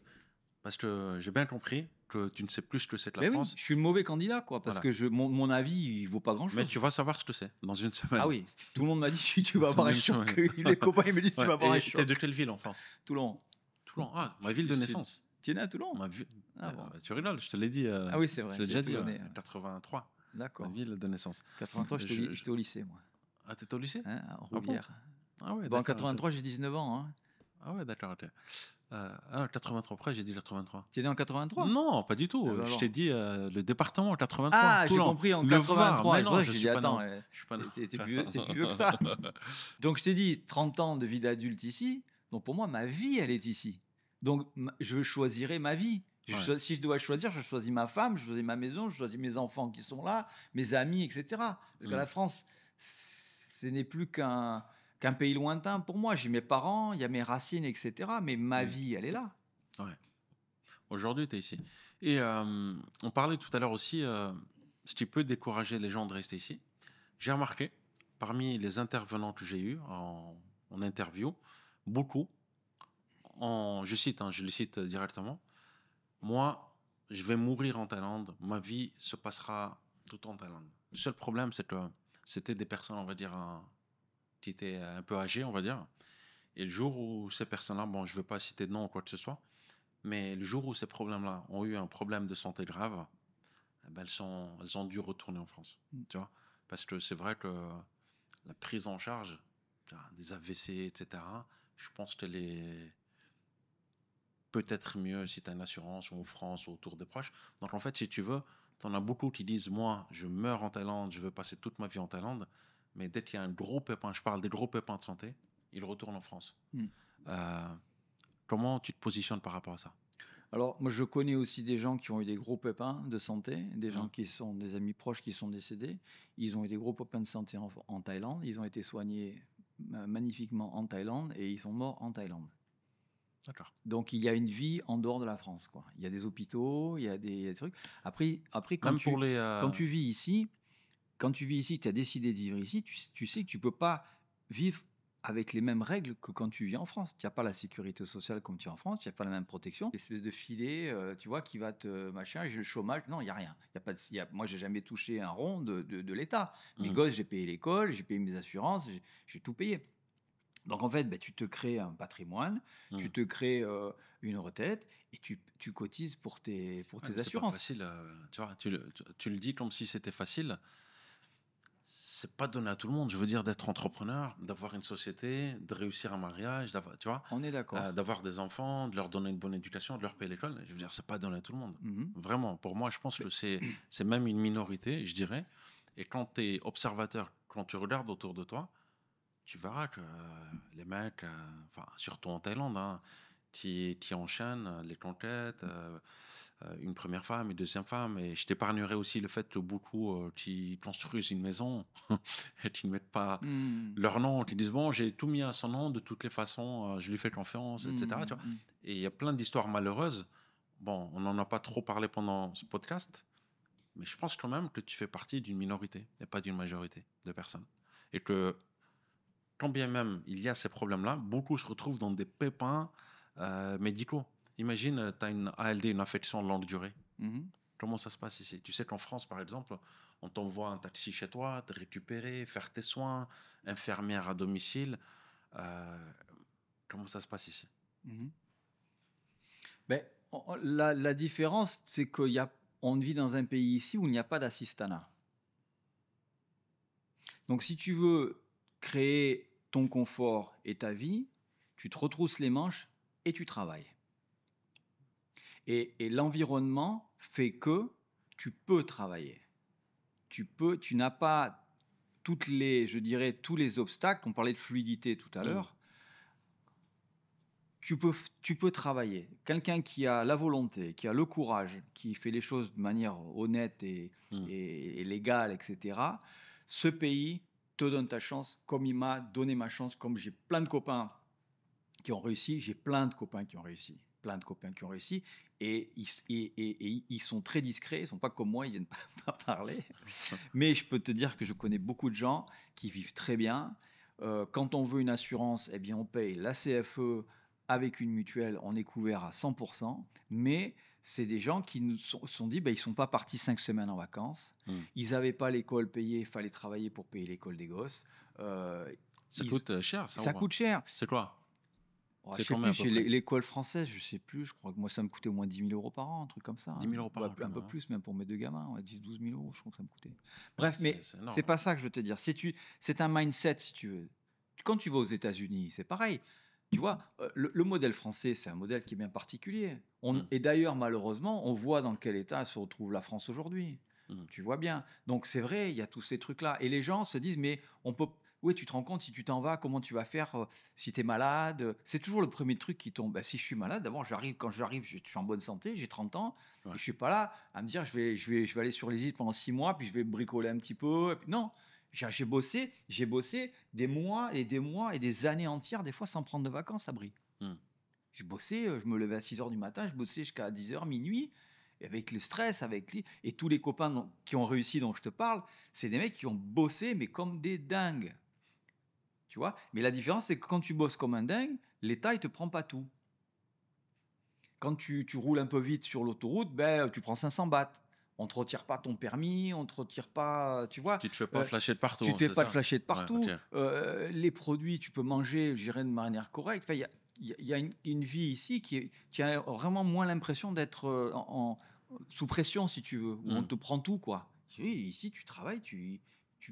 Parce que j'ai bien compris que tu ne sais plus ce que c'est que la Mais oui, France. je suis le mauvais candidat, quoi, parce Voilà. que mon avis, il vaut pas Mais grand-chose. tu vas savoir ce que c'est dans une Ah semaine. oui, tout le monde m'a dit tu vas Dans avoir un une choc. semaine. Les copains ils me disent tu Ouais. vas avoir un Et tu es de choc. quelle ville en France? Toulon. Toulon. Ah, ma ville de naissance. Tu es né à Toulon? Ma vie- Ah bon. Tu rigoles, je te l'ai dit. Ah oui, c'est vrai, Je l'ai tu es déjà dit, toulonnais. Ouais. 83, ma D'accord. ville de naissance. 83, Je- je- j'étais au lycée, moi, Ah, t'étais au lycée? hein, à Ah bon? Roulière. Ah ouais, Bon, en d'accord. 83, j'ai 19 ans. Hein. Ah ouais, d'accord. Ok. 83, après j'ai dit 83. Tu es né en 83? Non, pas du tout. Eh ben Je alors. t'ai dit le département 83, Ah, j'ai Toulon. compris, en Le Var, 83. mais C'est pour non, ça que je j'ai suis dit, pas né. attends, Je suis pas né. t'es plus vieux que ça. Donc, je t'ai dit, 30 ans de vie d'adulte ici. Donc, pour moi, ma vie, elle est ici. Donc, je choisirai ma vie. Ouais. Si je dois choisir, je choisis ma femme, je choisis ma maison, je choisis mes enfants qui sont là, mes amis, etc. Parce que Mm. la France, ce n'est plus qu'un pays lointain pour moi. J'ai mes parents, il y a mes racines, etc. Mais ma Mm. vie, elle est là. Ouais. Aujourd'hui, tu es ici. Et on parlait tout à l'heure aussi, ce qui peut décourager les gens de rester ici. J'ai remarqué, parmi les intervenants que j'ai eus en interview, beaucoup, je le cite directement, moi, je vais mourir en Thaïlande, ma vie se passera tout en Thaïlande. Le seul problème, c'est que c'était des personnes, on va dire, qui étaient un peu âgées, on va dire. Et le jour où ces personnes-là, bon, je ne vais pas citer de nom ou quoi que ce soit, mais le jour où ces problèmes-là ont eu un problème de santé grave, eh ben, elles ont dû retourner en France. Tu vois? Parce que c'est vrai que la prise en charge des AVC, etc., je pense qu'elle est peut-être mieux si tu as une assurance ou en France ou autour des proches. Donc en fait, si tu veux, tu en as beaucoup qui disent, moi, je meurs en Thaïlande, je veux passer toute ma vie en Thaïlande, mais dès qu'il y a un gros pépin, je parle des gros pépins de santé, ils retournent en France. Mm. Euh, Comment tu te positionnes par rapport à ça? Alors, moi, je connais aussi des gens qui ont eu des gros pépins de santé, des gens Hum, qui sont des amis proches qui sont décédés. Ils ont eu des gros pépins de santé en Thaïlande. Ils ont été soignés magnifiquement en Thaïlande et ils sont morts en Thaïlande. D'accord. Donc, il y a une vie en dehors de la France, quoi. Il y a des hôpitaux, il y a des trucs. Après Même pour les... quand tu vis ici, tu as décidé de vivre ici, tu sais que tu peux pas vivre avec les mêmes règles que quand tu vis en France. Tu n'as pas la sécurité sociale comme tu as en France, tu n'as pas la même protection. L'espèce de filet, tu vois, qui va te machin, j'ai le chômage. Non, il n'y a rien. Y a pas de, moi, j'ai jamais touché un rond de l'État. Mes Hum, gosses, j'ai payé l'école, j'ai payé mes assurances, j'ai tout payé. Donc en fait, ben, tu te crées un patrimoine, tu hum. te crées une retraite et tu cotises pour tes Ouais, mais c'est pas assurances. facile. Tu vois, tu le dis comme si c'était facile. C'est pas donné à tout le monde. Je veux dire, d'être entrepreneur, d'avoir une société, de réussir un mariage, tu vois, On est d'accord. d'avoir des enfants, de leur donner une bonne éducation, de leur payer l'école. Je veux dire, c'est pas donné à tout le monde. Mhm. Vraiment, pour moi, je pense que c'est même une minorité, je dirais. Et quand tu es observateur, quand tu regardes autour de toi, tu verras que les mecs, enfin, surtout en Thaïlande, hein, qui enchaînent les conquêtes, une première femme, une deuxième femme, et je t'épargnerai aussi le fait que beaucoup qui construisent une maison et qui ne mettent pas Mmh. leur nom, qui disent bon, j'ai tout mis à son nom, de toutes les façons, je lui fais confiance, etc. Tu Mmh. vois. Mmh. Et il y a plein d'histoires malheureuses. Bon, on n'en a pas trop parlé pendant ce podcast, mais je pense quand même que tu fais partie d'une minorité et pas d'une majorité de personnes. Et que quand bien même il y a ces problèmes-là, beaucoup se retrouvent dans des pépins médicaux. Imagine, tu as une ALD, une affection de longue durée. Mmh. Comment ça se passe ici? Tu sais qu'en France, par exemple, on t'envoie un taxi chez toi, te récupérer, faire tes soins, infirmière à domicile. Euh, comment ça se passe ici? Mmh. Beh, la différence, c'est qu'on vit dans un pays ici où il n'y a pas d'assistanat. Donc si tu veux créer ton confort et ta vie, tu te retrousses les manches et tu travailles. Et l'environnement fait que tu peux travailler. Tu n'as pas je dirais, tous les obstacles. On parlait de fluidité tout à Mm. l'heure. Tu peux travailler. Quelqu'un qui a la volonté, qui a le courage, qui fait les choses de manière honnête Mm. et légale, etc., ce pays te donne ta chance comme il m'a donné ma chance, comme j'ai plein de copains qui ont réussi, j'ai plein de copains qui ont réussi, plein de copains qui ont réussi, et ils sont très discrets, ils ne sont pas comme moi, ils ne viennent pas parler, mais je peux te dire que je connais beaucoup de gens qui vivent très bien. Quand on veut une assurance, eh bien on paye la CFE avec une mutuelle, on est couvert à 100%, mais c'est des gens qui nous sont dit, ils ne sont pas partis 5 semaines en vacances, Mm. ils n'avaient pas l'école payée, il fallait travailler pour payer l'école des gosses. Ça coûte cher, ça, ou Ça pas? coûte cher. C'est quoi? Oh, je C'est sais combien plus, à peu chez près? l'école française, je sais plus, je crois que moi ça me coûtait au moins 10 000 euros par an, un truc comme ça. 10 000 euros par Ouais, an, un peu hein. plus, même pour mes deux gamins, ouais, 10-12 000 euros, je crois que ça me coûtait. Bref, mais C'est c'est énorme. pas ça que je veux te dire. C'est un mindset, si tu veux. Quand tu vas aux États-Unis, c'est pareil. Tu vois, le modèle français, c'est un modèle qui est bien particulier. Mm. Et d'ailleurs, malheureusement, on voit dans quel état se retrouve la France aujourd'hui. Mm. Tu vois bien. Donc c'est vrai, il y a tous ces trucs-là. Et les gens se disent, mais on peut. Oui, tu te rends compte, si tu t'en vas, comment tu vas faire si tu es malade. C'est toujours le premier truc qui tombe. Si je suis malade, d'abord, quand j'arrive, je suis en bonne santé, j'ai 30 ans, Ouais. et je suis pas là à me dire, je vais aller sur les îles pendant 6 mois, puis je vais bricoler un petit peu. Et puis, non, j'ai bossé des mois et des mois et des années entières, des fois sans prendre de vacances à Brie. Mm. J'ai bossé, je me levais à 6 h du matin, je bossais jusqu'à 10 h, minuit, et avec le stress, et tous les copains qui ont réussi dont je te parle, c'est des mecs qui ont bossé, mais comme des dingues. Tu vois. Mais la différence, c'est que quand tu bosses comme un dingue, l'État, il te prend pas tout. Quand tu roules un peu vite sur l'autoroute, tu prends 500 bahts. On te retire pas ton permis, on te retire pas, tu vois. Tu te fais pas flasher de partout, Tu te fais c'est pas de ça? flasher de Ouais, partout. ok. Les produits, tu peux manger, je dirais, de manière correcte. Enfin, il y a une vie ici qui a vraiment moins l'impression d'être sous pression, si tu veux, où on Mm. te prend tout, quoi. Oui, ici, tu travailles, tu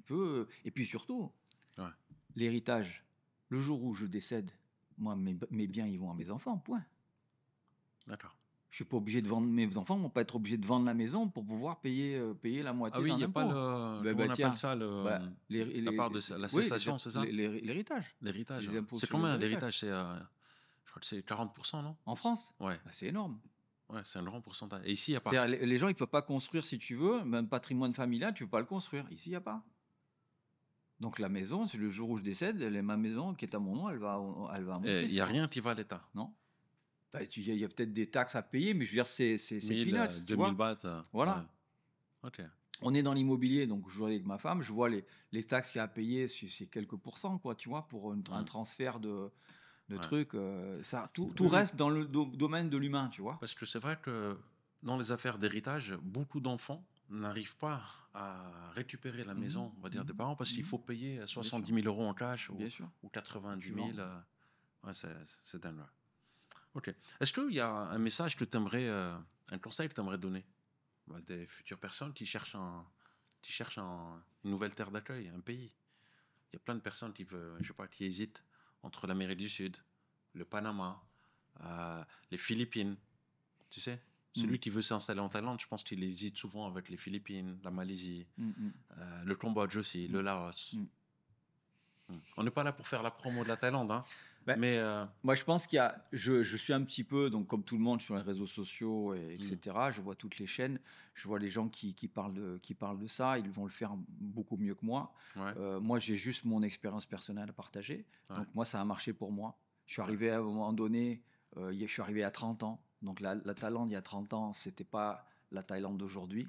peux. Et puis surtout, Ouais. l'héritage. Le jour où je décède, moi, mes biens, ils vont à mes enfants, point. D'accord. Je suis pas obligé de vendre, mes enfants vont pas être obligés de vendre la maison pour pouvoir payer la Ah moitié oui, il dans n'y a pas l'impôt. comment on appelle Tiens, ça, la part de la oui, cessation, c'est ça? l'héritage, L'héritage. les impôts C'est sur les combien héritages. l'héritage? Je crois que c'est 40%, non? En France, Ouais, c'est énorme. ouais, c'est un grand pourcentage. Et ici, il n'y a pas. C'est-à-dire, les gens, ils peuvent pas construire si tu veux, même patrimoine familial, tu peux pas le construire. Ici, il y a pas. Donc la maison, c'est le jour où je décède, ma maison qui est à mon nom, elle va à mon Il fils, n'y a quoi. rien qui va à l'État. Non. Il y a peut-être des taxes à payer, mais je veux dire, c'est 1000, peanuts, tu 2000 vois. bahts. Ouais. Voilà. Ok. On est dans l'immobilier, donc je joue avec ma femme, je vois les taxes qu'il y a à payer, c'est quelques pourcents, quoi, tu vois, pour un Mm. transfert de Ouais. trucs. Tout Oui, oui. reste dans le domaine de l'humain, tu vois. Parce que c'est vrai que dans les affaires d'héritage, beaucoup d'enfants n'arrivent pas à récupérer la maison, on va dire, des parents, parce qu'il faut payer 70 000 euros en cash Bien sûr. ou 90 Tu 000. vends. Ouais, c'est dingue. Ouais. Ok. Est-ce qu'il y a un message que tu aimerais, un conseil que tu aimerais donner à des futures personnes qui cherchent une nouvelle terre d'accueil, un pays? Il y a plein de personnes je sais pas, qui hésitent entre l'Amérique du Sud, le Panama, les Philippines. Tu sais, celui qui veut s'installer en Thaïlande, je pense qu'il hésite souvent avec les Philippines, la Malaisie, le Cambodge aussi, le Laos. Mm. On n'est pas là pour faire la promo de la Thaïlande, hein. Ben, Mais moi, je pense qu'il y a. Je suis un petit peu, donc comme tout le monde, sur les réseaux sociaux, etc. Je vois toutes les chaînes. Je vois les gens qui parlent de ça. Ils vont le faire beaucoup mieux que moi. ouais, Moi, j'ai juste mon expérience personnelle à partager. ouais, Donc, moi, ça a marché pour moi. Je suis ouais, arrivé à un moment donné, je suis arrivé à 30 ans. Donc, la Thaïlande, il y a 30 ans, c'était pas la Thaïlande d'aujourd'hui.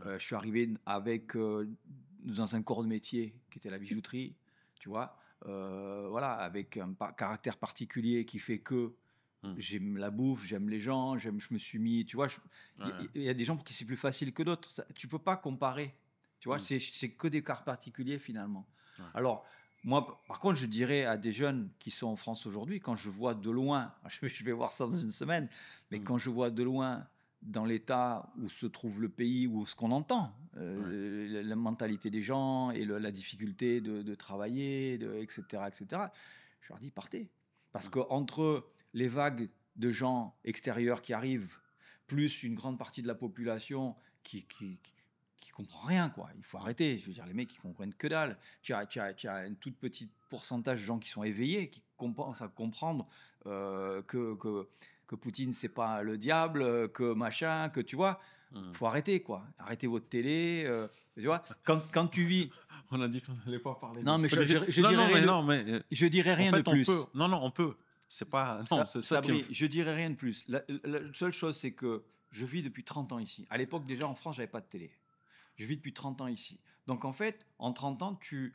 ouais, Je suis arrivé avec, dans un corps de métier qui était la bijouterie, tu vois. Voilà, avec un caractère particulier qui fait que hmm, j'aime la bouffe, j'aime les gens, je me suis mis, tu vois, ouais, ouais, il y a des gens pour qui c'est plus facile que d'autres. Tu peux pas comparer, tu vois, hmm, c'est que des cas particuliers finalement. ouais, Alors, moi, par contre, je dirais à des jeunes qui sont en France aujourd'hui, quand je vois de loin, je vais voir ça dans une semaine, mais hmm, quand je vois de loin dans l'état où se trouve le pays, ou ce qu'on entend, ouais, la mentalité des gens et la difficulté de travailler, etc., etc., je leur dis partez. Parce hmm, qu'entre les vagues de gens extérieurs qui arrivent, plus une grande partie de la population qui comprend rien, quoi. Il faut hmm, arrêter. Je veux dire, les mecs qui comprennent que dalle. Tu as un tout petit pourcentage de gens qui sont éveillés, qui commencent à comprendre que Poutine c'est pas le diable, que machin, que tu vois. hmm. Faut arrêter, quoi. Arrêtez votre télé. Tu vois, quand tu vis. On a dit qu'on n'allait pas parler de Non, mais politique. je Non, dirais non, rien mais de, non, mais je dirais en rien de fait, on peut. plus. Non, non, on peut. C'est pas. Non, c'est ça qui me Sabri, fait. je dirais rien de plus. La seule chose, c'est que je vis depuis 30 ans ici. À l'époque, déjà, en France, j'avais pas de télé. Je vis depuis 30 ans ici. Donc, en fait, en 30 ans, tu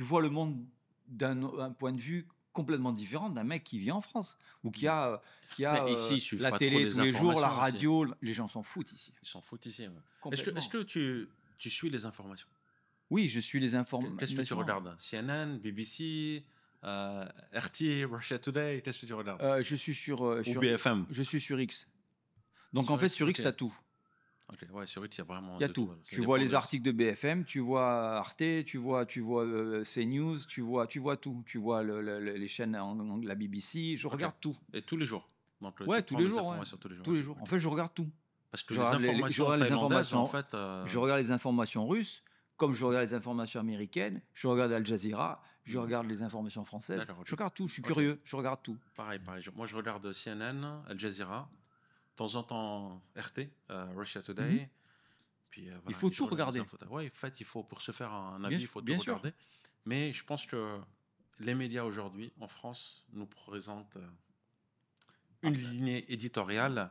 vois le monde d'un point de vue complètement différent d'un mec qui vit en France ou qui Hmm. a, qui Mais a ici, ils suivent la pas trop télé les tous les jours, la informations aussi. radio. Les gens s'en foutent ici. Ils s'en foutent ici. Ouais. Est-ce Complètement. que tu suis les informations? Oui, je suis les Qu'est-ce que tu informations. regardes? CNN, BBC, RT, Russia Today, qu'est-ce que tu regardes? Je suis Ou BFM? je suis sur X. Donc, en Sur fait, X? sur X, Ok. tu as tout. Ok, ouais, sur X, il y a vraiment Il y a de tout. tout. Alors, ça Tu vois dépend les de. articles de BFM, tu vois Arte, tu vois CNews, tu vois tout. Tu vois les chaînes la BBC, je Ok. regarde tout. Et tous les jours. Donc, tu Ouais, tous prends les des jours, ouais. informations tous les jours. Tous Ok, les jours. En ok. fait, je regarde tout. Parce que Je les regarde je informations regarde les thaïlandaises, en informations, fait. je regarde les informations russes, comme je regarde les informations américaines, je regarde Al Jazeera, je Hmm. regarde les informations françaises. D'accord, Je ok. regarde tout, je suis Ok. curieux, je regarde tout. Pareil, pareil. Moi, je regarde CNN, Al Jazeera, de temps en temps RT, Russia Mhm. Today. Puis Il voilà, faut et je tout regarde les regarder. infos. Ouais, en fait, il faut, pour se faire un Bien, avis, il faut tout bien sûr. regarder. Mais je pense que les médias aujourd'hui, en France, nous présentent Ah, une lignée éditoriale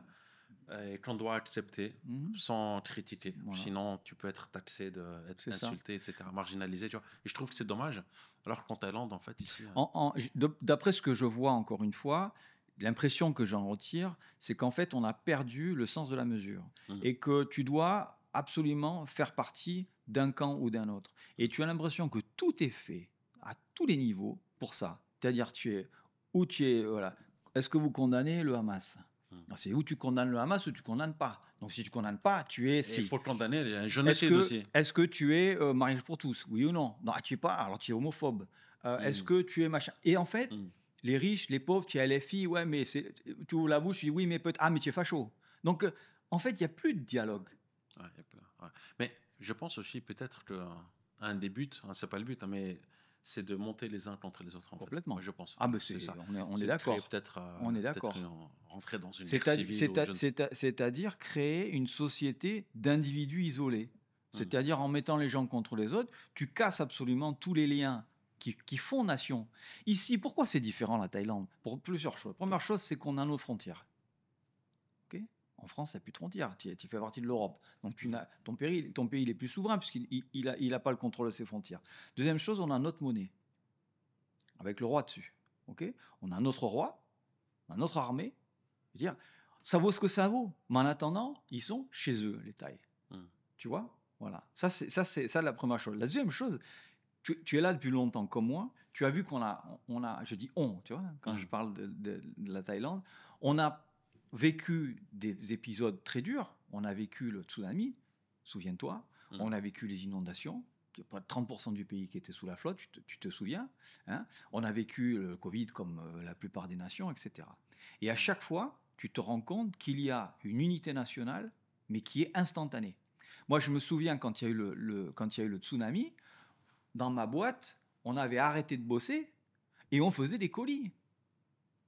qu'on doit accepter mhm. sans critiquer. Voilà, Sinon, tu peux être taxé d'être c'est ça. insulté, etc., marginalisé. Tu vois. Et je trouve que c'est dommage. Alors qu'en Thaïlande, en fait, ici. D'après ce que je vois, encore une fois, l'impression que j'en retire, c'est qu'en fait, on a perdu le sens de la mesure Mhm, et que tu dois absolument faire partie d'un camp ou d'un autre. Et tu as l'impression que tout est fait à tous les niveaux pour ça. C'est-à-dire, voilà. Est-ce que vous condamnez le Hamas? mhm. C'est où tu condamnes le Hamas ou tu condamnes pas. Donc, si tu condamnes pas, tu es Et il si. faut le condamner, il y a un Est-ce génocide que, aussi. est-ce que tu es mariage pour tous? Oui ou non? Non, tu es pas, alors tu es homophobe. Est-ce Mhm, que tu es machin? Et en fait, mhm. les riches, les pauvres, tu es LFI, ouais, mais tu ouvres la bouche, tu dis oui, mais peut-être, ah, mais tu es facho. Donc, en fait, il n'y a plus de dialogue. Ouais, il y a peu, ouais. Mais je pense aussi peut-être que un des buts, hein, c'est pas le but, hein, mais c'est de monter les uns contre les autres en fait. Moi Complètement. je pense, Ah, mais c'est ça. on est C'est de créer d'accord. peut-être On est peut-être d'accord. rentrer dans une guerre civile ou je ne sais. C'est-à-dire créer une société d'individus isolés. Mhm, C'est-à-dire en mettant les gens contre les autres, tu casses absolument tous les liens qui font nation. Ici, pourquoi c'est différent la Thaïlande? Pour plusieurs choses. Première chose, c'est qu'on a nos frontières. Ok. En France, il n'y a plus de frontières. Tu fais partie de l'Europe. Donc mhm, ton pays il est plus souverain puisqu'il il a pas le contrôle de ses frontières. Deuxième chose, on a notre monnaie avec le roi dessus. Ok. On a notre roi, on a notre armée. Je veux dire, ça vaut ce que ça vaut. Mais en attendant, ils sont chez eux, les Thaïs. mhm, Tu vois. Voilà. Ça la première chose. La deuxième chose, tu es là depuis longtemps comme moi. Tu as vu je dis on, tu vois, quand je mhm, parle de la Thaïlande, on a vécu des épisodes très durs. On a vécu le tsunami, souviens-toi. mhm, On a vécu les inondations, près de 30% du pays qui était sous la flotte, tu te souviens, hein. On a vécu le Covid comme la plupart des nations, etc. Et à chaque fois, tu te rends compte qu'il y a une unité nationale, mais qui est instantanée. Moi, je me souviens quand il y a eu quand il y a eu le tsunami, dans ma boîte, on avait arrêté de bosser et on faisait des colis.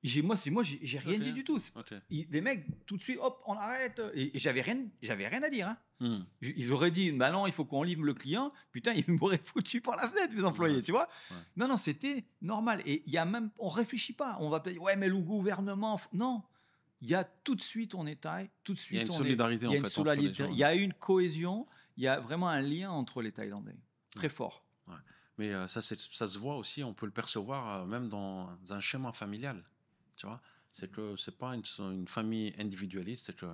J'ai rien Ok. dit du tout. Ok. Les mecs, tout de suite, hop, on arrête. Et j'avais rien à dire. Hein. Hmm. Ils auraient dit, bah non, il faut qu'on livre le client. Putain, ils m'auraient foutu par la fenêtre, mes employés, Ouais. tu vois. Ouais. Non, c'était normal. Et il y a même, on réfléchit pas. On va peut-être dire, ouais, mais le gouvernement, non. Il y a tout de suite, on est taille, tout de Il y a suite, une on est. solidarité Il en y a une fait entre les solidarité, gens. il y a une cohésion, il y a vraiment un lien entre les Thaïlandais, très Ouais. fort. Ouais. Mais ça se voit aussi, on peut le percevoir même dans un schéma familial. Tu vois, c'est que c'est pas une famille individualiste, c'est que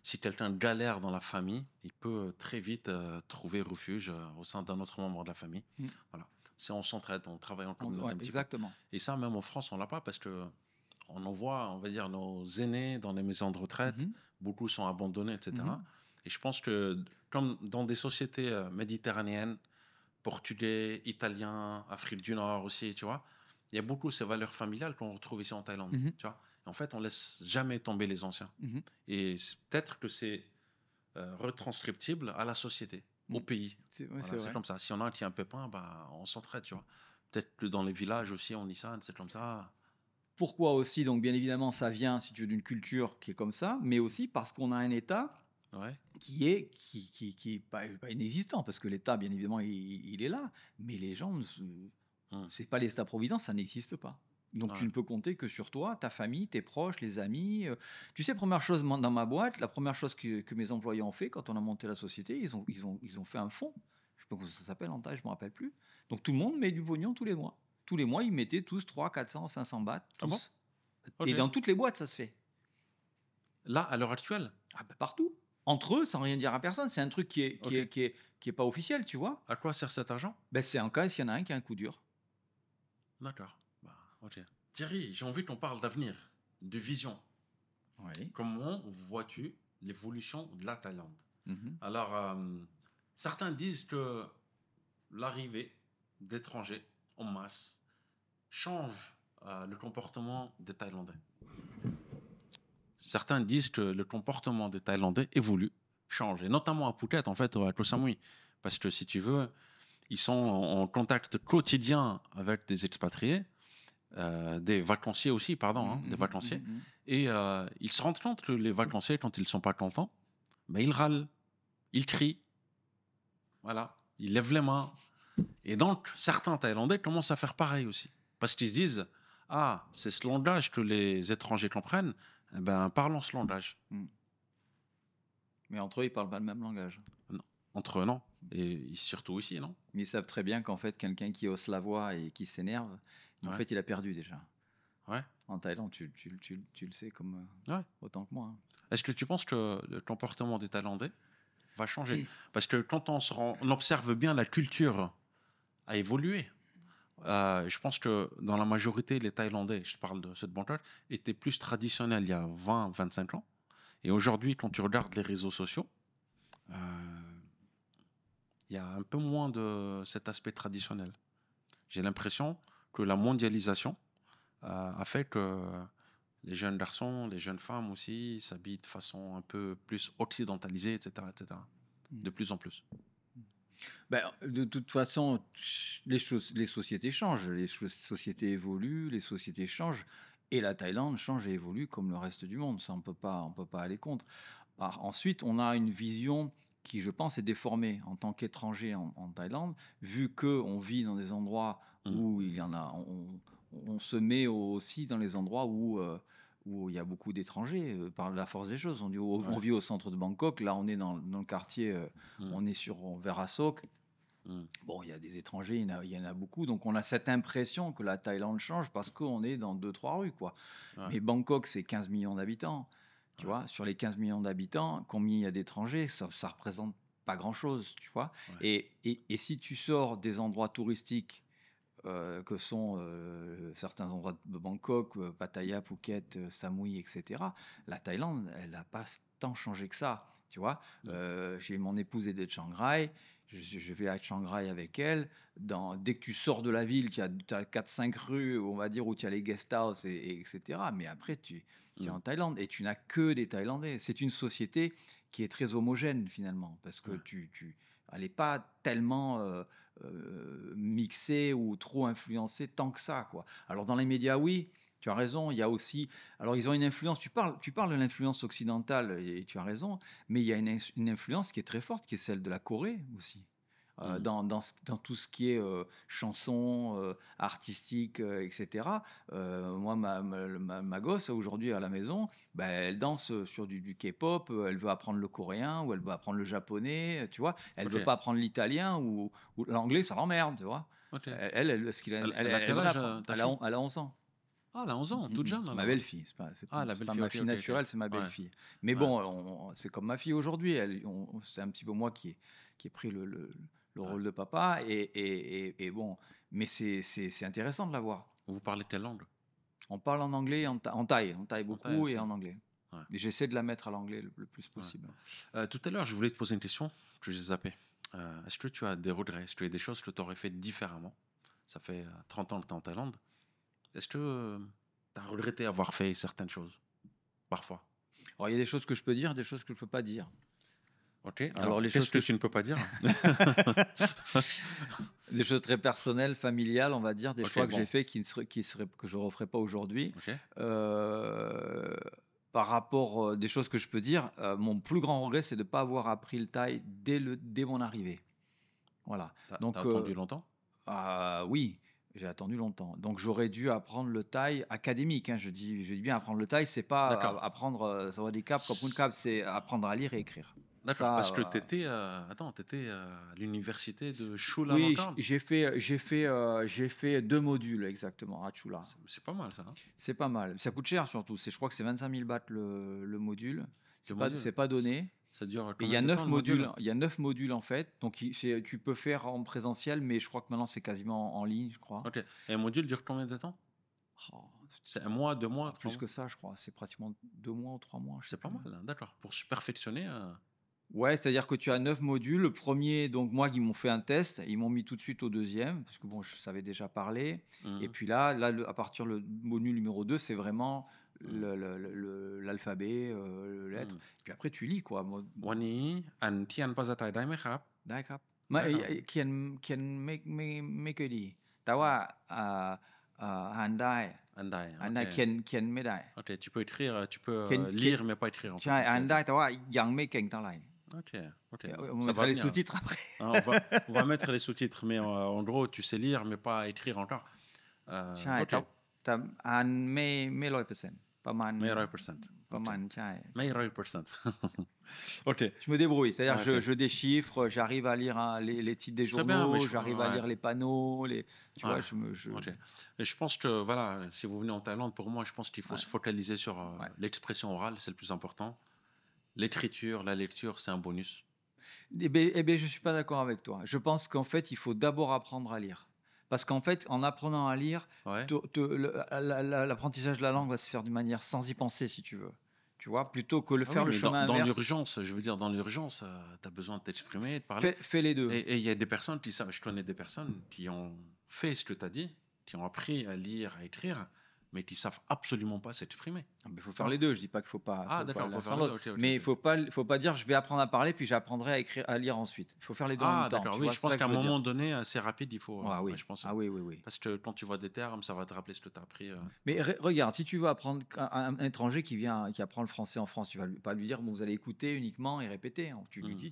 si quelqu'un galère dans la famille, il peut très vite trouver refuge au sein d'un autre membre de la famille. Mm. Voilà. Si on s'entraide, on travaille en communauté Ouais, un petit exactement. peu. Et ça, même en France, on l'a pas parce que on en voit, on va dire, nos aînés dans les maisons de retraite, Mhm. beaucoup sont abandonnés, etc. Mhm. Et je pense que comme dans des sociétés méditerranéennes, portugais, italiens, Afrique du Nord aussi, tu vois, il y a beaucoup ces valeurs familiales qu'on retrouve ici en Thaïlande, Mhm. tu vois. Et en fait, on laisse jamais tomber les anciens. Mhm. Et peut-être que c'est retranscriptible à la société, au pays. Ouais, Voilà, c'est c'est vrai. comme ça. Si on a un qui a un pépin, bah, on s'entraide, tu vois. Peut-être que dans les villages aussi, on dit ça, c'est comme ça. Pourquoi aussi? Donc, bien évidemment, ça vient, si tu veux, d'une culture qui est comme ça, mais aussi parce qu'on a un État Ouais. qui est pas inexistant, parce que l'État, bien évidemment, il est là, mais les gens, Hum. c'est pas l'État-providence, ça n'existe pas. Donc, tu Ouais. ne peux compter que sur toi, ta famille, tes proches, les amis. Tu sais, première chose, dans ma boîte, la première chose que mes employés ont fait quand on a monté la société, ils ont fait un fonds. Je sais pas comment ça s'appelle en taille, je me rappelle plus. Donc, tout le monde met du pognon tous les mois. Tous les mois, ils mettaient tous 300, 400, 500 bahts, Ah bon? tous. Ok. Et dans toutes les boîtes, ça se fait. Là, à l'heure actuelle, Ah bah partout. Entre eux, sans rien dire à personne. C'est un truc Ok. qui est pas officiel, tu vois. À quoi sert cet argent? Ben, c'est en cas s'il y en a un qui a un coup dur. D'accord. Bah, ok. Thierry, j'ai envie qu'on parle d'avenir, de vision. Oui. Comment vois-tu l'évolution de la Thaïlande? Mhm. Alors, certains disent que l'arrivée d'étrangers en masse change le comportement des Thaïlandais. Certains disent que le comportement des Thaïlandais évolue, change, et notamment à Phuket, en fait, à Koh Samui. Parce que si tu veux, ils sont en contact quotidien avec des expatriés, des vacanciers aussi, pardon, hein, Mhm, des mhm, vacanciers. mhm, Et ils se rendent compte que les vacanciers, quand ils ne sont pas contents, ben, ils râlent, ils crient, voilà, ils lèvent les mains. Et donc, certains Thaïlandais commencent à faire pareil aussi. Parce qu'ils se disent, ah, c'est ce langage que les étrangers comprennent, eh ben, parlons ce langage. mhm. Mais entre eux, ils parlent pas le même langage. Non. Entre eux, non. Et surtout ici, non? Mais ils savent très bien qu'en fait, quelqu'un qui hausse la voix et qui s'énerve, en Ouais. fait, il a perdu déjà. Ouais. En Thaïlande, tu le sais comme Ouais. autant que moi. Hein. Est-ce que tu penses que le comportement des Thaïlandais va changer? Parce que quand on observe bien la culture a évolué. Je pense que dans la majorité, les Thaïlandais, je parle de cette banque, étaient plus traditionnels il y a 20-25 ans. Et aujourd'hui, quand tu regardes les réseaux sociaux, il y a un peu moins de cet aspect traditionnel. J'ai l'impression que la mondialisation a fait que les jeunes garçons, les jeunes femmes aussi s'habillent de façon un peu plus occidentalisée, etc., etc. De plus en plus. Ben, de toute façon, les sociétés changent, sociétés évoluent, les sociétés changent, et la Thaïlande change et évolue comme le reste du monde. Ça, on peut pas aller contre. Ensuite, on a une vision qui, je pense, est déformée en tant qu'étranger en Thaïlande, vu que on vit dans des endroits Mm. où il y en a, on se met aussi dans les endroits où il y a beaucoup d'étrangers, par la force des choses. On Ouais. vit au centre de Bangkok, là on est dans le quartier, Mm. on est vers Assok. Mm. Bon, il y a des étrangers, il y en a beaucoup, donc on a cette impression que la Thaïlande change parce qu'on est dans 2-3 rues, quoi. Ouais. Mais Bangkok, c'est 15 millions d'habitants. Tu Ouais. vois, sur les 15 millions d'habitants, combien il y a d'étrangers? Ça représente pas grand-chose, tu vois. Ouais. Et si tu sors des endroits touristiques que sont certains endroits de Bangkok, Pattaya, Phuket, Samui, etc., la Thaïlande, elle n'a pas tant changé que ça. Tu vois, Mm. j'ai mon épouse est de Chiang Rai, je vais à Chiang Rai avec elle. Dès que tu sors de la ville, tu as 4-5 rues, on va dire, où tu as les guest house, etc. Mais après, tu es Mm. en Thaïlande et tu n'as que des Thaïlandais. C'est une société qui est très homogène finalement, parce que Ouais. elle n'est pas tellement mixé ou trop influencé tant que ça, quoi. Alors dans les médias, oui, tu as raison, il y a aussi... Alors ils ont une influence, tu parles de l'influence occidentale, et tu as raison, mais il y a une influence qui est très forte, qui est celle de la Corée aussi. Mhm. Dans tout ce qui est chanson artistique, etc. Moi, ma gosse, aujourd'hui à la maison, ben, elle danse sur du K-pop, elle veut apprendre le coréen ou elle veut apprendre le japonais, tu vois. Elle Ok, veut pas apprendre l'italien ou l'anglais, ça l'emmerde, tu vois. ok. Ce qu'il a- Elle a elle quel aimerait âge, apprendre. ta fille? Elle a 11 ans. Ah, elle a 11 ans, toute jeune Ma alors, hein. belle-fille, Ah, la c'est pas belle-fille, ma ok, fille ok, ok. naturelle, c'est ma Ouais, belle-fille. Mais ouais, bon, c'est comme ma fille aujourd'hui. C'est un petit peu moi qui ai pris le ouais. rôle de papa. Et bon, mais c'est intéressant de la voir. Vous parlez quelle langue? On parle en anglais, et on taille En thaï beaucoup et aussi. en anglais. Ouais, Et j'essaie de la mettre à l'anglais le plus ouais. possible. Tout à l'heure, je voulais te poser une question que j'ai zappée. Est-ce que tu as des regrets? Est-ce qu'il y a des choses que tu aurais fait différemment? Ça fait 30 ans que tu es en Thaïlande. Est-ce que tu as regretté avoir fait certaines choses? Parfois. Alors, il y a des choses que je peux dire, des choses que je peux pas dire. Ok, Alors, alors les qu'est-ce choses que que tu ne peux pas dire? des choses très personnelles, familiales, on va dire, des Ok, choix que j'ai bon. faits que je referai pas aujourd'hui. Ok. Euh, Par rapport des choses que je peux dire, mon plus grand regret, c'est de ne pas avoir appris le thaï dès mon arrivée. Voilà. T'as Donc, attendu longtemps? oui, j'ai attendu longtemps. Donc, j'aurais dû apprendre le thaï académique, hein. Je dis bien apprendre le thaï, c'est pas D'accord. apprendre Sawadee-Krap, Kapun-Kap, c'est apprendre à lire et écrire. D'accord, parce que Ça, tu étais, attends, t'étais à l'université de oui, Chulalongkorn. j'ai fait 2 modules exactement à Chula. C'est pas mal ça, hein? C'est pas mal. Ça coûte cher surtout. Je crois que c'est 25 000 bahts le module. Le C'est module. pas donné. Ça dure Et il y combien a de temps 9 le module? modules. Il y a 9 modules en fait. Donc tu peux faire en présentiel, mais je crois que maintenant c'est quasiment en ligne, je crois. Ok. Et un module dure combien de temps? Oh, C'est un mois, 2 mois, trois plus mois? que ça, je crois. C'est pratiquement 2 mois ou 3 mois, je sais C'est pas plus. mal, hein, d'accord. Pour se perfectionner. Ouais, c'est-à-dire que tu as 9 modules. Le premier, donc moi, ils m'ont fait un test. Ils m'ont mis tout de suite au deuxième, parce que bon, je savais déjà parler. Et Mhm, puis là, à partir le module numéro 2, c'est vraiment mhm, l'alphabet, le lettre. mhm. Puis après, tu lis, quoi. วันนี้อันที่อันภาษาไทยได้ไหมครับได้ครับไม่ได้ครับเขียนไม่เคยดีแต่ว่าอ่าอ่านได้อันใดอ่านโอเคได้เขียนไม่ได้ok tu peux écrire tu peux เขียน lire mais pas écrire en fait ใช่ ok อ่าน ok ได้แต่ว่ายังไม่เก่งเท่าไหร่ ok ok On ça va mettra les venir sous-titres après. hein, on va mettre les sous-titres mais en gros tu sais lire mais pas écrire encore ใช่ok แต่อ่านไม่100%ประมาณmais 100% ประ ok มาณใช่ mais 100% ok Je me débrouille, c'est-à-dire ah, que ok je déchiffre, j'arrive à lire les titres des c'est très bien mais journaux, j'arrive à ouais. lire les panneaux, tu vois, Ouais, je... ok. Et je pense que, voilà, si vous venez en Thaïlande, pour moi, je pense qu'il faut Ouais, se focaliser sur ouais. l'expression orale, c'est le plus important. L'écriture, la lecture, c'est un bonus. Je ne suis pas d'accord avec toi. Je pense qu'en fait, il faut d'abord apprendre à lire. Parce qu'en fait, en apprenant à lire, Ouais. l'apprentissage de la langue va se faire d'une manière sans y penser, si tu veux. Tu vois, plutôt que Ah faire oui, le mais dans, chemin dans inverse, l'urgence, je veux dire, dans l'urgence, tu as besoin de t'exprimer, de parler. fais les deux. Et il y a des personnes qui savent, je connais des personnes qui ont fait ce que tu as dit, qui ont appris à lire, à écrire, mais qui savent absolument pas s'exprimer. Il faut Tu faire vois? les deux. Je dis pas qu'il faut pas, Ah, faut pas d'accord, il l'un faut faire sans les deux. l'autre. Ok, ok, Mais ok. il faut pas dire je vais apprendre à parler puis j'apprendrai à écrire, à lire ensuite. Il faut faire les deux en même Ah, temps. d'accord, Tu oui, vois, je c'est pense ça que qu'à un je veux dire. moment donné, c'est rapide, il faut. Ah Ouais, oui, je pense. ah oui, oui, oui. Parce que quand tu vois des termes, ça va te rappeler ce que tu as appris. Mais regarde, si tu veux apprendre un étranger qui apprend le français en France, tu vas pas lui dire bon, vous allez écouter uniquement et répéter, hein. Tu lui Mhm. dis,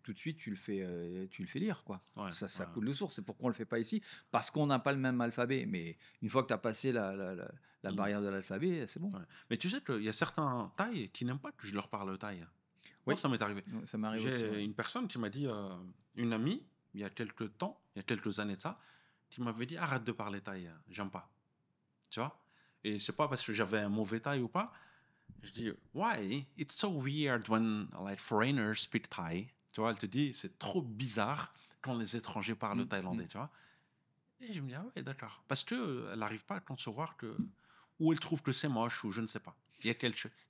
tout de suite, tu le fais lire, quoi. Ouais, Ça ouais. coule de source. C'est pourquoi on le fait pas ici, parce qu'on n'a pas le même alphabet. Mais une fois que tu as passé la Mhm. barrière de l'alphabet, c'est bon. Ouais. Mais tu sais qu'il y a certains Thaïs qui n'aiment pas que je leur parle Thaï. Moi, Oui, ça m'est arrivé. ça m'arrive aussi. Ouais. J'ai une personne qui m'a dit, une amie, il y a quelques temps, il y a quelques années de ça, qui m'avait dit arrête de parler Thaï, j'aime pas. Tu vois? Et c'est pas parce que j'avais un mauvais Thaï ou pas. Je dis why? It's so weird when like foreigners speak Thai. Tu vois, elle te dit c'est trop bizarre quand les étrangers parlent Mm, thaïlandais, mm. tu vois? Et je me dis ah ouais, d'accord. Parce que elle n'arrive pas à concevoir que ou elle trouve que c'est moche ou je ne sais pas. Il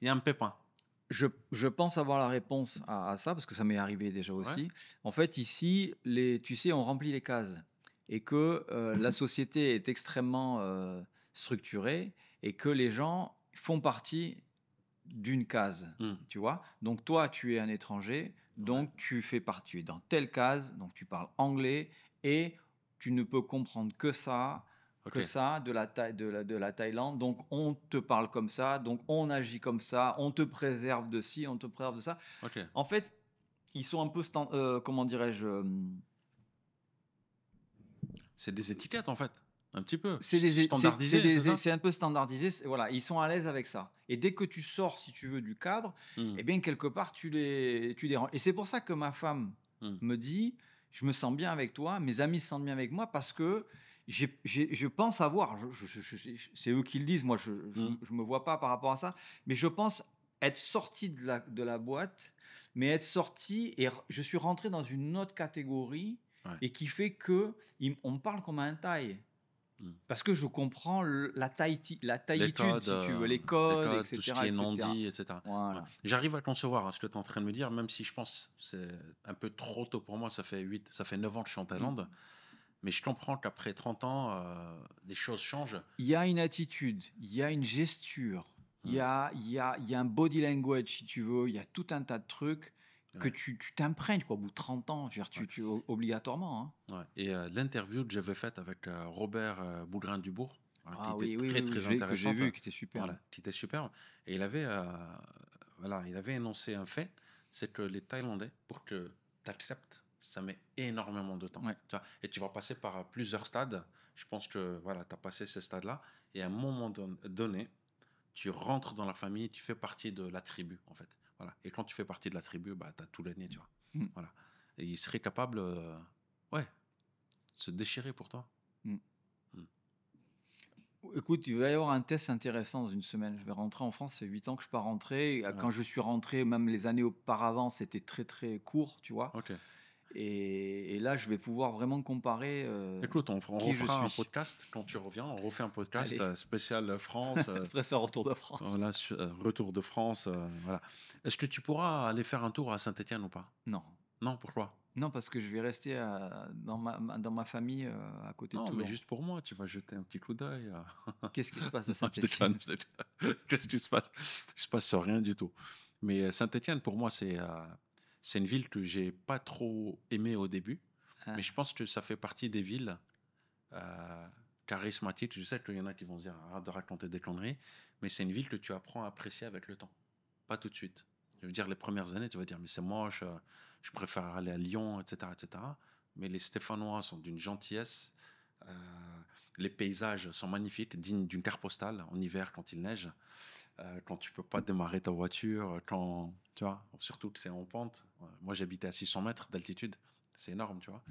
y a un pépin. Je pense avoir la réponse à ça, parce que ça m'est arrivé déjà Ouais. aussi. En fait, ici, tu sais, on remplit les cases. Et que la société est extrêmement structurée et que les gens font partie d'une case, Hmm. tu vois. Donc toi, tu es un étranger, Ouais. donc tu fais partie dans telle case, donc tu parles anglais et tu ne peux comprendre que ça, Ok. de la Thaïlande. Donc, on te parle comme ça, donc on agit comme ça, on te préserve de ci, on te préserve de ça. Ok. En fait, ils sont un peu, comment dirais-je, C'est des étiquettes en fait, un petit peu c'est des- standardisé, c'est ça? c'est un peu standardisé. Voilà, ils sont à l'aise avec ça. Et dès que tu sors, si tu veux, du cadre, Hmm, eh bien, quelque part, tu les rends. Et c'est pour ça que ma femme hmm, me dit, je me sens bien avec toi, mes amis se sentent bien avec moi parce que je pense avoir, c'est eux qui le disent, moi, hmm. je me vois pas par rapport à ça, mais je pense être sorti de la boîte, mais être sorti et je suis rentré dans une autre catégorie Ouais. et qui fait que on me parle comme un taille. Hmm. Parce que je comprends la Les taillitude, codes, si tu veux, les les codes, codes, tout ce qui etc., est non etc. dit, etc. Ouais. Voilà. J'arrive à concevoir hein, ce que tu es en train de me dire, même si je pense que c'est un peu trop tôt pour moi. Ça fait 9 ans que je suis en Mm. Thaïlande. Mais je comprends qu'après 30 ans, les choses changent. Il y a une attitude, il y a une gesture, Hmm. il y a un body language, si tu veux, il y a tout un tas de trucs que Ouais, tu t'imprègnes, quoi, au bout de 30 ans, je veux dire, ouais, obligatoirement. Hein. ouais. Et l'interview que j'avais faite avec Robert Boulgrain-Dubourg, hein, qui Ah était oui, oui, très oui, oui, très que j'ai intéressante, vu, qui était superbe. voilà, qui était superbe. Et voilà, il avait énoncé un fait, c'est que les Thaïlandais, pour que tu acceptes, ça met énormément de temps. Ouais. Tu vois, et tu vas passer par plusieurs stades. Je pense que voilà, tu as passé ces stades-là. Et à un moment donné, tu rentres dans la famille, tu fais partie de la tribu, en fait. Voilà. Et quand tu fais partie de la tribu, bah, tu as tout l'année, tu vois. Mm, Voilà. Et il serait capable, ouais, de se déchirer pour toi. mm. Mm. Écoute, il va y avoir un test intéressant dans une semaine. Je vais rentrer en France, ça fait 8 ans que je ne suis pas rentré. Ouais. Quand je suis rentré, même les années auparavant, c'était très très court, tu vois. Ok. Et là, je vais pouvoir vraiment comparer Écoute, on qui je refera un suis. podcast quand tu reviens. On refait un podcast Allez, spécial France. express retour de France. Voilà, retour de France. Voilà. Est-ce que tu pourras aller faire un tour à Saint-Étienne ou pas? Non, Non, pourquoi? non, parce que je vais rester dans ma famille à côté de Non, mais Toulon. juste pour moi, tu vas jeter un petit coup d'œil. Qu'est-ce qui se passe à Non, je déconne, Saint-Étienne? je déconne. Qu'est-ce qui se passe? Il se passe rien du tout. Mais Saint-Étienne, pour moi, c'est une ville que j'ai pas trop aimée au début. Hein? Mais je pense que ça fait partie des villes euh, charismatiques. Je sais qu'il y en a qui vont se dire arrête de raconter des conneries. Mais c'est une ville que tu apprends à apprécier avec le temps. Pas tout de suite. Je veux dire, les premières années, tu vas dire mais c'est moche, je préfère aller à Lyon, etc., etc. Mais les Stéphanois sont d'une gentillesse. euh, les paysages sont magnifiques, dignes d'une carte postale en hiver quand il neige, quand tu peux pas démarrer ta voiture, quand tu vois, surtout que c'est en pente. Moi, j'habitais à 600 mètres d'altitude, c'est énorme, tu vois.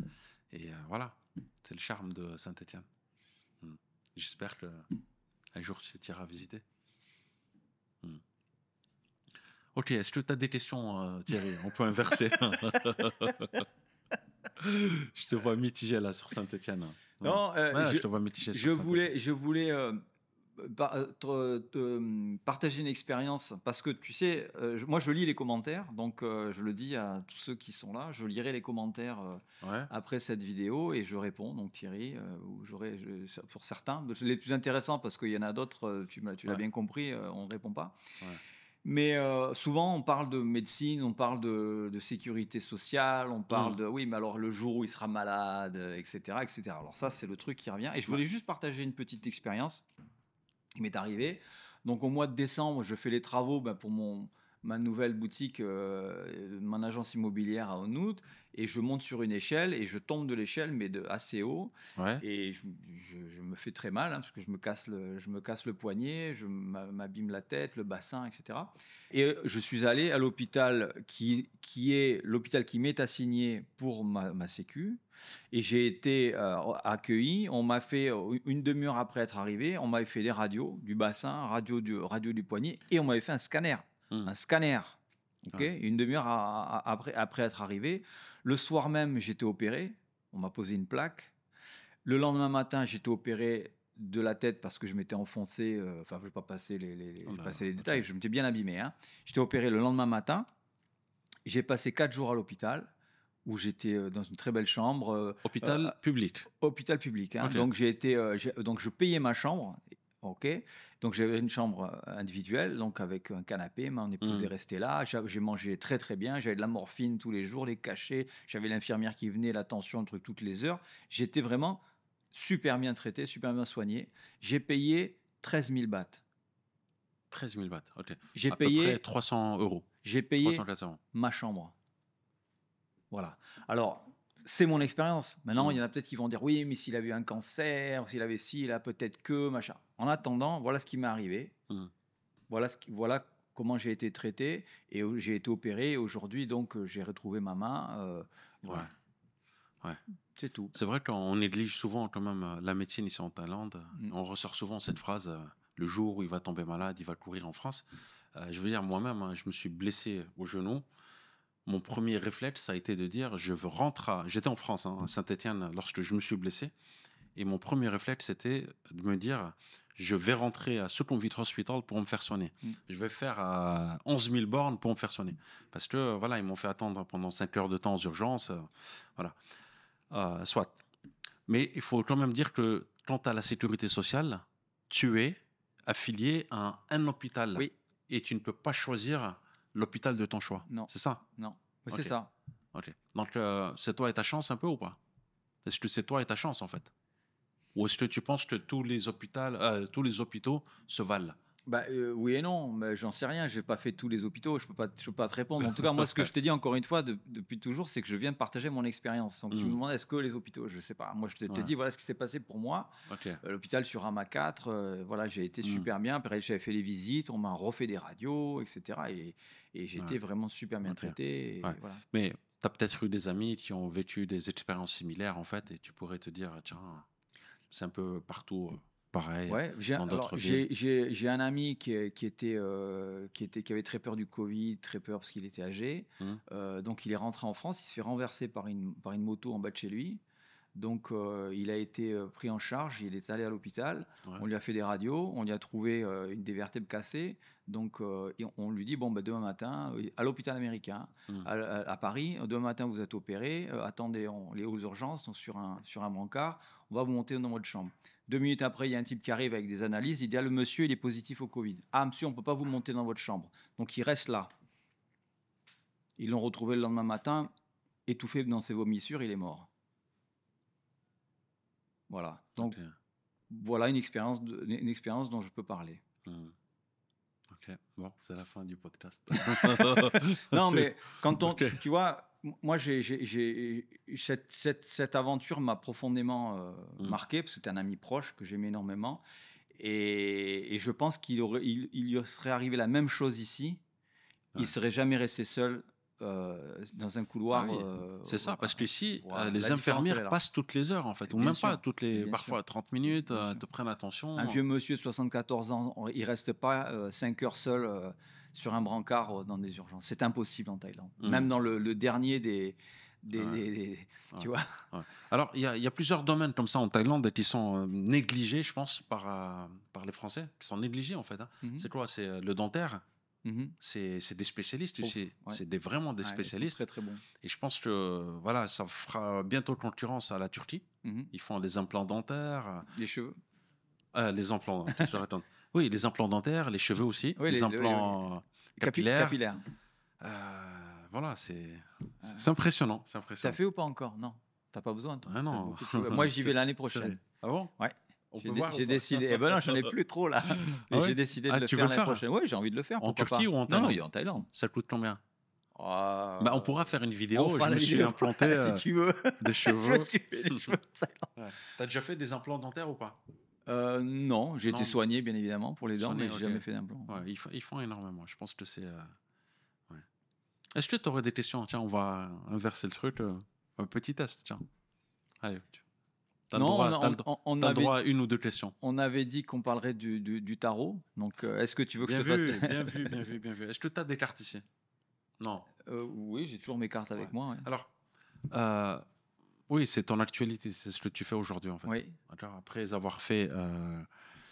Et voilà, c'est le charme de Saint-Étienne. Hmm. J'espère que un jour tu iras visiter. Hmm. Ok, est-ce que tu as des questions, Thierry? On peut inverser. Je te vois mitigé là sur Saint-Étienne. Ouais. Non, Ouais, je te vois mitigé sur Saint-Étienne. je voulais partager une expérience parce que tu sais, moi je lis les commentaires, donc je le dis à tous ceux qui sont là, je lirai les commentaires Ouais, après cette vidéo et je réponds. Donc Thierry, ou pour certains, les plus intéressants parce qu'il y en a d'autres, tu l'as ouais, bien compris, on ne répond pas. ouais, Mais souvent, on parle de médecine, on parle de sécurité sociale, on parle hmm. de oui, mais alors le jour où il sera malade, etc., etc. Alors ça, c'est le truc qui revient. Et je Ouais, voulais juste partager une petite expérience qui m'est arrivée. Donc au mois de décembre, je fais les travaux pour ma nouvelle boutique, mon agence immobilière à Honnut, et je monte sur une échelle et je tombe de l'échelle, mais assez haut. ouais, Et je me fais très mal hein, parce que je me casse le poignet, je m'abîme la tête, le bassin, etc. Et je suis allé à l'hôpital qui est l'hôpital qui m'est assigné pour ma sécu. Et j'ai été accueilli. On m'a fait, une demi-heure après être arrivé, on m'avait fait des radios du bassin, radio du poignet, et on m'avait fait un scanner. hmm. Un scanner. Ok, Ouais, une demi-heure après être arrivé. Le soir même, j'étais opéré. On m'a posé une plaque. Le lendemain matin, j'étais opéré de la tête parce que je m'étais enfoncé. Enfin, je ne vais pas passer oh là là, les ok. détails. Je m'étais bien abîmé. Hein. J'étais opéré le lendemain matin. J'ai passé 4 jours à l'hôpital où j'étais dans une très belle chambre. Hôpital public. Hôpital public. Hein. Ok, Donc, donc, je payais ma chambre. OK. Donc j'avais une chambre individuelle, donc avec un canapé. Mon épouse est Mmh. restée là. J'ai mangé très très bien. J'avais de la morphine tous les jours, les cachets. J'avais l'infirmière qui venait, la tension, le truc toutes les heures. J'étais vraiment super bien traité, super bien soigné. J'ai payé 13 000 bahts. 13 000 bahts, ok. J'ai À peu près payé, 300 euros. j'ai 300, payé 400 euros. ma chambre. Voilà. Alors, c'est mon expérience. Maintenant, il y Mmh. en a peut-être qui vont dire oui, mais s'il avait eu un cancer, s'il avait ci, il a peut-être que machin. En attendant, voilà ce qui m'est arrivé. Mmh. Voilà comment j'ai été traité et j'ai été opéré. Aujourd'hui, donc, j'ai retrouvé ma main. Ouais, Voilà, ouais. c'est tout. C'est vrai qu'on néglige souvent quand même la médecine ici en Thaïlande. Mm. On ressort souvent cette phrase le jour où il va tomber malade, il va courir en France. Je veux dire, moi-même, hein, je me suis blessé au genou. Mon premier réflexe, ça a été de dire je veux rentrer à... J'étais en France, hein, à Saint-Étienne, lorsque je me suis blessé. Et mon premier réflexe, c'était de me dire je vais rentrer à Sukhumvit Hospital pour me faire soigner. Mm. Je vais faire 11 000 bornes pour me faire soigner. Parce que, voilà, ils m'ont fait attendre pendant 5 heures de temps aux urgences. Voilà. Soit. Mais il faut quand même dire que quant à la sécurité sociale, tu es affilié à un hôpital Oui, et tu ne peux pas choisir l'hôpital de ton choix. non, C'est ça? non. Mais c'est Ok. ça. Ok. Donc, c'est toi et ta chance un peu ou pas? Est-ce que c'est toi et ta chance en fait? Ou est-ce que tu penses que tous les hôpitaux se valent? Bah, oui et non, mais j'en sais rien. J'ai pas fait tous les hôpitaux. Je peux pas te répondre. En tout cas, moi, ce que je te dis encore une fois depuis toujours, c'est que je viens de partager mon expérience. Donc, tu me Hmm. demandes est-ce que les hôpitaux, je sais pas. Moi, je te Ouais. dis voilà ce qui s'est passé pour moi. Ok. L'hôpital sur Rama 4, voilà, j'ai été Hmm. super bien. Après, j'avais fait les visites, on m'a refait des radios, etc. Et j'étais Ouais. vraiment super bien Ok. traité. Ouais. Et voilà. Mais tu as peut-être eu des amis qui ont vécu des expériences similaires en fait, et tu pourrais te dire, tiens, c'est un peu partout pareil Ouais, dans alors d'autres villes. j'ai un ami qui avait très peur du Covid, très peur parce qu'il était âgé. Hmm. Donc il est rentré en France, il se fait renverser par une moto en bas de chez lui. Donc il a été pris en charge, il est allé à l'hôpital, Ouais. on lui a fait des radios, on lui a trouvé une des vertèbres cassées. Donc et on lui dit bon bah, demain matin à l'hôpital américain Hmm. à Paris, demain matin vous êtes opéré, attendez on est aux urgences donc sur un brancard, on va vous monter dans votre chambre. 2 minutes après, il y a un type qui arrive avec des analyses. Il dit ah, le monsieur, il est positif au Covid. Ah, monsieur, on ne peut pas vous monter dans votre chambre. Donc, il reste là. Ils l'ont retrouvé le lendemain matin, étouffé dans ses vomissures. Il est mort. Voilà. Donc, Ok. voilà une expérience dont je peux parler. Hmm. Ok. Bon, c'est la fin du podcast. Non, C'est... mais quand Ok. tu vois, moi, cette aventure m'a profondément Hmm. marqué, parce que c'était un ami proche que j'aimais énormément. Et je pense il lui serait arrivé la même chose ici. Il Ouais. ne serait jamais resté seul dans un Ah couloir. oui, c'est ça, parce que ici, Voilà. les La différence, elle infirmières est là. passent toutes les heures, en fait, ou Bien même pas sûr. toutes Et les, bien sûr. parfois 30 minutes, Bien sûr. te prennent Un attention. vieux monsieur de 74 ans, il ne reste pas 5 heures seul sur un brancard dans des urgences. C'est impossible en Thaïlande. Hmm. Même dans le dernier Ouais, tu ouais, vois. ouais. Alors, il y a plusieurs domaines comme ça en Thaïlande qui sont négligés, je pense, par les Français, qui sont négligés, en fait, hein. Mhm. C'est quoi? C'est le dentaire, Mhm. c'est des spécialistes, Ouf, ouais. c'est vraiment des Ouais, ils sont très spécialistes. très bons. Et je pense que, voilà, ça fera bientôt concurrence à la Turquie. Mhm. Ils font des implants dentaires. Les cheveux. Les implants, qu'est-ce que je raconte? Oui, les implants dentaires, les cheveux aussi, Oui, les oui. implants capillaires. Capillaires. Voilà, Euh, c'est impressionnant, c'est T'as impressionnant. fait ou pas encore? Non. T'as pas besoin, toi. Ah T'as non, beaucoup de cheveux. Moi, j'y vais l'année c'est vrai. prochaine. Ah bon? Ouais. On J'ai peut dé- voir ou j'ai pas? décidé. Eh ben non, j'en ai plus trop là. Ah Mais ouais? j'ai décidé de Ah, le tu veux faire le l'année faire? prochaine. Oui, j'ai envie de le faire. En Pourquoi Turquie pas? ou en Non, non, il Thaïlande? est en Thaïlande. Ça coûte combien? Bah, on Ah, pourra faire une on vidéo. fera Je la me suis vidéo implanté si tu veux. des Je me cheveux. suis fait les cheveux en Thaïlande. Ouais. T'as déjà fait des implants dentaires ou pas? Non, j'ai été Non, soigné bien évidemment pour les dents, soigné, mais j'ai ok. jamais fait d'implant. Ouais, ils font énormément. Je pense que c'est. Ouais. Est-ce que tu aurais des questions? Tiens, on va inverser le truc. Un petit test, tiens. Allez, t'as le Non, droit, t'as le, t'as le droit à une ou deux questions. on avait dit qu'on parlerait du tarot. Donc, est-ce que tu veux que je Bien te fasse vu, bien vu, bien vu, bien vu. Est-ce que tu as des cartes ici? Non. Oui, j'ai toujours mes cartes Ouais. avec moi. Ouais. Alors, euh, oui, c'est ton actualité, c'est ce que tu fais aujourd'hui en fait. Oui. D'accord. Après avoir fait Ben,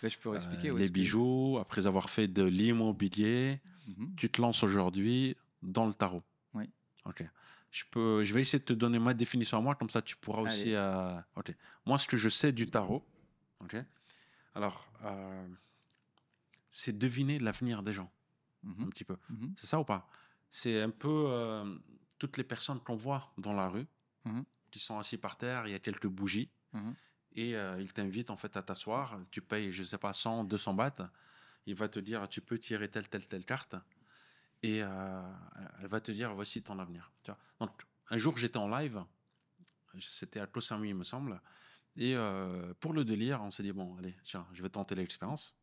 je peux expliquer. Ouais, les bijoux, après avoir fait de l'immobilier, Mhm. tu te lances aujourd'hui dans le tarot. Oui. Ok. Je vais essayer de te donner ma définition à moi, comme ça tu pourras aussi. Allez. Ok. Moi, ce que je sais du tarot, ok. Alors, c'est deviner l'avenir des gens, un petit peu. Mhm. C'est ça ou pas? C'est un peu toutes les personnes qu'on voit dans la rue, Mhm. qui sont assis par terre, il y a quelques bougies, Mhm. et ils t'invitent en fait à t'asseoir. Tu payes, je sais pas, 100, 200 bahts. Il va te dire, tu peux tirer telle carte, et elle va te dire, voici ton avenir. Tu vois. Donc, un jour, j'étais en live, c'était à Koh Samui, il me semble, et pour le délire, on s'est dit, bon, allez, tiens, je vais tenter l'expérience.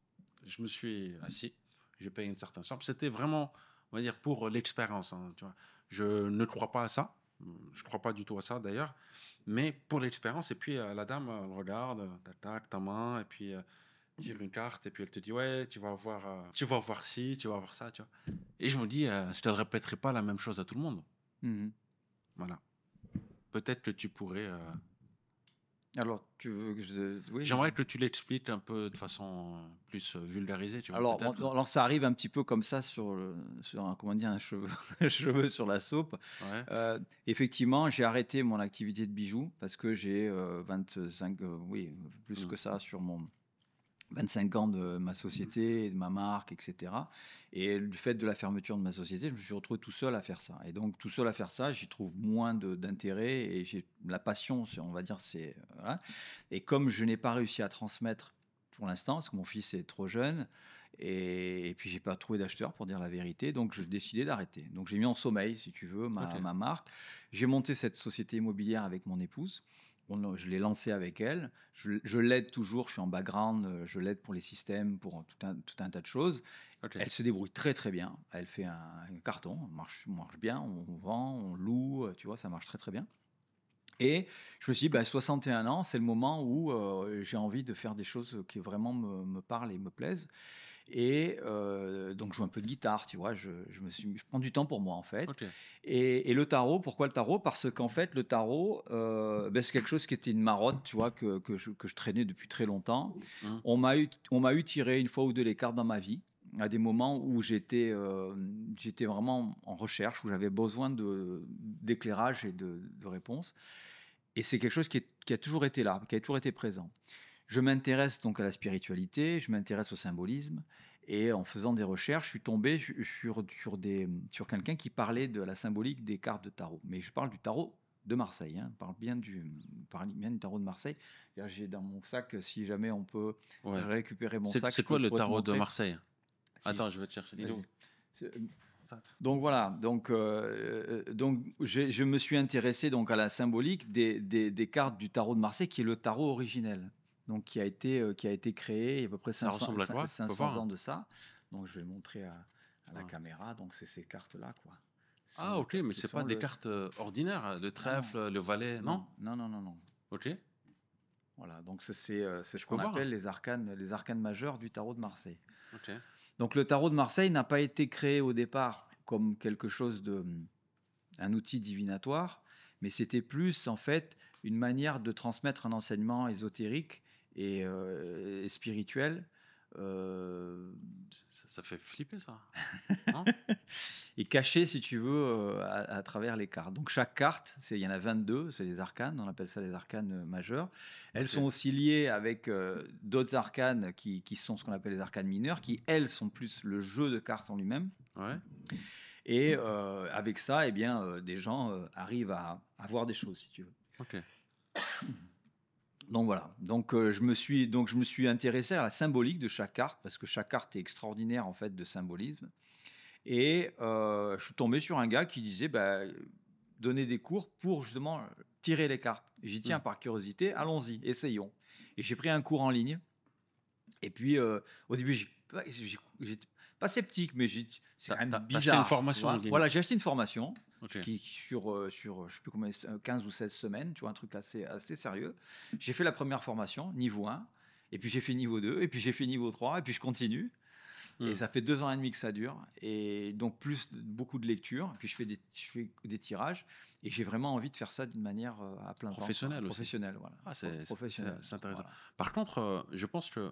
Je me suis assis, j'ai payé une certaine somme. C'était vraiment, on va dire, pour l'expérience. Hein, tu vois. Je ne crois pas à ça. Je ne crois pas du tout à ça, d'ailleurs. Mais pour l'expérience, et puis la dame, elle regarde, tac, tac, ta main, et puis tire une carte, et puis elle te dit, ouais, tu vas voir ci, tu vas voir ça, tu vois. Et je me dis, je ne te répéterai pas la même chose à tout le monde. Mhm. Voilà. Peut-être que tu pourrais... Alors, tu veux que je... Oui, J'aimerais que tu l'expliques un peu de façon plus vulgarisée, tu vois, alors, peut-être. alors, ça arrive un petit peu comme ça sur un, comment dire, un cheveu, un cheveu sur la soupe. Ouais. Effectivement, j'ai arrêté mon activité de bijoux parce que j'ai 25, oui, plus Mm. que ça sur mon 25 ans de ma société, de ma marque, etc. Et du fait de la fermeture de ma société, je me suis retrouvé tout seul à faire ça. Et donc, tout seul à faire ça, j'y trouve moins d'intérêt et j'ai la passion, on va dire, c'est... Voilà. Et comme je n'ai pas réussi à transmettre pour l'instant, parce que mon fils est trop jeune, et puis j'ai pas trouvé d'acheteur pour dire la vérité, donc j'ai décidé d'arrêter. Donc j'ai mis en sommeil, si tu veux, Ok. ma marque. J'ai monté cette société immobilière avec mon épouse. Je l'ai lancée avec elle. Je l'aide toujours, je suis en background, je l'aide pour les systèmes, pour tout un tas de choses. Ok. Elle se débrouille très très bien. Elle fait un carton, marche bien, on vend, on loue, tu vois, ça marche très très bien. Et je me suis dit, bah, 61 ans, c'est le moment où j'ai envie de faire des choses qui vraiment me parlent et me plaisent. Et donc, je joue un peu de guitare, tu vois. Je prends du temps pour moi, en fait. Ok. Et le tarot, pourquoi le tarot? Parce qu'en fait, le tarot, ben, c'est quelque chose qui était une marotte, tu vois, que je traînais depuis très longtemps. Mm. On m'a eu tiré une fois ou deux les cartes dans ma vie, à des moments où j'étais vraiment en recherche, où j'avais besoin d'éclairage et de réponses. Et c'est quelque chose qui a toujours été là, qui a toujours été présent. Je m'intéresse donc à la spiritualité, je m'intéresse au symbolisme, et en faisant des recherches, je suis tombé sur quelqu'un qui parlait de la symbolique des cartes de tarot. Mais je parle du tarot de Marseille, hein. Je parle bien du tarot de Marseille. J'ai dans mon sac, si jamais on peut Ouais. récupérer mon sac, C'est je quoi le pourrais te tarot de montrer. Marseille? Si, Attends, je vais te chercher. Il est où? vas-y. Donc voilà, donc je me suis intéressé donc à la symbolique des cartes du tarot de Marseille, qui est le tarot originel, donc qui a été créé il y a à peu près Ça 500, ressemble à quoi? On peut 500 voir, hein. ans de ça. Donc je vais le montrer à la Ouais. caméra. Donc c'est ces cartes-là, quoi. Ah, ok, mais Qui c'est sont pas des le... cartes ordinaires, hein, le Non, non, trèfle, le valet, non? non, non, non, non, non. Ok, Voilà, donc c'est je ce peux qu'on voir, hein. appelle les arcanes majeurs du tarot de Marseille. Ok. Donc le tarot de Marseille n'a pas été créé au départ comme quelque chose de un outil divinatoire, mais c'était plus en fait une manière de transmettre un enseignement ésotérique et spirituel, euh, Ça fait flipper, ça. Non? et caché, si tu veux, à travers les cartes. Donc chaque carte, il y en a 22, c'est les arcanes, on appelle ça les arcanes majeurs. Elles Ok. sont aussi liées avec d'autres arcanes qui sont ce qu'on appelle les arcanes mineures, qui elles sont plus le jeu de cartes en lui-même. Ouais. Et avec ça, eh bien, des gens arrivent à voir des choses, si tu veux. Ok. Donc voilà. Donc je me suis intéressé à la symbolique de chaque carte, parce que chaque carte est extraordinaire en fait de symbolisme. Et je suis tombé sur un gars qui disait, bah, donner des cours pour justement tirer les cartes. J'y tiens Hmm. par curiosité. Allons-y, essayons. Et j'ai pris un cours en ligne. Et puis au début, j'étais pas sceptique, mais c'est quand même T'as acheté une bizarre, tu formation en vois. ligne. Voilà, j'ai acheté une formation Ok. sur je sais plus combien, 15 ou 16 semaines, tu vois, un truc assez sérieux. J'ai fait la première formation, niveau 1, et puis j'ai fait niveau 2, et puis j'ai fait niveau 3, et puis je continue. Et Hmm. ça fait 2 ans et demi que ça dure. Et donc, beaucoup de lectures. Puis je fais des tirages. Et j'ai vraiment envie de faire ça d'une manière à plein temps, quoi. Professionnel aussi. Professionnel, voilà. Ah, Professionnel. c'est intéressant. Voilà. Par contre, je pense que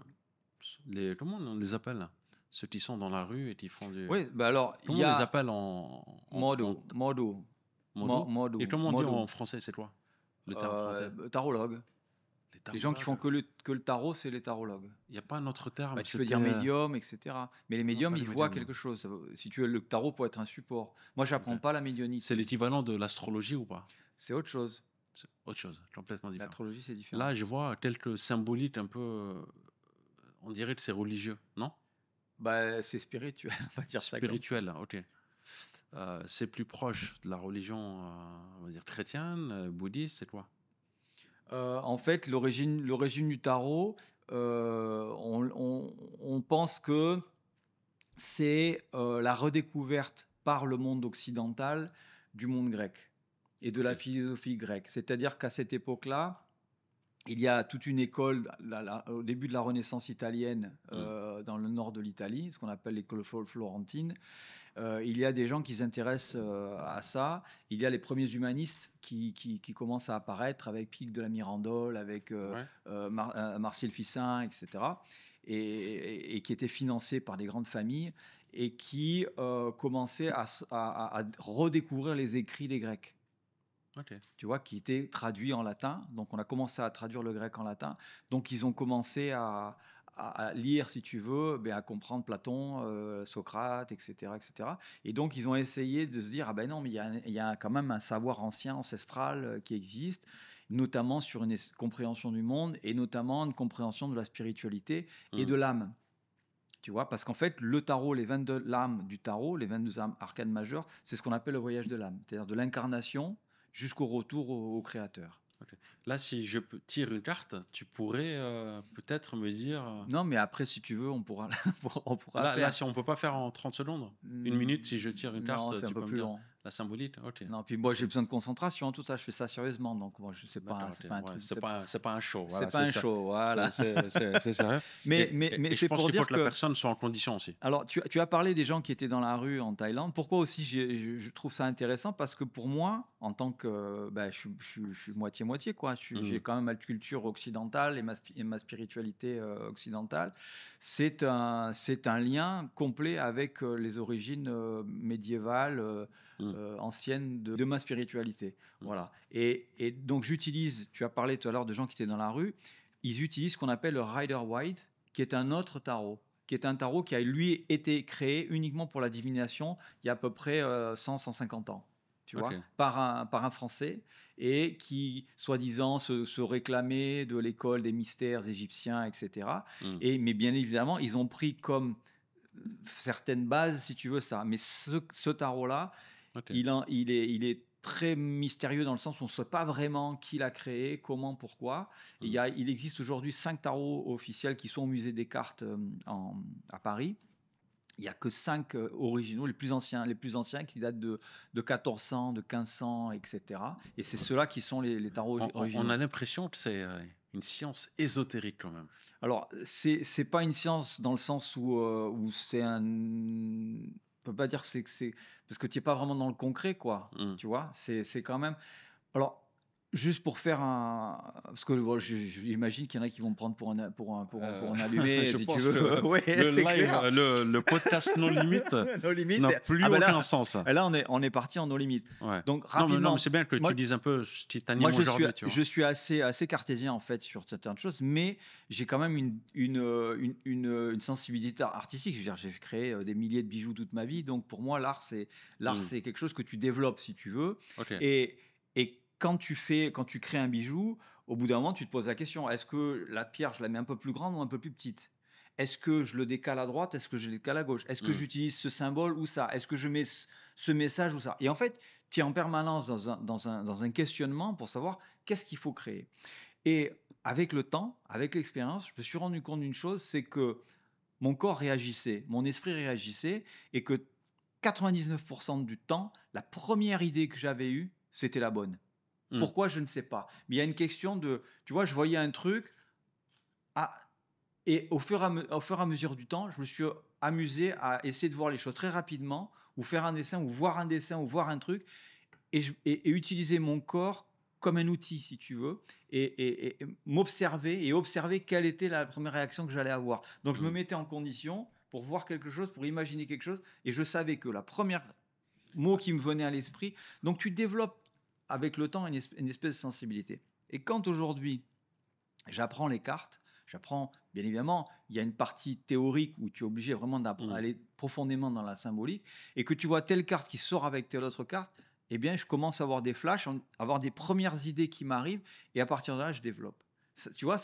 comment on les appelle, là? Ceux qui sont dans la rue et qui font du... Oui, bah alors, il Comment y on les a appelle en Modo. modo? Et comment on dit Modo. en français, c'est quoi? Le terme français? Tarologue. Les Les gens qui font que le tarot, c'est les tarologues. Il n'y a pas un autre terme. Bah, tu peux dire médium, etc. Mais les médiums, ils voient quelque chose. Si tu veux, le tarot peut être un support. Moi, j'apprends pas la médiumnité. C'est l'équivalent de l'astrologie ou pas? C'est autre chose. C'est autre chose, complètement différent. L'astrologie, c'est différent. Là, je vois quelques symboliques un peu, on dirait que c'est religieux, non? Bah, c'est spirituel, on va dire ça. Spirituel, ok. C'est plus proche de la religion, on va dire chrétienne, bouddhiste, c'est quoi? En fait, l'origine du tarot, on pense que c'est la redécouverte par le monde occidental du monde grec et de la philosophie grecque. C'est-à-dire qu'à cette époque-là, il y a toute une école, au début de la Renaissance italienne, dans le nord de l'Italie, ce qu'on appelle l'école florentine. Il y a des gens qui s'intéressent à ça. Il y a les premiers humanistes qui commencent à apparaître avec Pic de la Mirandole, avec Marcel Ficin, etc. Et qui étaient financés par des grandes familles et qui commençaient à redécouvrir les écrits des Grecs. Tu vois, qui étaient traduits en latin. Donc, on a commencé à traduire le grec en latin. Donc, ils ont commencé à lire, si tu veux, à comprendre Platon, Socrate, etc., etc. Et donc, ils ont essayé de se dire, ah ben non, mais il y a quand même un savoir ancien, ancestral qui existe, notamment sur une compréhension du monde et notamment une compréhension de la spiritualité et de l'âme. Tu vois, parce qu'en fait, le tarot, les 22 lames du tarot, les 22 arcanes majeures, c'est ce qu'on appelle le voyage de l'âme, c'est-à-dire de l'incarnation jusqu'au retour au créateur. Okay. Là, si je tire une carte, tu pourrais peut-être me dire... Non, mais après, si tu veux, on pourra faire. Là, si on ne peut pas faire en 30 secondes, une minute, si je tire une carte, c'est un peu plus long. La symbolique, ok. Non, puis moi, j'ai besoin de concentration, tout ça, je fais ça sérieusement, donc moi, je sais pas, c'est pas un truc. C'est pas un show. C'est pas un show, voilà. C'est sérieux. Mais je pense qu'il faut que la personne soit en condition aussi. Alors, tu as parlé des gens qui étaient dans la rue en Thaïlande. Pourquoi aussi je trouve ça intéressant? Parce que pour moi, en tant que... je suis moitié-moitié, quoi. J'ai quand même ma culture occidentale et ma spiritualité occidentale. C'est un lien complet avec les origines médiévales, anciennes de ma spiritualité. Voilà. Et donc, tu as parlé tout à l'heure de gens qui étaient dans la rue. Ils utilisent ce qu'on appelle le Rider-Waite, qui est un autre tarot, qui est un tarot qui a, lui, été créé uniquement pour la divination il y a à peu près 100-150 ans, tu vois, par un Français, et qui, soi-disant, se réclamait de l'école des mystères égyptiens, etc. Mais bien évidemment, ils ont pris comme certaines bases, si tu veux, ça. Mais ce tarot-là, il est très mystérieux dans le sens où on ne sait pas vraiment qui l'a créé, comment, pourquoi. Il existe aujourd'hui 5 tarots officiels qui sont au musée des cartes à Paris. Il n'y a que 5 originaux, les plus anciens qui datent de 1400, de 1500, etc. Et c'est ceux-là qui sont les tarots originaux. On a l'impression que c'est une science ésotérique quand même. Alors, c'est pas une science dans le sens où c'est un... On peut pas dire que c'est parce que tu n'es pas vraiment dans le concret, quoi. Tu vois, c'est quand même. Alors, juste pour faire parce que j'imagine qu'il y en a qui vont me prendre pour un allumé, si tu veux. Le podcast No Limite n'a plus aucun sens. Là, on est parti en No Limite. Ouais. Donc rapidement. Non, mais c'est bien que tu dises un peu ce qui t'anime aujourd'hui. Je suis assez cartésien en fait sur certaines choses, mais j'ai quand même une sensibilité artistique. Je veux dire, j'ai créé des milliers de bijoux toute ma vie, donc pour moi, l'art c'est quelque chose que tu développes si tu veux. Et quand tu crées un bijou, au bout d'un moment, tu te poses la question, est-ce que la pierre, je la mets un peu plus grande ou un peu plus petite? Est-ce que je le décale à droite? Est-ce que je le décale à gauche? Est-ce que j'utilise ce symbole ou ça? Est-ce que je mets ce message ou ça? Et en fait, tu es en permanence dans un questionnement pour savoir qu'est-ce qu'il faut créer. Et avec le temps, avec l'expérience, je me suis rendu compte d'une chose, c'est que mon corps réagissait, mon esprit réagissait, et que 99% du temps, la première idée que j'avais eue, c'était la bonne. Pourquoi, je ne sais pas. Mais il y a une question de... Tu vois, je voyais un truc... et au fur et à mesure du temps, je me suis amusé à essayer de voir les choses très rapidement, ou faire un dessin, ou voir un truc, et utiliser mon corps comme un outil, si tu veux, et m'observer, et observer quelle était la première réaction que j'allais avoir. Donc, je me mettais en condition pour voir quelque chose, pour imaginer quelque chose, et je savais que la première mot qui me venait à l'esprit... Donc, tu développes avec le temps une espèce de sensibilité. Et quand aujourd'hui, J'apprends les cartes. J'apprends, bien évidemment, il y a une partie théorique où tu es obligé vraiment d'aller profondément dans la symbolique. Et que tu vois telle carte qui sort avec telle autre carte, eh bien, je commence à avoir des flashs, avoir des premières idées qui m'arrivent. Et à partir de là, je développe. Tu vois,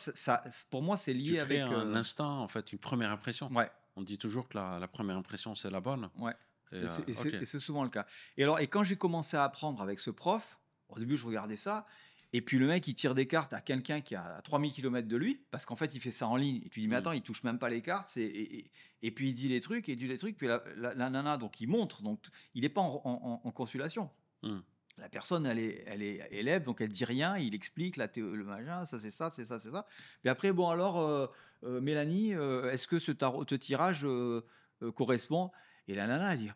pour moi, c'est Tu lié crées avec. un instinct, en fait, une première impression. Ouais, On dit toujours que la première impression, c'est la bonne. ouais. Et, Et c'est et ok. c'est- et c'est souvent le cas. Et quand j'ai commencé à apprendre avec ce prof, au début, je regardais ça. Et puis le mec, il tire des cartes à quelqu'un qui est à 3000 km de lui, parce qu'en fait, il fait ça en ligne. Et tu dis, mais attends, il touche même pas les cartes. Et puis il dit les trucs, et il dit les trucs. Puis la nana, donc il montre. Donc il n'est pas en consultation. Mm. La personne, elle est élève, donc elle dit rien. Il explique le machin, ça c'est ça, c'est ça, c'est ça. Puis après, bon alors, Mélanie, est-ce que ce tirage correspond? Et la nana, elle dit,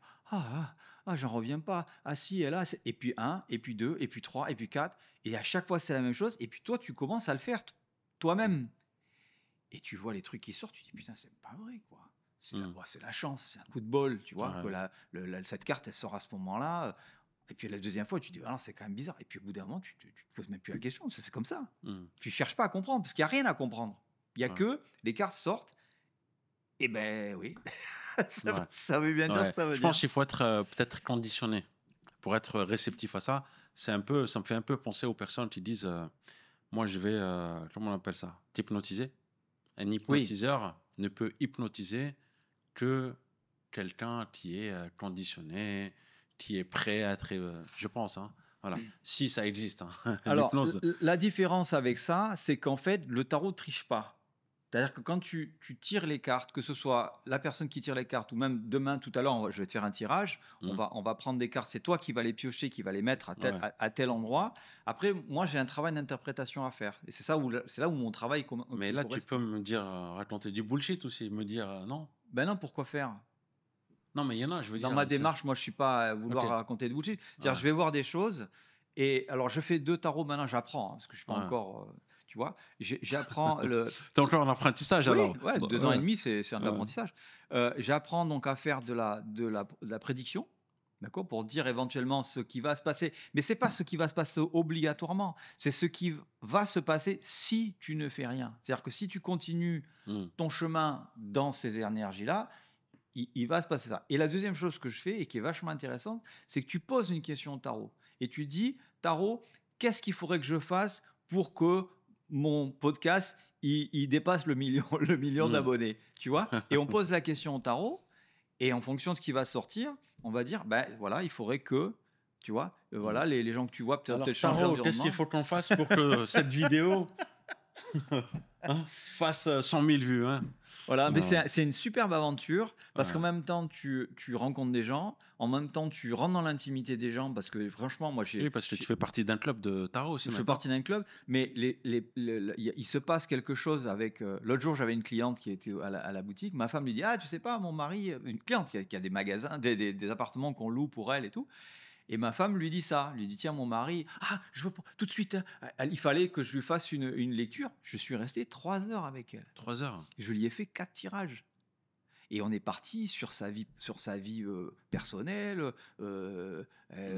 j'en reviens pas. Ah si, elle a. Et puis un, et puis deux, et puis trois, et puis quatre. Et à chaque fois, c'est la même chose. Et puis toi, tu commences à le faire toi-même. Et tu vois les trucs qui sortent, tu dis, putain, c'est pas vrai, quoi. C'est la chance, c'est un coup de bol, tu vois, Ouais. que cette carte, elle sort à ce moment-là. Et puis la deuxième fois, tu dis, ah non, c'est quand même bizarre. Et puis au bout d'un moment, tu te poses même plus la question, c'est comme ça. Tu cherches pas à comprendre, parce qu'il n'y a rien à comprendre. Il n'y a Ouais. que les cartes sortent, et ben oui, Ouais. ça veut bien dire ce que ça veut Je dire. pense qu'il faut être peut-être conditionné pour être réceptif à ça. Ça me fait un peu penser aux personnes qui disent, moi je vais, comment on appelle ça, t'hypnotiser. Un Oui, hypnotiseur ne peut hypnotiser que quelqu'un qui est conditionné, qui est prêt à être, je pense, hein. Voilà. Si ça existe, hein, alors l'hypnose. la différence avec ça, c'est qu'en fait, le tarot ne triche pas. C'est-à-dire que quand tu tires les cartes, que ce soit la personne qui tire les cartes ou même demain, tout à l'heure, je vais te faire un tirage, Mm. on va prendre des cartes, c'est toi qui vas les piocher, qui va les mettre Ouais. à tel endroit. Après, moi, j'ai un travail d'interprétation à faire. Et c'est là où mon travail Mais là, tu peux correspond. me dire, raconter du bullshit aussi, me dire, non. Ben non, pourquoi faire? Non, mais il y en a, je veux Dans dire. ma démarche, moi, je suis pas à Ok. vouloir raconter de bullshit. C'est-à-dire, Ouais. je vais voir des choses. Et alors, je fais 2 tarots maintenant, j'apprends, hein, parce que je suis pas Ouais. encore, tu vois? J'apprends le T'es encore en apprentissage Oui, alors. ouais, Bon, 2 ans et ouais. demi, c'est un Ouais. apprentissage. J'apprends donc à faire de la prédiction, d'accord? Pour dire éventuellement ce qui va se passer. Mais c'est pas ce qui va se passer obligatoirement, c'est ce qui va se passer si tu ne fais rien. C'est-à-dire que si tu continues Mm. ton chemin dans ces énergies-là, il va se passer ça. Et la deuxième chose que je fais et qui est vachement intéressante, c'est que tu poses une question au tarot et tu dis, tarot, qu'est-ce qu'il faudrait que je fasse pour que mon podcast il dépasse le million Mm. d'abonnés, tu vois? Et on pose la question au tarot et en fonction de ce qui va sortir, on va dire, ben voilà, il faudrait que, tu vois, Mm. voilà, les gens que tu vois Alors, peut-être changer Taro, qu'est-ce qu'il d'environnement. faut qu'on fasse pour que cette vidéo fasse 100 000 vues, hein? Voilà, mais Ouais. c'est une superbe aventure parce Ouais. qu'en même temps, tu rencontres des gens, en même temps, tu rentres dans l'intimité des gens parce que franchement, moi, Oui, parce que tu fais partie d'un club de tarot aussi je fais maintenant. partie d'un club, mais il se passe quelque chose avec. L'autre jour, j'avais une cliente qui était à la boutique. Ma femme lui dit, ah, tu sais pas, mon mari, une cliente qui a des magasins, des appartements qu'on loue pour elle et tout. Et ma femme lui dit ça, lui dit, tiens, mon mari, je veux pas, tout de suite, hein. Il fallait que je lui fasse une lecture. Je suis resté 3 heures avec elle. 3 heures. Je lui ai fait 4 tirages. Et on est parti sur sa vie personnelle,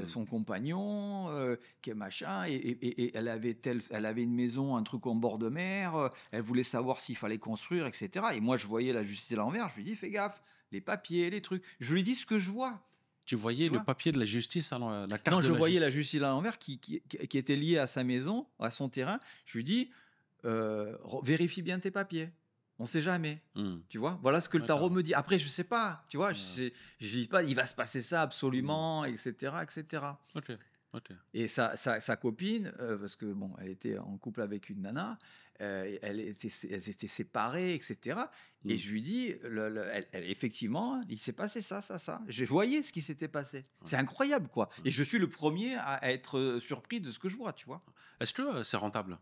son compagnon, machin, et elle avait une maison, un truc en bord de mer, elle voulait savoir s'il fallait construire, etc. Et moi, je voyais la justice à l'envers, je lui dis, fais gaffe, les papiers, les trucs. Je lui dis ce que je vois, Tu voyais tu le vois. papier de la justice, la Non, carte de je la voyais la justice. justice à l'envers qui était liée à sa maison, à son terrain. Je lui dis, vérifie bien tes papiers. On ne sait jamais. Mm. Tu vois, voilà ce que le tarot D'accord. me dit. Après, je sais pas. Tu vois, Ouais. je dis pas, il va se passer ça Mm. absolument, etc., etc. Ok. Ok. Et sa copine, parce que bon, elle était en couple avec une nana, elles étaient séparées, etc. Et Mm. je lui dis, effectivement, il s'est passé ça, ça, ça. Je voyais ce qui s'était passé. Ouais. C'est incroyable, quoi. Ouais. Et je suis le premier à être surpris de ce que je vois, tu vois. Est-ce que c'est rentable?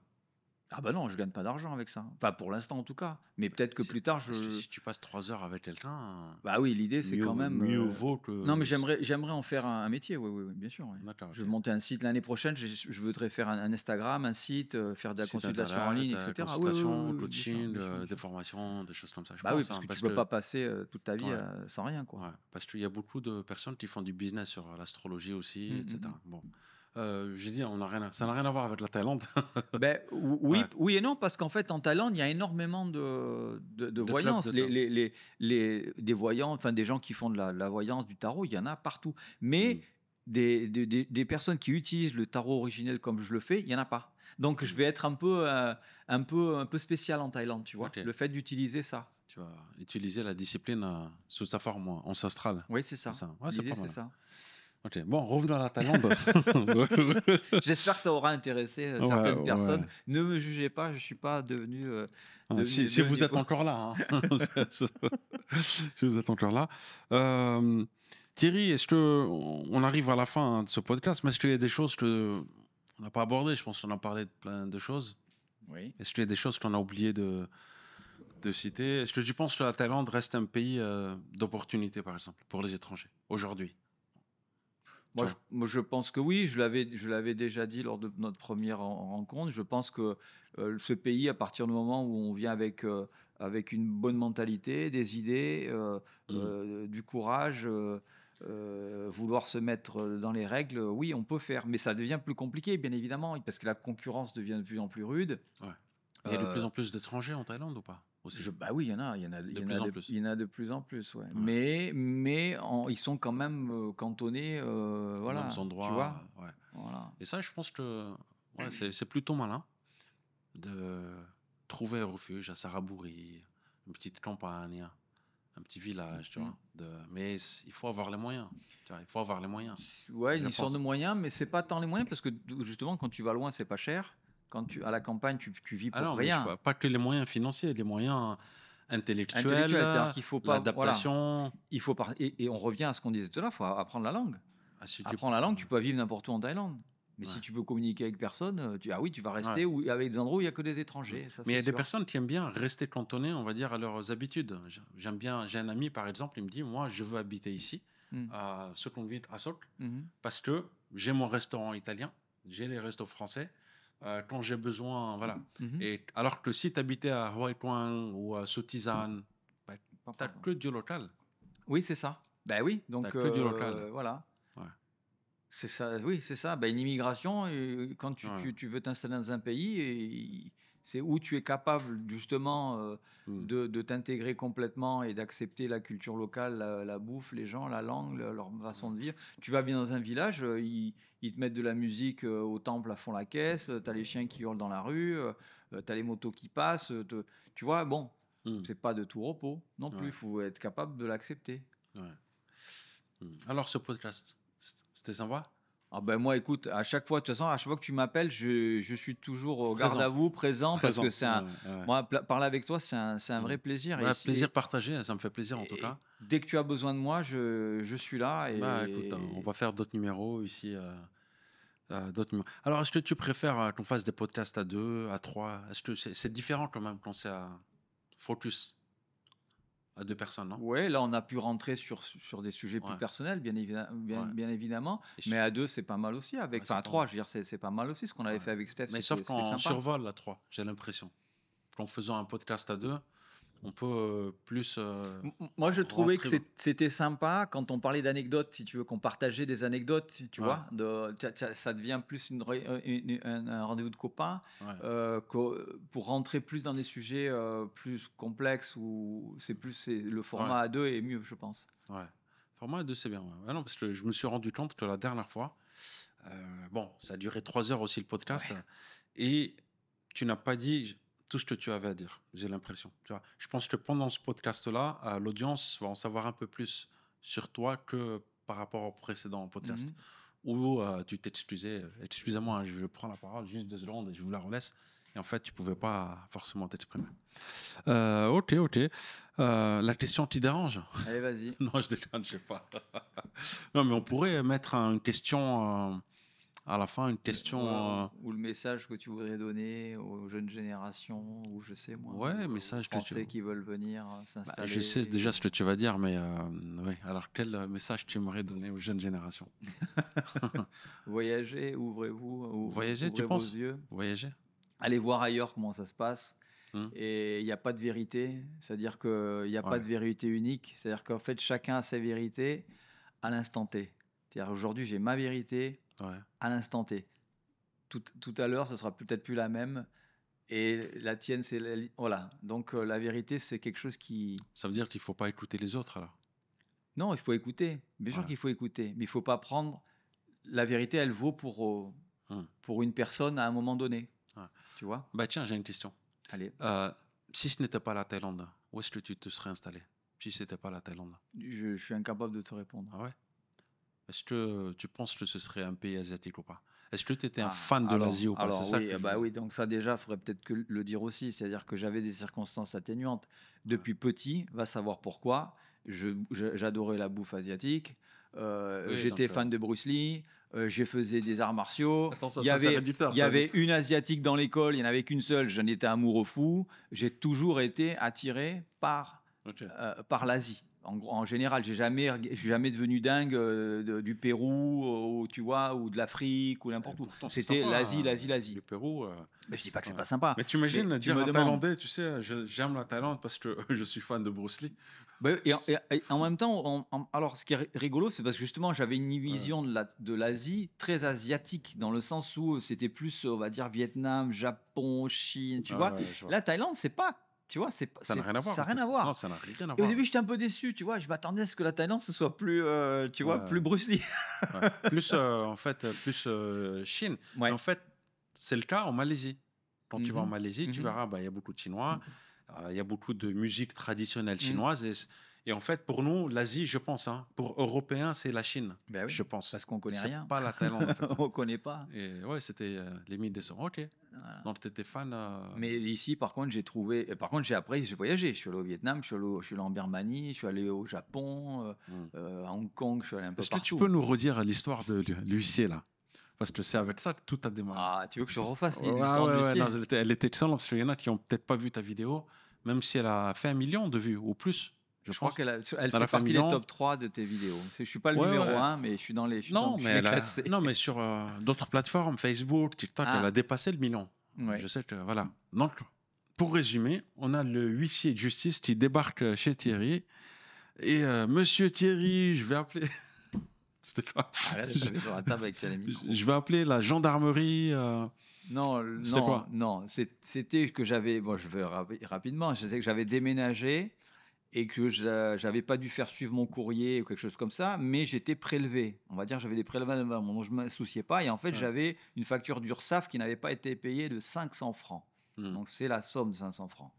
Ah bah non, je gagne pas d'argent avec ça. Enfin, pour l'instant en tout cas. Mais peut-être que Si- plus tard, Parce que si tu passes 3 heures avec quelqu'un, Bah oui, l'idée c'est quand même. mieux vaut Non, mais que. j'aimerais en faire un métier, oui, oui, oui, bien sûr. Oui. D'accord, Je ok. veux monter un site l'année prochaine, je voudrais faire un Instagram, un site, faire de la Site consultation en ligne, internet, etc. Oui, oui, oui, consultation, oui, bien sûr, coaching, bien sûr, bien des sûr. formations, des choses comme ça, je Bah oui, pense, parce hein, que tu parce peux pas que, passer toute ta vie ouais, sans rien, quoi. ouais, parce qu'il y a beaucoup de personnes qui font du business sur l'astrologie aussi, Mm, mm, etc. mm. Bon. J'ai dit, ça n'a rien à voir avec la Thaïlande. Ben, oui, Ouais. oui et non, parce qu'en fait, en Thaïlande, il y a énormément de De clubs voyance. de Thaïlande. Des voyants, enfin des gens qui font de la voyance, du tarot, il y en a partout. Mais Mm, des personnes qui utilisent le tarot originel comme je le fais, il y en a pas. Donc je mm. vais être un peu spécial en Thaïlande, tu vois. Ok. Le fait d'utiliser ça. Tu vas utiliser la discipline sous sa forme ancestrale. Oui, c'est C'est ça. ça. Ouais, c'est L'idée, pas c'est mal. ça. Ok. Bon, revenons à la Thaïlande. J'espère que ça aura intéressé Ouais, certaines ouais. personnes. Ne me jugez pas, je suis pas devenu, Si vous êtes encore là, hein. Si vous êtes encore là. Euh, Thierry, est-ce que on arrive à la fin hein, de ce podcast, mais est-ce qu'il y a des choses que on n'a pas abordées? Je pense qu'on a parlé de plein de choses. Oui. Est-ce qu'il y a des choses qu'on a oublié de citer? Est-ce que tu penses que la Thaïlande reste un pays d'opportunité, par exemple, pour les étrangers aujourd'hui? Tu vois? Moi, je pense que oui, je l'avais déjà dit lors de notre première rencontre. Je pense que ce pays, à partir du moment où on vient avec une bonne mentalité, des idées, Mm. du courage, vouloir se mettre dans les règles, oui, on peut faire. Mais ça devient plus compliqué, bien évidemment, parce que la concurrence devient de plus en plus rude. Ouais. Il y a de plus Euh, en plus d'étrangers en Thaïlande ou pas? Aussi. Bah oui, De plus en plus. il y en a de plus en plus, ouais. Ouais. Ils sont quand même cantonnés, Aux mêmes voilà, tu endroits. vois, Ouais. voilà. Et ça, je pense que ouais, c'est plutôt malin de trouver un refuge à Sarabouri, une petite campagne, un petit village, tu Mm. vois. Mais il faut avoir les moyens. Tu vois, il faut avoir les moyens, Ouais, une je histoire de pense. moyens, mais c'est pas tant les moyens parce que justement, quand tu vas loin, c'est pas cher. À la campagne, tu vis Ah pour non, mais je rien. pas que les moyens financiers, les moyens intellectuels, Intellectuel, c'est-à-dire qu'il faut pas, voilà, l'adaptation. et on revient à ce qu'on disait tout à l'heure, il faut apprendre la langue. Ah, si tu- Apprendre la langue, ouais, tu peux vivre n'importe où en Thaïlande. Mais ouais, si tu peux communiquer avec personne, ah oui, tu vas ouais. rester avec des endroits où il y a que des Mm. étrangers, ça Mais il y c'est a des sûr. personnes qui aiment bien rester cantonnées, on va dire, à leurs habitudes. J'aime bien, j'ai un ami, par exemple, il me dit, moi, je veux habiter ici, Mm. à Sukhumvit, à Sok, Mhm. parce que j'ai mon restaurant italien, j'ai les restos français, quand j'ai besoin, voilà. Mhm. Et alors que si tu habitais à Hoi Tuang ou à Sotizan, bah, tu Pardon. que du local. Oui, c'est ça. Ben oui, Tu donc que du local. voilà. Ouais, C'est ça, oui, c'est ça. Ben, une immigration, quand ouais. tu veux t'installer dans un pays, c'est où tu es capable justement Mm. de t'intégrer complètement et d'accepter la culture locale, la bouffe, les gens, la langue, leur façon de vivre. Tu vas bien dans un village, ils te mettent de la musique au temple à fond la caisse, tu as les chiens qui hurlent dans la rue, tu as les motos qui passent. Tu vois, bon, Mm. c'est pas de tout repos non plus, il Ouais, faut être capable de l'accepter. ouais. Mm. Alors, ce podcast, c'était sympa? Ah ben moi, écoute, à chaque fois, de toute façon, à chaque fois que tu m'appelles, je suis toujours au garde à Présent. vous, présent, parce que Présent. Ouais, ouais. moi, parler avec toi, c'est un Mm. vrai plaisir. Bah, plaisir partagé, ça me fait plaisir en tout Et cas. dès que tu as besoin de moi, je suis là. Bah écoute, on Et va faire d'autres numéros ici. D'autres numéros. Alors, est-ce que tu préfères qu'on fasse des podcasts à deux, à trois? Est-ce que c'est différent quand même quand c'est à focus à deux personnes, non? ouais, là, on a pu rentrer sur des sujets plus Ouais, personnels, ouais. bien évidemment. Et Mais à deux, c'est pas mal aussi. ouais, Enfin, c'est à pas mal. trois, je veux dire, c'est pas mal aussi. Ce qu'on avait Ouais. fait avec Steph, Mais sauf c'était quand on sympa. survole à trois, j'ai l'impression. Qu'en faisant un podcast à deux, on peut plus Moi, je trouvais que rentrer dans. c'était sympa quand on parlait d'anecdotes, si tu veux, qu'on partageait des anecdotes, tu Ouais, vois. Ça devient plus un rendez-vous de copains ouais, pour rentrer plus dans des sujets plus complexes où c'est le ouais, format à deux est mieux, je pense. ouais. Format à deux, c'est bien. Ouais. Ouais, non, parce que je me suis rendu compte que la dernière fois, bon, ça a duré 3 heures aussi le podcast. Ouais. Et tu n'as pas dit tout ce que tu avais à dire, j'ai l'impression. Tu vois, je pense que pendant ce podcast-là, l'audience va en savoir un peu plus sur toi que par rapport au précédent podcast Mhm. où tu t'excusais. Excusez-moi, hein, je prends la parole juste 2 secondes et je vous la relaisse. Et en fait, tu pouvais pas forcément t'exprimer. Ok, ok. La question qui dérange? Allez, vas-y. Non, je déconne, je sais pas. Non, mais on pourrait mettre une question à la fin, une question. Ou le message que tu voudrais donner aux jeunes générations, ou je sais moi, Ouais, aux message que tu. Français qui veulent venir Bah, je sais s'installer. déjà ce que tu vas dire, mais oui. Alors, quel message tu aimerais donner aux jeunes générations? Voyagez, Voyager, tu ouvrez vos penses? yeux. Voyager? Allez voir ailleurs comment ça se passe. Hmm. Et il n'y a pas de vérité. C'est-à-dire qu'il n'y a pas Ouais, de vérité unique. C'est-à-dire qu'en fait, chacun a sa vérité à l'instant T. C'est-à-dire aujourd'hui, j'ai ma vérité Ouais. à l'instant T. Tout à l'heure, ce sera peut-être plus la même. Et la tienne, c'est voilà. Donc la vérité, c'est quelque chose qui. Ça veut dire qu'il ne faut pas écouter les autres, alors. Non, il faut écouter. Bien sûr Ouais. qu'il faut écouter, mais il faut pas prendre. La vérité, elle vaut pour une personne à un moment donné. Ouais. Tu vois? Bah tiens, j'ai une question. Allez, Si ce n'était pas la Thaïlande, où est-ce que tu te serais installé? Si ce n'était pas la Thaïlande. je suis incapable de te répondre. Ah ouais? Est-ce que tu penses que ce serait un pays asiatique ou pas? Est-ce que tu étais un Ah, fan de l'Asie ou pas? C'est alors ça oui, que je bah veux dire. oui, donc ça déjà, faudrait peut-être que le dire aussi, c'est-à-dire que j'avais des circonstances atténuantes. Depuis petit, va savoir pourquoi, j'adorais la bouffe asiatique, Oui, donc. j'étais fan de Bruce Lee, je faisais des arts martiaux, Attends, il y ça c'est avait, réducteur. il y avait une asiatique dans l'école, il n'y en avait qu'une seule, j'en étais amoureux fou, j'ai toujours été attiré Ok. par l'Asie. En général, je suis jamais devenu dingue du Pérou, ou, tu vois, ou de l'Afrique, ou n'importe où. Pourtant, c'est C'était sympa, l'Asie, l'Asie, l'Asie. le Pérou. Mais je dis pas que c'est Ouais. pas sympa. Mais tu imagines Mais tu dire me en demandes. thaïlandais, tu sais, j'aime la Thaïlande parce que je suis fan de Bruce Lee. Et en même temps, alors ce qui est rigolo, c'est parce que justement, j'avais une vision de l'Asie très asiatique, dans le sens où c'était plus, on va dire, Vietnam, Japon, Chine, tu vois. Je vois. La Thaïlande, c'est pas. Tu vois, Ça n'a rien à voir. ça n'a en rien fait. à voir. Non, ça n'a rien à Et au voir. début, j'étais un peu déçu, tu vois. Je m'attendais à ce que la Thaïlande, ce soit plus, tu vois, Ouais. plus Bruce Lee. Ouais. Plus, en fait, plus Chine. Ouais. Et en fait, c'est le cas en Malaisie. Quand tu vas en Mhm. Malaisie, tu Mhm. verras, bah, il y a beaucoup de Chinois, il y a beaucoup de musique traditionnelle chinoise. Et en fait, pour nous, l'Asie, je pense, hein, pour Européens, c'est la Chine, Ben oui, je pense. parce qu'on connaît C'est rien. pas la Thaïlande, en fait. On connaît pas. Et ouais, c'était les mythes des sons. Ok. Voilà. Donc, tu étais fan. Mais ici, par contre, j'ai trouvé. Et par contre, j'ai voyagé. Je suis allé au Vietnam, je suis allé en Birmanie, je suis allé au Japon, à Hong Kong, je suis allé un peu Est-ce que tu partout. peux nous redire l'histoire de l'huissier, là? Parce que c'est avec ça que tout a démarré. Ah, tu veux que je refasse Ouais, l'histoire de l'huissier? non, elle était excellente parce qu'il y en a qui n'ont peut-être pas vu ta vidéo, même si elle a fait 1 million de vues ou plus, Je crois pense. qu'elle Elle fait a fait un partie des million. top 3 de tes vidéos. Je suis pas le Ouais, numéro ouais. 1, mais je suis dans les, je suis Non, dans- je mais suis classé. non, mais sur d'autres plateformes, Facebook, TikTok, Ah. elle a dépassé le million. Ouais. Je sais que voilà. Donc, pour résumer, on a le huissier de justice qui débarque chez Thierry et Monsieur Thierry, je vais appeler. C'était quoi? Arrête de taper sur la table avec tes amis. Je vais appeler la gendarmerie. Non, C'était non, quoi? non. C'était que j'avais. Bon, je vais rapidement. Je sais que j'avais déménagé et que j'avais pas dû faire suivre mon courrier ou quelque chose comme ça, mais j'étais prélevé. On va dire j'avais des prélèvements dont je ne me souciais pas. Et en fait, Ouais. j'avais une facture d'URSSAF qui n'avait pas été payée de 500 francs. Donc, c'est la somme de 500 francs.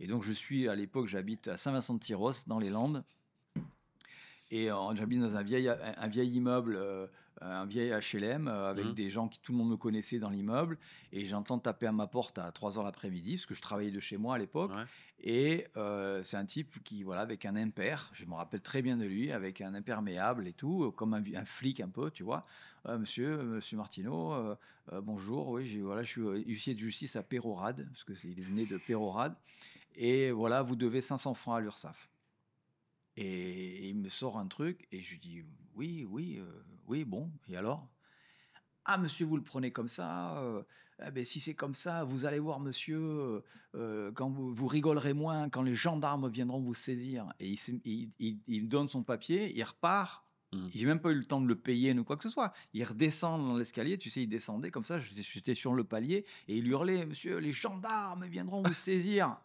Et donc, à l'époque, j'habite à Saint-Vincent-de-Tyrosse, dans les Landes. Et j'habite dans un vieil immeuble, un vieil HLM, avec des gens tout le monde me connaissait dans l'immeuble. Et j'entends taper à ma porte à 3h l'après-midi, parce que je travaillais de chez moi à l'époque. Ouais. Et c'est un type qui, voilà, avec un impair, je me rappelle très bien de lui, avec un imperméable et tout, comme un flic un peu, tu vois. Monsieur Martineau, bonjour, oui, je suis huissier de justice à Pérorade, parce qu'il venait de Pérorade. Et voilà, vous devez 500 francs à l'URSSAF. Et il me sort un truc et je lui dis oui, bon, et alors? Ah, monsieur, vous le prenez comme ça? Eh ben, si c'est comme ça, vous allez voir, monsieur, quand vous rigolerez moins quand les gendarmes viendront vous saisir. Et il me donne son papier, il repart. J'ai même pas eu le temps de le payer ou quoi que ce soit. Il redescend dans l'escalier, tu sais, il descendait comme ça, j'étais sur le palier et il hurlait, monsieur, les gendarmes viendront vous saisir.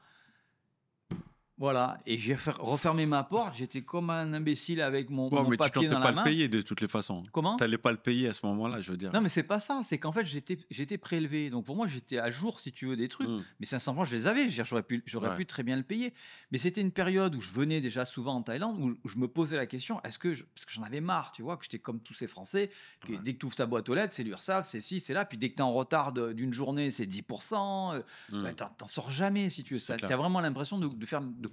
Voilà, et j'ai refermé ma porte, j'étais comme un imbécile avec mon mais papier tu dans comptais la pas main. le payer de toutes les façons. Comment? Tu n'allais pas le payer à ce moment-là, je veux dire. Non, mais c'est pas ça, c'est qu'en fait j'étais prélevé, donc pour moi j'étais à jour, si tu veux, des trucs, mais 500 francs je les avais, je veux dire, j'aurais pu très bien le payer, mais c'était une période où je venais déjà souvent en Thaïlande, où je me posais la question, parce que j'en avais marre, tu vois, que j'étais comme tous ces Français, que dès que tu ouvres ta boîte aux lettres, c'est l'URSSAF, c'est ci, c'est là, puis dès que tu es en retard d'une journée, c'est 10%, bah, t'en sors jamais, si tu veux. Tu as vraiment l'impression de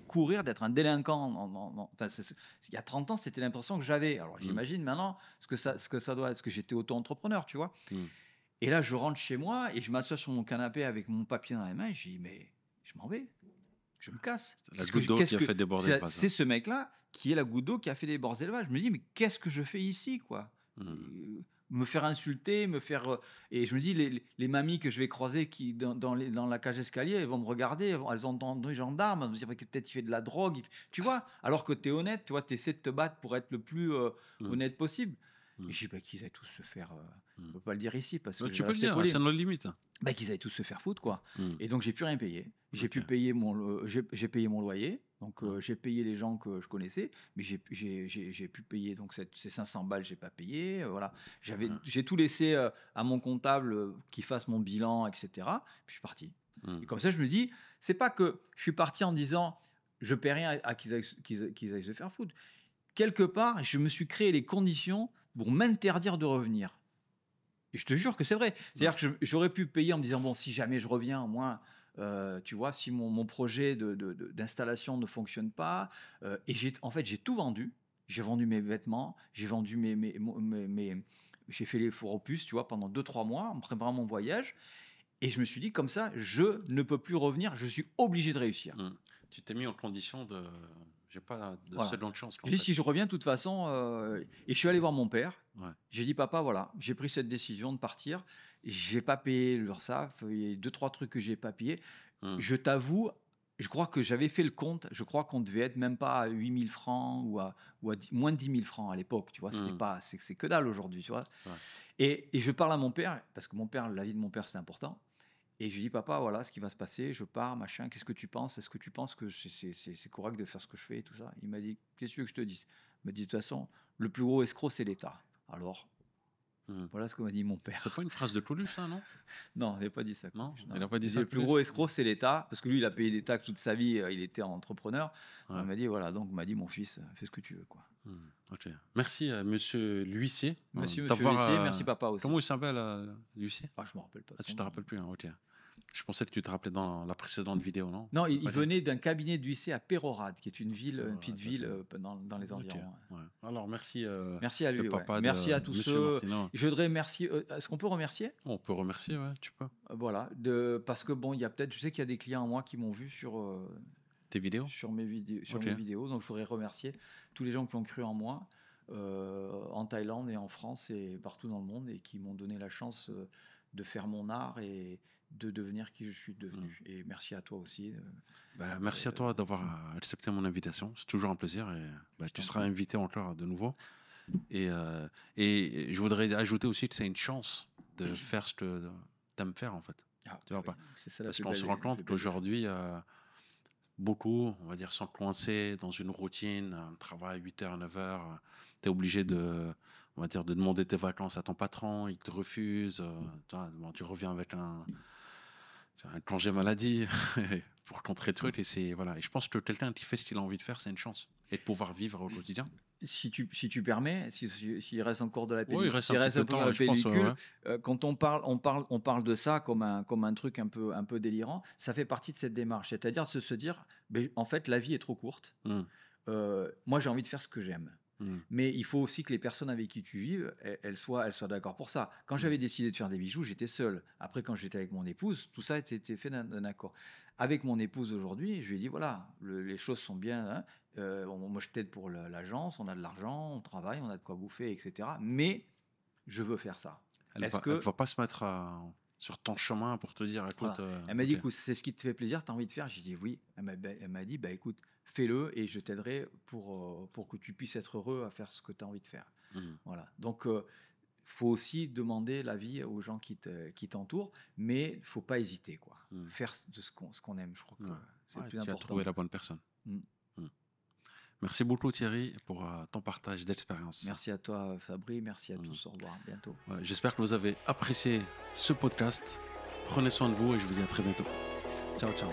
courir, d'être un délinquant. Il y a 30 ans, c'était l'impression que j'avais. Alors j'imagine maintenant ce que ça doit être, parce que j'étais auto-entrepreneur, tu vois. Et là, je rentre chez moi et je m'assois sur mon canapé avec mon papier dans les mains et je dis, mais je m'en vais, je me casse. La goutte d'eau qui a fait déborder le vase. C'est ce mec-là qui est la goutte d'eau qui a fait déborder le vase. Je me dis, mais qu'est-ce que je fais ici, quoi? Me faire insulter, et je me dis, les mamies que je vais croiser dans la cage d'escalier, elles vont me regarder, elles ont entendu gendarme, elles vont me dire que peut-être il fait de la drogue, tu vois, alors que tu es honnête, tu vois, tu essaies de te battre pour être le plus honnête possible. Et je dis bah, qu'ils aillent tous se faire. On Mm. peut pas le dire ici parce que Ouais, je tu vais peux le rester dire, poli. c'est nos limites. Bah, qu'ils aillent tous se faire foutre, quoi. Mm. Et donc, j'ai plus rien payé. J'ai Ok. pu payer j'ai payé mon loyer. Donc, Mm. j'ai payé les gens que je connaissais, mais j'ai pu payer. Donc, ces 500 balles, j'ai pas payé. Voilà. Ouais. J'ai tout laissé à mon comptable qui fasse mon bilan, etc. Puis, je suis parti. Mm. Et comme ça, je me dis, c'est pas que je suis parti en disant, je paie rien à qu'ils aillent se faire foutre. Quelque part, je me suis créé les conditions pour m'interdire de revenir. Et je te jure que c'est vrai. C'est-à-dire que j'aurais pu payer en me disant, bon, si jamais je reviens, au moins, tu vois, si mon projet d'installation ne fonctionne pas, et en fait, j'ai tout vendu. J'ai vendu mes vêtements, j'ai vendu j'ai fait les fours opus, tu vois, pendant 2-3 mois en préparant mon voyage. Et je me suis dit, comme ça, je ne peux plus revenir, je suis obligé de réussir. Mm. Tu t'es mis en condition de. J'ai pas de Voilà. seconde chance. J'ai dit, si je reviens, de toute façon, et je suis allé voir mon père. Ouais. J'ai dit, papa, voilà, j'ai pris cette décision de partir. J'ai pas payé l'URSSAF. Il y a 2-3 trucs que j'ai pas payé. Mm. Je t'avoue, je crois que j'avais fait le compte. Je crois qu'on devait être même pas à 8 000 francs ou à moins de 10 000 francs à l'époque. Tu vois, c'était pas, c'est que dalle aujourd'hui. Tu vois. Ouais. Et je parle à mon père, parce que la vie de mon père, c'est important. Et je lui dis, papa, voilà ce qui va se passer, je pars, machin, qu'est-ce que tu penses? Est-ce que tu penses que c'est correct de faire ce que je fais et tout ça? Il m'a dit, qu'est-ce que tu veux que je te dise? Il m'a dit, de toute façon, le plus gros escroc, c'est l'État. Alors, voilà ce que m'a dit mon père. C'est pas une phrase de Coluche, ça, non? Non, il n'a pas dit ça. Non, Coluche, il n'a pas dit ça. Le plus gros escroc, c'est l'État, parce que lui, il a payé des taxes toute sa vie, il était entrepreneur. Ouais. Il m'a dit, voilà, donc il m'a dit, mon fils, fais ce que tu veux, quoi. Ok. Merci, monsieur l'huissier. Monsieur l'huissier, merci papa aussi. Comment il s'appelle, l'huissier? Ah, je me rappelle pas. Ah, tu te rappelles plus, hein, ok. Je pensais que tu te rappelais dans la précédente vidéo, non? Non, il venait d'un cabinet d'huissier à Pérorade, qui est une ville, une petite ville dans les environs. Ouais. Alors, merci. Merci à lui. le papa Merci de à tous Monsieur ceux. Martineau. Je voudrais remercier. Est-ce qu'on peut remercier? On peut remercier, ouais, tu peux. Voilà, parce que bon, il y a peut-être, je sais qu'il y a des clients à moi qui m'ont vu sur Tes vidéos? sur mes Ok. vidéos, donc je voudrais remercier tous les gens qui ont cru en moi en Thaïlande et en France et partout dans le monde et qui m'ont donné la chance de faire mon art et de devenir qui je suis devenu. Et merci à toi aussi. Merci à toi d'avoir accepté mon invitation. C'est toujours un plaisir et tu seras invité encore de nouveau. Et je voudrais ajouter aussi que c'est une chance de faire ce que tu aimes faire en fait. Tu vois pas? C'est ça, Parce qu'on se rend compte qu'aujourd'hui, beaucoup, on va dire, sont coincés dans une routine, un travail 8h, 9h. Tu es obligé on va dire, de demander tes vacances à ton patron, il te refuse. Tu reviens avec un congé maladie pour contrer le truc. Et voilà. Et je pense que quelqu'un qui fait ce qu'il a envie de faire, c'est une chance. Et de pouvoir vivre au quotidien. Si tu permets, s'il reste encore de la pellicule, il reste un petit peu de temps, je pense, quand on parle de ça comme un truc un peu délirant, ça fait partie de cette démarche. C'est-à-dire de se dire, en fait, la vie est trop courte. Moi, j'ai envie de faire ce que j'aime. Mais il faut aussi que les personnes avec qui tu vives, elles soient d'accord pour ça. Quand j'avais décidé de faire des bijoux, j'étais seul. Après, quand j'étais avec mon épouse, tout ça était fait d'un accord. Avec mon épouse aujourd'hui, je lui ai dit, voilà, les choses sont bien. Moi, je t'aide pour l'agence, on a de l'argent, on travaille, on a de quoi bouffer, etc. Mais je veux faire ça. Elle ne va pas se mettre sur ton chemin pour te dire, écoute... Voilà. Elle m'a dit, écoute, c'est ce qui te fait plaisir, tu as envie de faire? J'ai dit oui. Elle m'a dit, écoute, fais-le et je t'aiderai pour que tu puisses être heureux à faire ce que tu as envie de faire. Voilà. Donc, faut aussi demander l'avis aux gens qui t'entourent, mais il ne faut pas hésiter, quoi. Faire de ce qu'on aime, je crois que c'est le plus important. Tu as trouvé la bonne personne. Merci beaucoup Thierry pour ton partage d'expérience. Merci à toi Fabri, merci à tous, au revoir, à bientôt. Voilà, j'espère que vous avez apprécié ce podcast. Prenez soin de vous et je vous dis à très bientôt. Ciao, ciao.